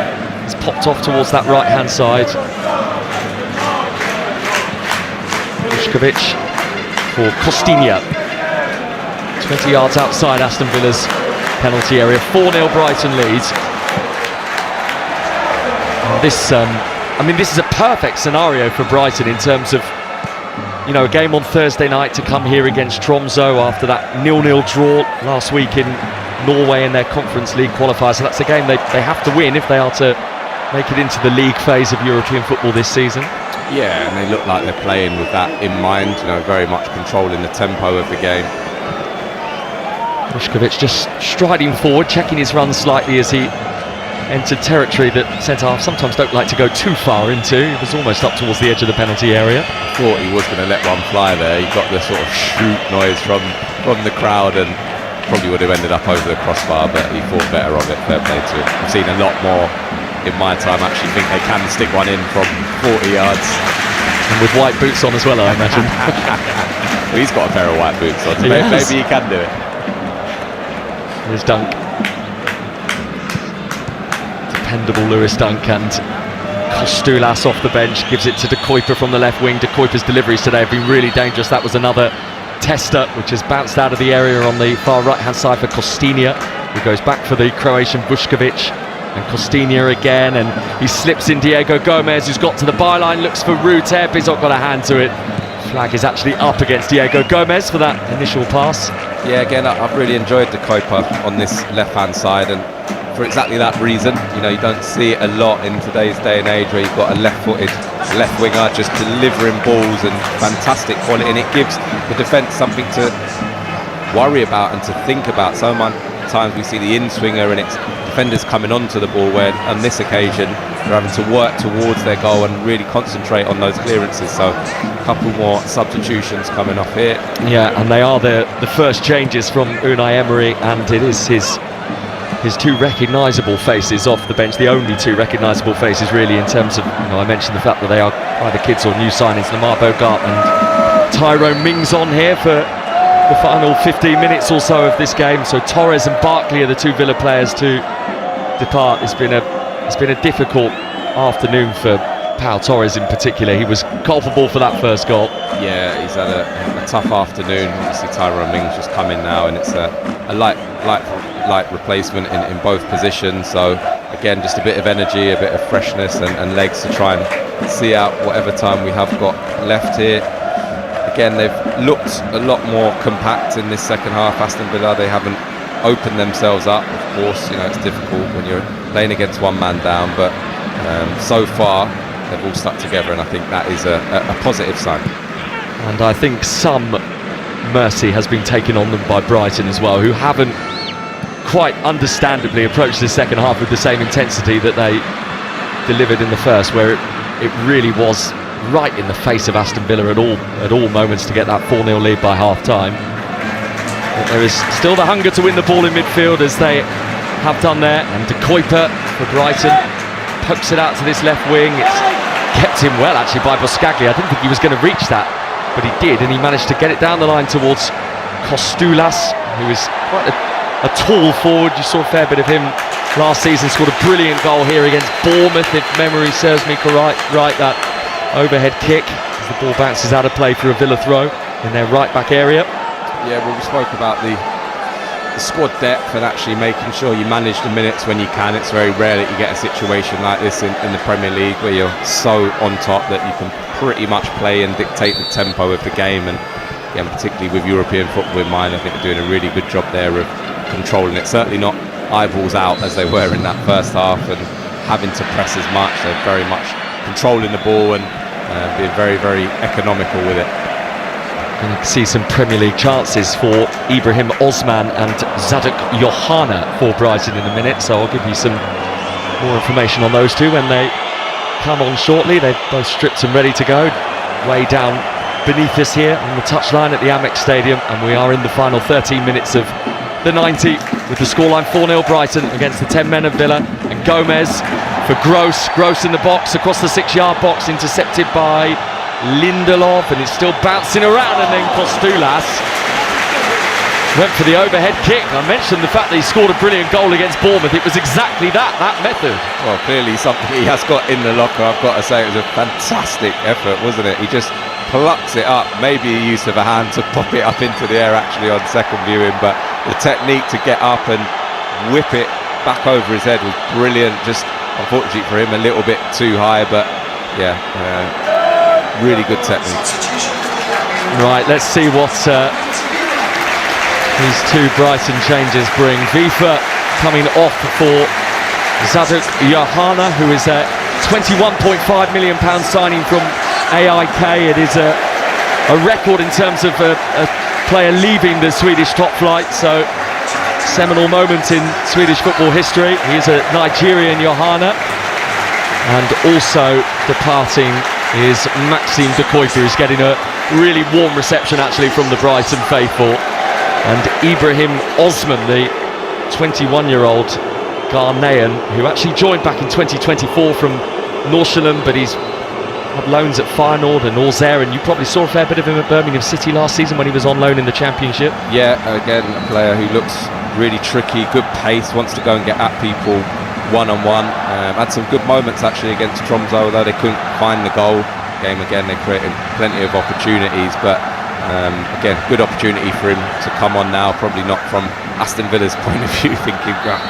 is popped off towards that right-hand side. Vuskovic for Costinha. 20 yards outside Aston Villa's penalty area. 4-0 Brighton leads. And this is a perfect scenario for Brighton in terms of, you know, a game on Thursday night to come here against Tromsø after that 0-0 draw last week in Norway in their Conference League qualifier. So that's a game they have to win if they are to make it into the league phase of European football this season. Yeah, and they look like they're playing with that in mind, you know, very much controlling the tempo of the game. Vuskovic just striding forward, checking his run slightly as he entered territory that centre-half sometimes don't like to go too far into. He was almost up towards the edge of the penalty area. I thought he was going to let one fly there. He got the sort of shoot noise from the crowd and probably would have ended up over the crossbar, but he thought better of it. Fair play to him. I've seen a lot more in my time actually think they can stick one in from 40 yards. And with white boots on as well, I imagine. Well, he's got a pair of white boots on, so maybe he can do it. Here's Dunk. Dependable Lewis Dunk, and Kostulas off the bench gives it to De Kuyper from the left wing. De Kuyper's deliveries today have been really dangerous. That was another tester which has bounced out of the area on the far right hand side for Costinha, who goes back for the Croatian Vuskovic. And Costinha again, and he slips in Diego Gomez, who's got to the byline, looks for Rute. Bizot got a hand to it. Flag is actually up against Diego Gomez for that initial pass. Yeah, again, I've really enjoyed De Kuyper on this left-hand side, and for exactly that reason. You know, you don't see it a lot in today's day and age where you've got a left-footed left winger just delivering balls and fantastic quality, and it gives the defence something to worry about and to think about. So many times we see the in-swinger and it's defenders coming onto the ball, where on this occasion they're having to work towards their goal and really concentrate on those clearances. So a couple more substitutions coming off here. Yeah, and they are the first changes from Unai Emery, and it is his two recognisable faces off the bench, the only two recognisable faces really, in terms of, you know, I mentioned the fact that they are either kids or new signings. Lamar Bogart and Tyrone Mings on here for the final 15 minutes or so of this game. So Torres and Barkley are the two Villa players to depart. It's been a difficult afternoon for Pau Torres in particular. He was culpable for that first goal. Yeah, he's had a tough afternoon. Obviously Tyrone Mings just come in now, and it's a light replacement in both positions. So again, just a bit of energy, a bit of freshness and legs to try and see out whatever time we have got left here. again, they've looked a lot more compact in this second half. Aston Villa, they haven't opened themselves up. Of course, it's difficult when you're playing against one man down, but so far they've all stuck together, and I think that is a positive sign. And I think some mercy has been taken on them by Brighton as well, who haven't quite understandably approached the second half with the same intensity that they delivered in the first, where it really was right in the face of Aston Villa at all moments to get that 4-0 lead by half-time. But there is still the hunger to win the ball in midfield, as they have done there, and De Kuyper for Brighton pokes it out to this left wing. It's kept him well actually by Buscaglia. I didn't think he was going to reach that, but he did, and he managed to get it down the line towards Kostulas, who is quite a tall forward. You saw a fair bit of him last season. Scored a brilliant goal here against Bournemouth, if memory serves me right, that overhead kick as the ball bounces out of play for a Villa throw in their right back area. Yeah, well, we spoke about the squad depth and actually making sure you manage the minutes when you can. It's very rare that you get a situation like this in the Premier League, where you're so on top that you can pretty much play and dictate the tempo of the game. And again, particularly with European football in mind, I think they're doing a really good job there of controlling it. Certainly not eyeballs out as they were in that first half and having to press as much. They're very much controlling the ball and being very, very economical with it. Going to see some Premier League chances for Ibrahim Osman and Zadok Yohana for Brighton in a minute, so I'll give you some more information on those two when they come on shortly. They've both stripped and ready to go. Way down beneath us here on the touchline at the Amex Stadium, and we are in the final 13 minutes of the 90 with the scoreline 4-0 Brighton against the 10 men of Villa. And Gomez for Gross in the box, across the 6-yard box, intercepted by Lindelof, and it's still bouncing around, and then Kostulas went for the overhead kick. I mentioned the fact that he scored a brilliant goal against Bournemouth. It was exactly that method. Well, clearly something he has got in the locker. I've got to say, it was a fantastic effort, wasn't it? He just plucks it up, maybe a use of a hand to pop it up into the air actually on second viewing, but the technique to get up and whip it back over his head was brilliant. Just unfortunately for him, a little bit too high, but yeah, really good technique. Right, let's see what these two Brighton changes bring. Vifa coming off for Zadok Yohana, who is a £21.5 million signing from AIK. It is a record in terms of a player leaving the Swedish top flight, so seminal moment in Swedish football history. He is a Nigerian Yohana, and also departing is Maxime De Kuyper, who's getting a really warm reception actually from the Brighton faithful. And Ibrahim Osman, the 21-year-old Ghanaian, who actually joined back in 2024 from Nordsjælland, but he's had loans at Feyenoord and Auxerre, and you probably saw a fair bit of him at Birmingham City last season when he was on loan in the Championship. Yeah, again, a player who looks really tricky, good pace, wants to go and get at people one-on-one. Had some good moments actually against Tromsø, although they couldn't find the goal. Game again, they created plenty of opportunities, but again, good opportunity for him to come on now. Probably not from Aston Villa's point of view, thinking got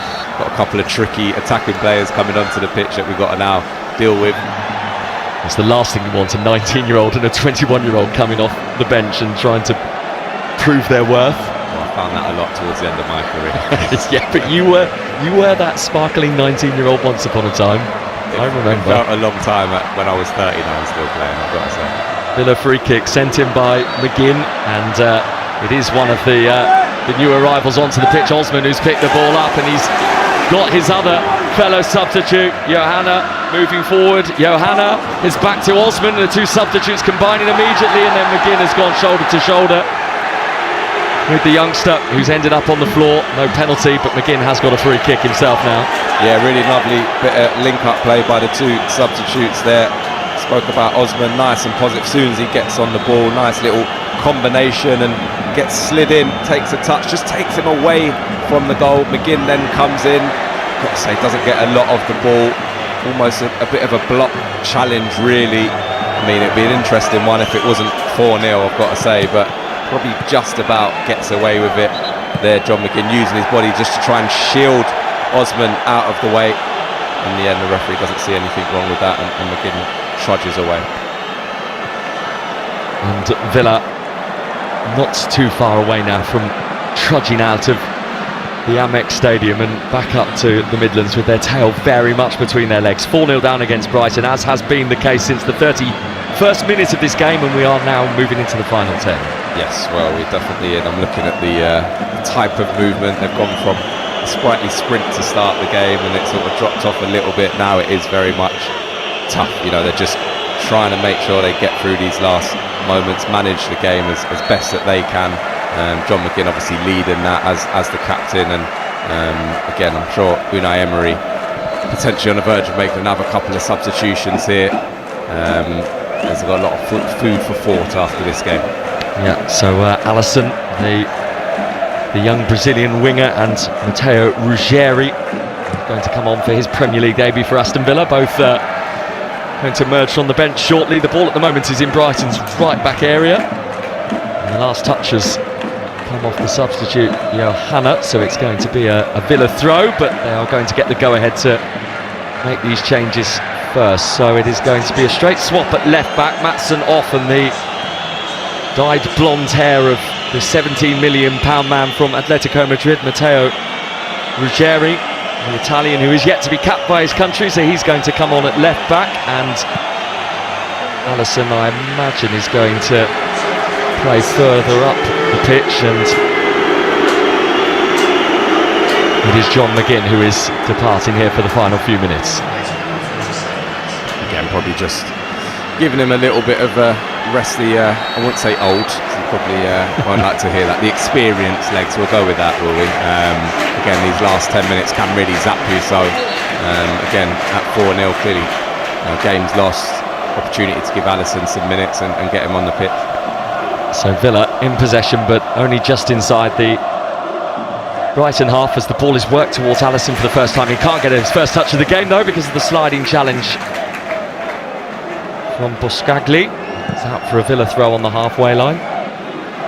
a couple of tricky attacking players coming onto the pitch that we've got to now deal with. It's the last thing you want, a 19-year-old and a 21-year-old coming off the bench and trying to prove their worth. Well, I found that a lot towards the end of my career. Yeah, but you were that sparkling 19-year-old once upon a time. I remember. It felt a long time when I was 30 and I was still playing, I've got to say. Villa free kick sent in by McGinn, and it is one of the new arrivals onto the pitch, Osman, who's picked the ball up, and he's got his other fellow substitute, Yohana, moving forward. Yohana is back to Osman, and the two substitutes combining immediately, and then McGinn has gone shoulder to shoulder with the youngster who's ended up on the floor. No penalty, but McGinn has got a free kick himself now. Yeah, really lovely bit of link-up play by the two substitutes there. Spoke about Osman, nice and positive. As soon as he gets on the ball, nice little combination and gets slid in, takes a touch, just takes him away from the goal. McGinn then comes in, got to say, doesn't get a lot of the ball, almost a bit of a block challenge really. I mean, it'd be an interesting one if it wasn't 4-0, I've got to say, but probably just about gets away with it there. John McGinn using his body just to try and shield Osman out of the way. In the end, the referee doesn't see anything wrong with that, and McGinn trudges away. And Villa not too far away now from trudging out of the Amex Stadium and back up to the Midlands with their tail very much between their legs. 4-0 down against Brighton, as has been the case since the 31st minute of this game, and we are now moving into the final 10. Yes, well, we're definitely in. I'm looking at the type of movement. They've gone from a sprightly sprint to start the game, and it sort of dropped off a little bit. Now it is very much tough. You know, they're just trying to make sure they get through these last moments, manage the game as best that they can. John McGinn obviously leading that as the captain, and again, I'm sure Unai Emery potentially on the verge of making another couple of substitutions here. There's got a lot of food for thought after this game. Yeah, so Alisson, the young Brazilian winger, and Matteo Ruggeri going to come on for his Premier League debut for Aston Villa. Both going to emerge from the bench shortly. The ball at the moment is in Brighton's right back area. And the last touches come off the substitute Johanna, so it's going to be a Villa throw, but they are going to get the go-ahead to make these changes first. So it is going to be a straight swap at left back. Maatsen off, and the dyed blonde hair of the £17 million man from Atletico Madrid, Matteo Ruggeri, the Italian who is yet to be capped by his country, so he's going to come on at left back, and Alisson, I imagine, is going to play further up the pitch, and it is John McGinn who is departing here for the final few minutes. Again, probably just giving him a little bit of a rest. I wouldn't say old, he probably won't like to hear that. The experienced legs, we'll go with that, will we? Again, these last 10 minutes can really zap you, so again, at 4-0, clearly game's lost. Opportunity to give Alisson some minutes and get him on the pitch. So Villa in possession, but only just inside the Brighton half as the ball is worked towards Alisson for the first time. He can't get his first touch of the game though because of the sliding challenge from Buscagli. It's out for a Villa throw on the halfway line.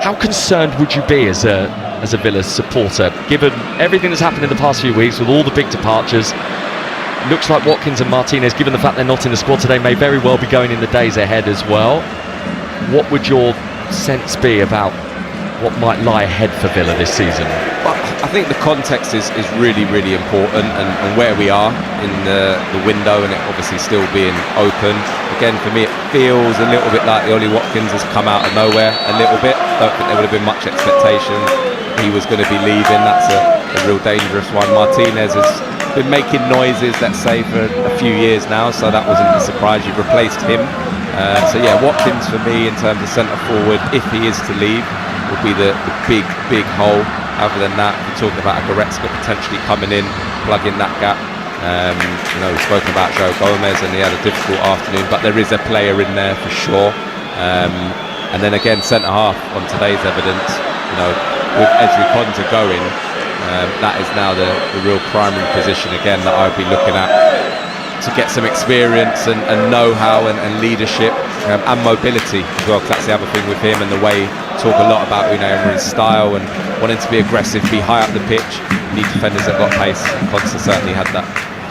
How concerned would you be as a Villa supporter, given everything that's happened in the past few weeks with all the big departures? Looks like Watkins and Martinez, given the fact they're not in the squad today, may very well be going in the days ahead as well. What would your sense be about what might lie ahead for Villa this season? Well, I think the context is really, really important, and where we are in the window, and it obviously still being open. Again, for me, it feels a little bit like the Ollie Watkins has come out of nowhere a little bit. Don't think there would have been much expectation he was going to be leaving. That's a real dangerous one. Martinez has been making noises, let's say, for a few years now, so that wasn't a surprise. You replaced him. So yeah, Watkins for me in terms of centre forward, if he is to leave, will be the big hole. Other than that, we're talking about a Goretzka potentially coming in, plugging that gap. You know, we've spoken about Joe Gomez and he had a difficult afternoon, but there is a player in there for sure. And then again, centre half on today's evidence, you know, with Ezri Konsa going, that is now the real primary position again that I would be looking at to get some experience and know-how and leadership and mobility as well, because that's the other thing with him, and the way talk a lot about Unai Emery's style and wanting to be aggressive, be high up the pitch. You need defenders that got pace. Konsa certainly had that.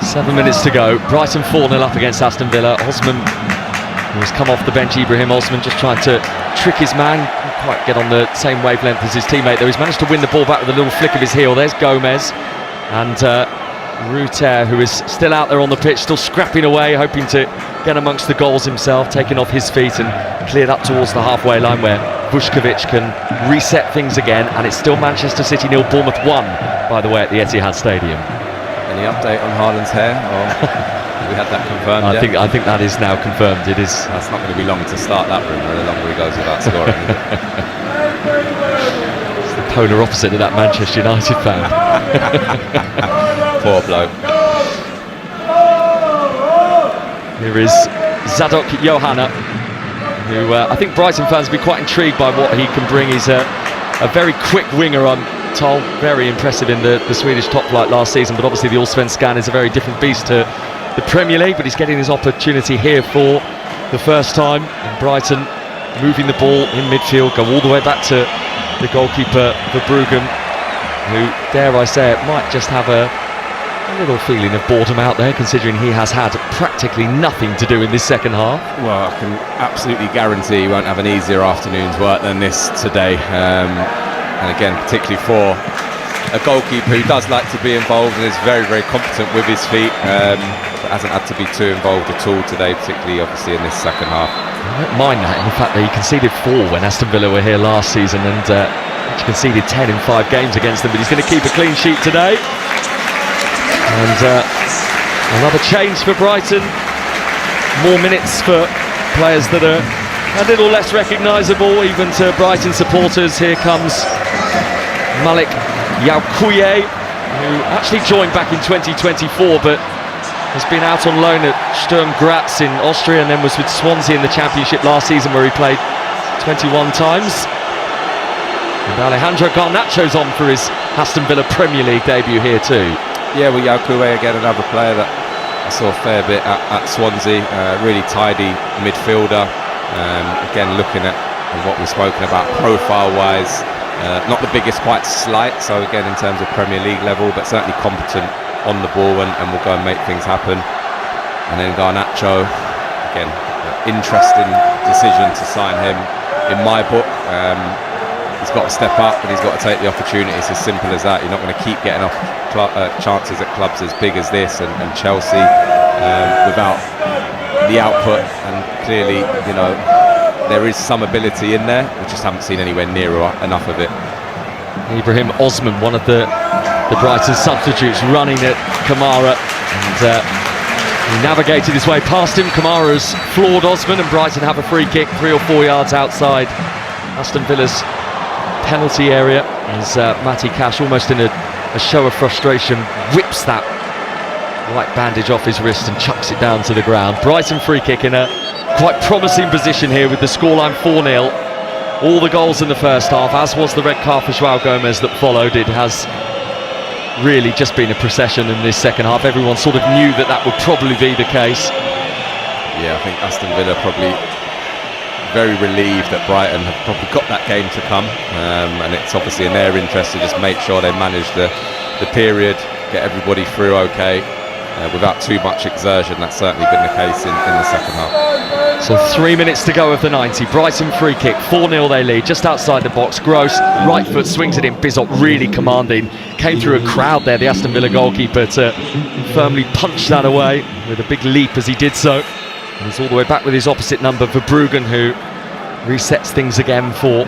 7 minutes to go. Brighton 4-0 up against Aston Villa. Osman, who has come off the bench, Ibrahim Osman, just trying to trick his man. Couldn't quite get on the same wavelength as his teammate, though. He's managed to win the ball back with a little flick of his heel. There's Gomez and Hürzeler, who is still out there on the pitch, still scrapping away, hoping to get amongst the goals himself, taken off his feet and cleared up towards the halfway line where Vuskovic can reset things again. And it's still Manchester City 0, Bournemouth 1, by the way, at the Etihad Stadium. Any update on Haaland's hair? Or we had that confirmed? I think that is now confirmed. It is. That's not going to be long to start that rumour, the longer he goes without scoring. It's the polar opposite of that Manchester United fan. Poor bloke. Here is Zadok Johanna, who I think Brighton fans will be quite intrigued by what he can bring. He's a very quick winger, I'm told, very impressive in the Swedish top flight last season, but obviously the Allsvenskan is a very different beast to the Premier League, but he's getting his opportunity here for the first time. And Brighton moving the ball in midfield, go all the way back to the goalkeeper Verbruggen, who, dare I say it, might just have a A little feeling of boredom out there, considering he has had practically nothing to do in this second half. Well, I can absolutely guarantee he won't have an easier afternoon's work than this today. And again, particularly for a goalkeeper who does like to be involved and is very, very competent with his feet, but hasn't had to be too involved at all today, particularly obviously in this second half. I don't mind that, in the fact that he conceded 4 when Aston Villa were here last season, and he conceded 10 in 5 games against them, but he's going to keep a clean sheet today. And another change for Brighton. More minutes for players that are a little less recognisable, even to Brighton supporters. Here comes Malik Yaoukuye, who actually joined back in 2024, but has been out on loan at Sturm Graz in Austria, and then was with Swansea in the Championship last season, where he played 21 times. And Alejandro Garnacho's on for his Aston Villa Premier League debut here too. Yeah, well, Yaoukuye again, another player that I saw a fair bit at Swansea. Really tidy midfielder. Again, looking at what we've spoken about profile-wise, not the biggest, quite slight. So again, in terms of Premier League level, but certainly competent on the ball and will go and make things happen. And then Garnacho, again, interesting decision to sign him in my book. He's got to step up and he's got to take the opportunity. It's as simple as that. You're not going to keep getting off chances at clubs as big as this and Chelsea without the output. And clearly, you know, there is some ability in there. We just haven't seen anywhere near enough of it. Ibrahim Osman, one of the Brighton substitutes, running at Kamara, and he navigated his way past him. Kamara's floored Osman, and Brighton have a free kick 3 or 4 yards outside Aston Villa's penalty area, as Matty Cash, almost in a show of frustration, whips that white bandage off his wrist and chucks it down to the ground. Brighton free kick in a quite promising position here with the scoreline 4-0. All the goals in the first half, as was the red card for João Gomez that followed. It has really just been a procession in this second half. Everyone sort of knew that would probably be the case. Yeah, I think Aston Villa probably very relieved that Brighton have probably got that game to come, and it's obviously in their interest to just make sure they manage the period, get everybody through okay, without too much exertion. That's certainly been the case in the second half. So 3 minutes to go of the 90. Brighton free kick, 4-0 they lead, just outside the box. Gross, right foot, swings it in. Bizot really commanding. Came through a crowd there, the Aston Villa goalkeeper, to firmly punch that away with a big leap as he did so. And he's all the way back with his opposite number for Bruggen, who resets things again for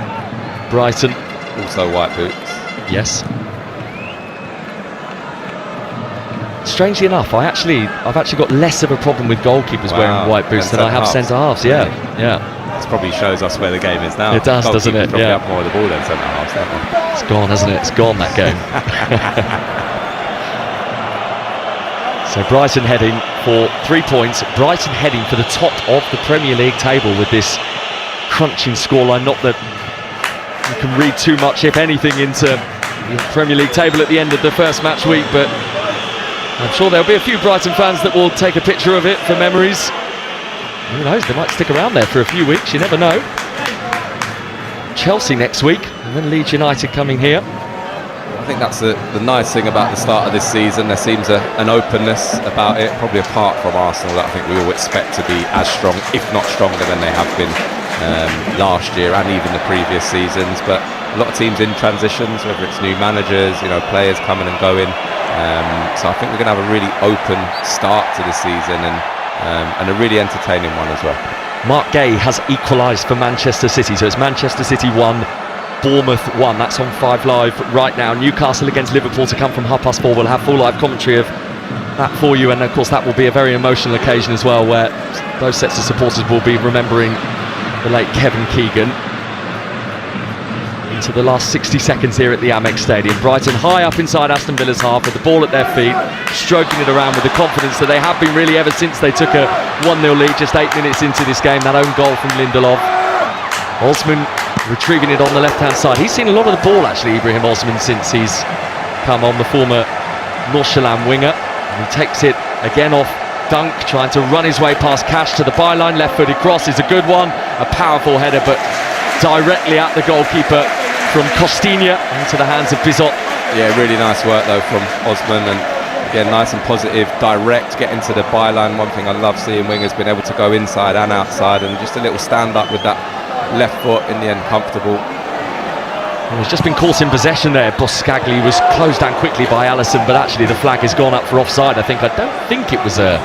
Brighton. Also white boots. Yes. Strangely enough, I've actually got less of a problem with goalkeepers wearing white boots than I have centre-halves. Yeah. This probably shows us where the game is now. It does, doesn't it? Probably have more of the ball than centre-halves, don't they? It's gone, hasn't it? It's gone, that game. So Brighton heading for 3 points. Brighton heading for the top of the Premier League table with this crunching scoreline. Not that you can read too much, if anything, into the Premier League table at the end of the first match week, but I'm sure there'll be a few Brighton fans that will take a picture of it for memories. Who knows, they might stick around there for a few weeks, you never know. Chelsea next week, and then Leeds United coming here. I think that's the nice thing about the start of this season. There seems an openness about it, probably apart from Arsenal, that I think we all expect to be as strong, if not stronger than they have been last year and even the previous seasons. But a lot of teams in transitions, whether it's new managers, you know, players coming and going. So I think we're going to have a really open start to the season, and a really entertaining one as well. Mark Gay has equalised for Manchester City, so it's Manchester City 1, Bournemouth 1. That's on 5 Live right now. Newcastle against Liverpool to come from 4:30. We'll have full live commentary of that for you, and of course that will be a very emotional occasion as well, where those sets of supporters will be remembering the late Kevin Keegan. Into the last 60 seconds here at the Amex Stadium. Brighton high up inside Aston Villa's half with the ball at their feet, stroking it around with the confidence that they have been really ever since they took a 1-0 lead just 8 minutes into this game. That own goal from Lindelof. Osman retrieving it on the left-hand side. He's seen a lot of the ball, actually, Ibrahim Osman, since he's come on, the former Nordsjælland winger. And he takes it again off Dunk, trying to run his way past Cash to the byline. Left-footed cross is a good one. A powerful header, but directly at the goalkeeper from Costinha into the hands of Bizot. Yeah, really nice work though from Osman, and again, nice and positive, direct, get into the byline. One thing I love seeing wingers being able to go inside and outside, and just a little stand up with that left foot, in the end comfortable. Well, he's just been caught in possession there. Boscagli was closed down quickly by Alisson, but actually the flag has gone up for offside. I don't think it was a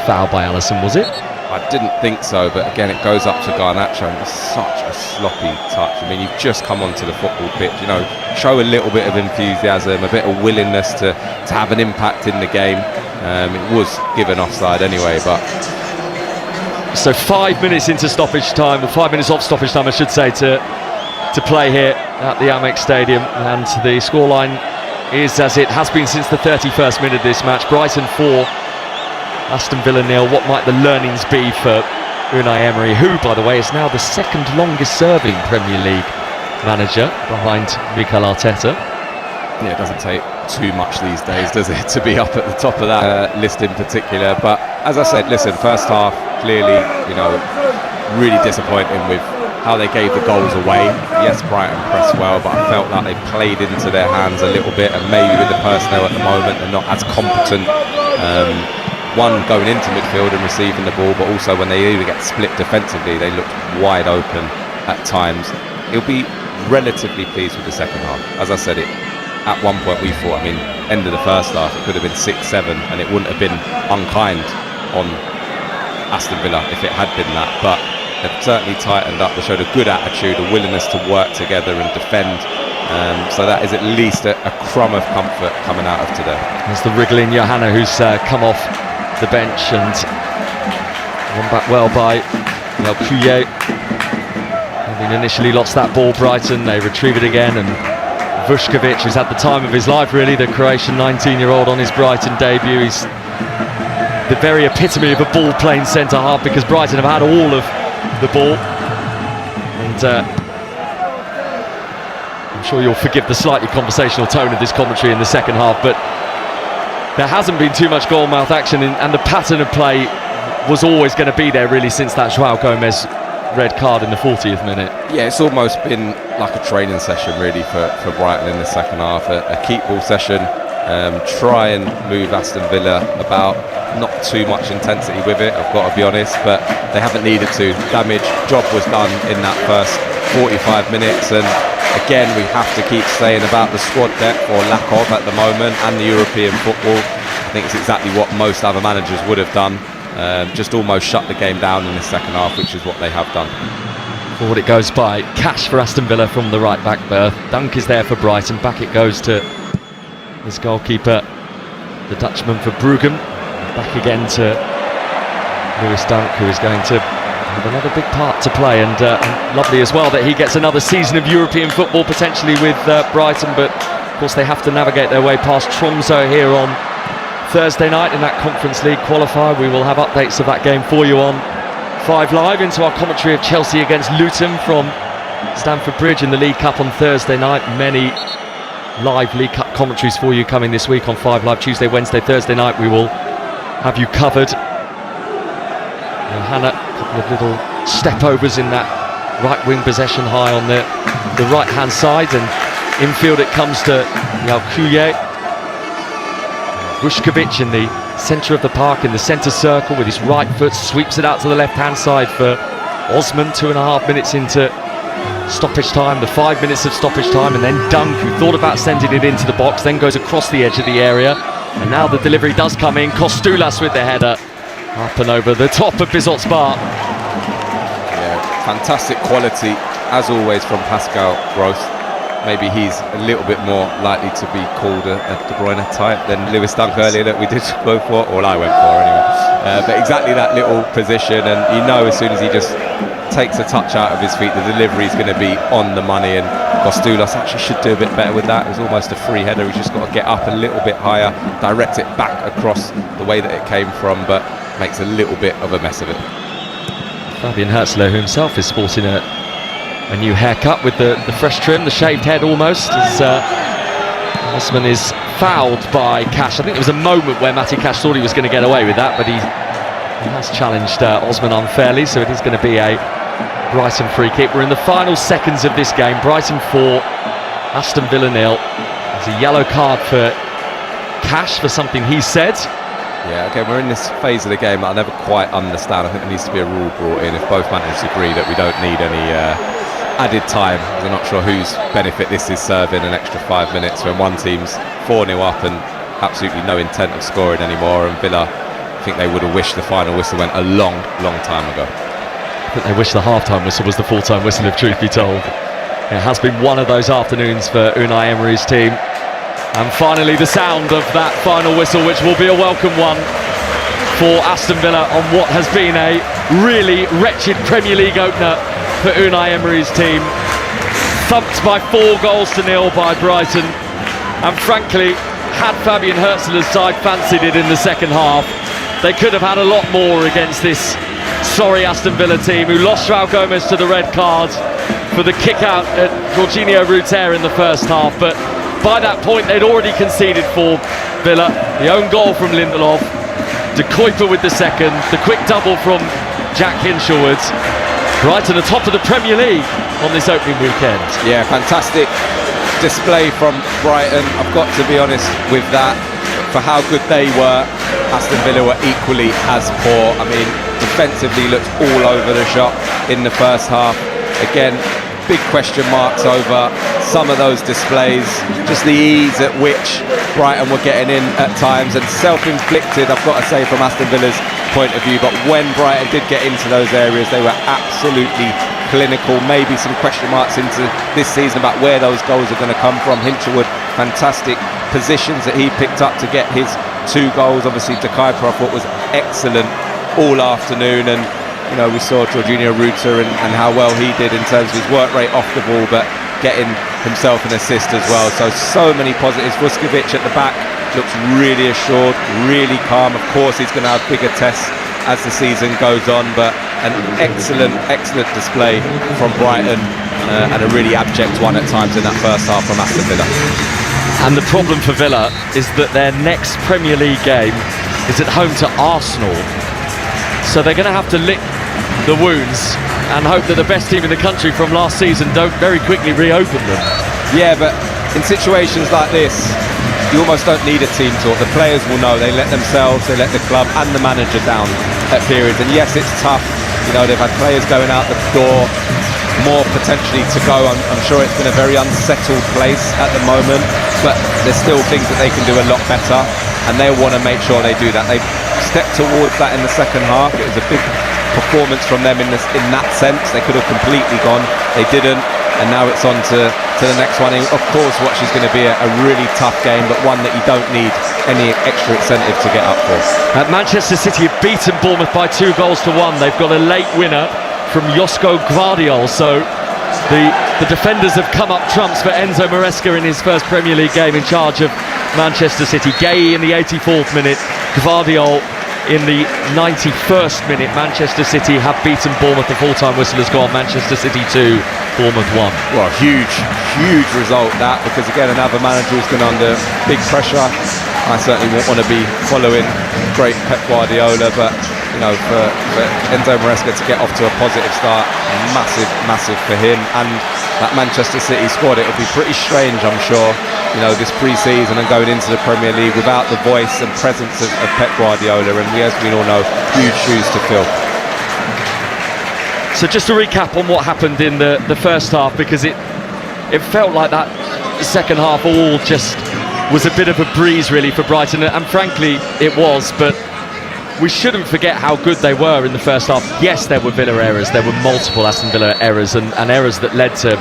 foul by Alisson, was it? I didn't think so, but again it goes up to Garnacho, and it's such a sloppy touch. I mean, you've just come onto the football pitch, you know, show a little bit of enthusiasm, a bit of willingness to have an impact in the game. It was given offside anyway, but... So 5 minutes into stoppage time, or 5 minutes off stoppage time I should say, to play here at the Amex Stadium, and the scoreline is as it has been since the 31st minute of this match. Brighton 4, Aston Villa 0. What might the learnings be for Unai Emery, who, by the way, is now the second longest serving Premier League manager behind Mikel Arteta? Yeah, it doesn't take too much these days, does it, to be up at the top of that list in particular. But as I said, listen, first half, clearly, you know, really disappointing with how they gave the goals away. Yes, Brighton pressed well, but I felt like they played into their hands a little bit, and maybe with the personnel at the moment, they're not as competent. One, going into midfield and receiving the ball, but also when they either get split defensively, they looked wide open at times. He'll be relatively pleased with the second half. As I said, at one point we thought, I mean, end of the first half, it could have been 6-7, and it wouldn't have been unkind on Aston Villa if it had been that. But they've certainly tightened up. They showed a good attitude, a willingness to work together and defend. So that is at least a crumb of comfort coming out of today. There's the wriggling Johanna, who's come off the bench, and won back well by Puye. Having initially lost that ball, Brighton, they retrieve it again, and Vuskovic, who's had the time of his life really, the Croatian 19-year-old on his Brighton debut. He's the very epitome of a ball-playing centre-half, because Brighton have had all of the ball, and I'm sure you'll forgive the slightly conversational tone of this commentary in the second half, but there hasn't been too much goalmouth action, and the pattern of play was always going to be there really since that João Gomez red card in the 40th minute. Yeah, it's almost been like a training session really for Brighton in the second half, a keep ball session, try and move Aston Villa about, not too much intensity with it, I've got to be honest, but they haven't needed to. Job was done in that first 45 minutes, and again we have to keep saying about the squad depth, or lack of at the moment, and the European football. I think it's exactly what most other managers would have done, just almost shut the game down in the second half, which is what they have done. Forward it goes by Cash for Aston Villa from the right back berth. Dunk is there for Brighton. Back it goes to his goalkeeper, the Dutchman for Bruggen. Back again to Lewis Dunk, who is going to have another big part to play, and lovely as well that he gets another season of European football potentially with Brighton. But of course they have to navigate their way past Tromsø here on Thursday night in that Conference League qualifier. We will have updates of that game for you on 5 Live, into our commentary of Chelsea against Luton from Stamford Bridge in the League Cup on Thursday night. Many live League Cup commentaries for you coming this week on 5 Live. Tuesday, Wednesday, Thursday night we will have you covered. Hannah, a couple of little step overs in that right wing possession high on the right hand side, and infield it comes to Yalkuye. Vuskovic in the centre of the park, in the centre circle, with his right foot sweeps it out to the left hand side for Osman. 2.5 minutes into stoppage time, the 5 minutes of stoppage time, and then Dunk, who thought about sending it into the box, then goes across the edge of the area, and now the delivery does come in. Kostulas with the header up and over the top of Bizot Spar. Yeah, fantastic quality as always from Pascal Gross. Maybe he's a little bit more likely to be called a De Bruyne type than Lewis Dunk earlier that we did go for, or I went for anyway. But exactly that little position, and you know as soon as he just takes a touch out of his feet, the delivery is going to be on the money, and Kostulas actually should do a bit better with that. It was almost a free header. He's just got to get up a little bit higher, direct it back across the way that it came from, but makes a little bit of a mess of it. Fabian Hürzeler, who himself is sporting a new haircut with the fresh trim, the shaved head almost, as Osman is fouled by Cash. I think there was a moment where Matty Cash thought he was going to get away with that, but he has challenged Osman unfairly, so it is going to be a Brighton free kick. We're in the final seconds of this game. Brighton 4, Aston Villa 0. There's a yellow card for cash for something he said. Yeah, again, we're in this phase of the game that I never quite understand. I think there needs to be a rule brought in if both managers agree that we don't need any added time. I'm not sure whose benefit this is serving an extra 5 minutes when one team's 4-0 up and absolutely no intent of scoring anymore, and Villa, I think they would have wished the final whistle went a long time ago. I think they wish the half-time whistle was the full-time whistle, if truth be told. It has been one of those afternoons for Unai Emery's team. And finally the sound of that final whistle, which will be a welcome one for Aston Villa on what has been a really wretched Premier League opener for Unai Emery's team. Thumped by 4 goals to 0 by Brighton. And frankly, had Fabian Hürzeler's side fancied it in the second half, they could have had a lot more against this sorry Aston Villa team, who lost João Gomes to the red card for the kick out at Jorginho Ruter in the first half. But by that point they'd already conceded for Villa. The own goal from Lindelof, De Kuyper with the second, the quick double from Jack Hinshelwood. Brighton are top of the Premier League on this opening weekend. Yeah, fantastic display from Brighton. I've got to be honest with that. For how good they were, Aston Villa were equally as poor. I mean, defensively looked all over the shop in the first half. Again, big question marks over some of those displays, just the ease at which Brighton were getting in at times, and self-inflicted, I've got to say, from Aston Villa's point of view. But when Brighton did get into those areas, they were absolutely clinical. Maybe some question marks into this season about where those goals are going to come from. Hinshelwood, fantastic positions that he picked up to get his 2 goals. Obviously De Kuyper, I thought, was excellent all afternoon, and you know, we saw Jorginho Ruter and how well he did in terms of his work rate off the ball, but getting himself an assist as well. So many positives. Vuskovic at the back looks really assured, really calm. Of course he's going to have bigger tests as the season goes on, but an excellent display from Brighton, and a really abject one at times in that first half from Aston Villa. And the problem for Villa is that their next Premier League game is at home to Arsenal, so they're going to have to lick the wounds and hope that the best team in the country from last season don't very quickly reopen them. Yeah, but in situations like this, you almost don't need a team talk. The players will know. They let themselves, they let the club and the manager down at periods. And yes, it's tough. You know, they've had players going out the door, more potentially to go. I'm sure it's been a very unsettled place at the moment, but there's still things that they can do a lot better, and they'll want to make sure they do that. They've stepped towards that in the second half. It was a big performance from them in that sense. They could have completely gone. They didn't. And now it's on to the next one. Of course, watch is going to be a really tough game, but one that you don't need any extra incentive to get up for. Manchester City have beaten Bournemouth by 2 goals to 1. They've got a late winner from Josko Gvardiol, so the defenders have come up trumps for Enzo Maresca in his first Premier League game in charge of Manchester City. Gay in the 84th minute, Gvardiol in the 91st minute. Manchester City have beaten Bournemouth. The full-time whistle has gone. Manchester City 2, Bournemouth 1. Well, huge result that, because again, another manager who's been under big pressure. I certainly won't want to be following great Pep Guardiola, but you know, for Enzo Maresca to get off to a positive start, massive for him and that Manchester City squad. It'll be pretty strange, I'm sure, you know, this pre-season and going into the Premier League without the voice and presence of Pep Guardiola, and as we all know, huge shoes to fill. So just to recap on what happened in the first half, because it felt like that second half all just was a bit of a breeze really for Brighton, and frankly it was, but we shouldn't forget how good they were in the first half. Yes, there were Villa errors, there were multiple Aston Villa errors and errors that led to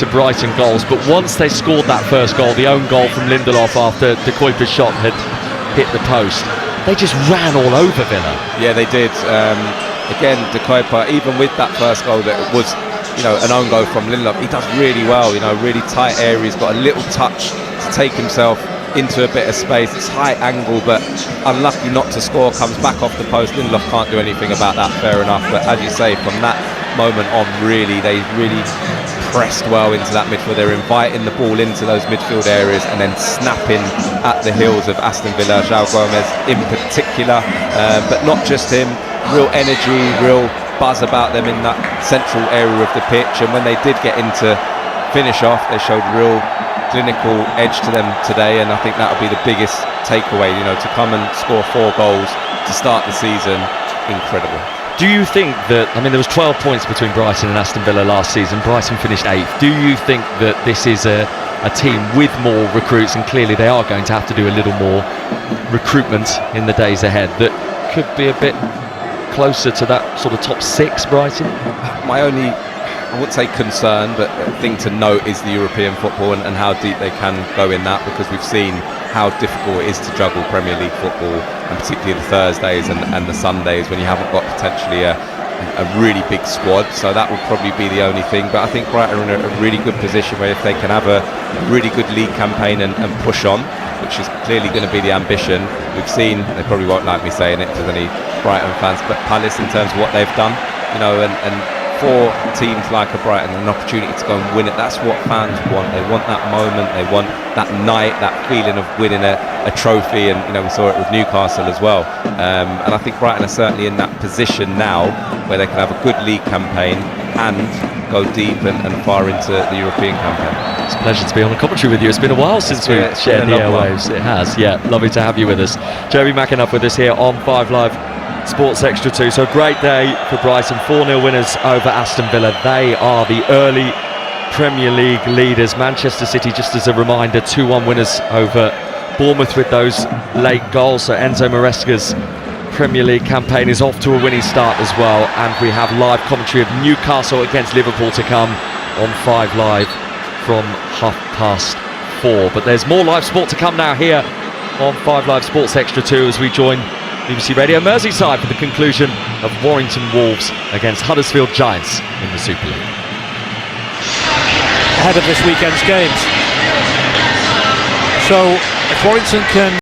Brighton goals, but once they scored that first goal, the own goal from Lindelof after De Kuyper's shot had hit the post, they just ran all over Villa. Yeah, they did. Again, De Kuyper, even with that first goal that was, you know, an own goal from Lindelof, he does really well, you know, really tight areas, got a little touch to take himself into a bit of space. It's high angle, but unlucky not to score, comes back off the post. Lindelof can't do anything about that, fair enough, but as you say, from that moment on, they really pressed well into that midfield. They're inviting the ball into those midfield areas and then snapping at the heels of Aston Villa, João Gomes in particular, but not just him. Real energy, real buzz about them in that central area of the pitch, and when they did get into finish off, they showed real clinical edge to them today, and I think that'll be the biggest takeaway. To come and score 4 goals to start the season, incredible. Do you think that, there was 12 points between Brighton and Aston Villa last season. Brighton finished 8th. Do you think that this is a team with more recruits, and clearly they are going to have to do a little more recruitment in the days ahead, that could be a bit closer to that sort of top 6, Brighton? My only, I wouldn't say concern, but thing to note is the European football and how deep they can go in that, because we've seen how difficult it is to juggle Premier League football, and particularly the Thursdays and the Sundays when you haven't got potentially a really big squad. So that would probably be the only thing. But I think Brighton are in a really good position where if they can have a really good league campaign and push on, which is clearly going to be the ambition. We've seen, they probably won't like me saying it if there's any Brighton fans, but Palace in terms of what they've done, and for teams like a Brighton, an opportunity to go and win it. That's what fans want. They want that moment. They want that night, that feeling of winning a trophy. And we saw it with Newcastle as well. And I think Brighton are certainly in that position now where they can have a good league campaign and go deep and far into the European campaign. It's a pleasure to be on the commentary with you. It's been a while since we shared the airwaves. It has, yeah. Lovely to have you with us. Jeremy McAnuff with us here on 5 Live Sports Extra 2. So a great day for Brighton. 4-0 winners over Aston Villa. They are the early Premier League leaders. Manchester City, just as a reminder, 2-1 winners over Bournemouth with those late goals. So Enzo Maresca's Premier League campaign is off to a winning start as well. And we have live commentary of Newcastle against Liverpool to come on 5 Live from 4:30. But there's more live sport to come now here on 5 Live Sports Extra 2 as we join BBC Radio Merseyside for the conclusion of Warrington Wolves against Huddersfield Giants in the Super League. Ahead of this weekend's games. So if Warrington can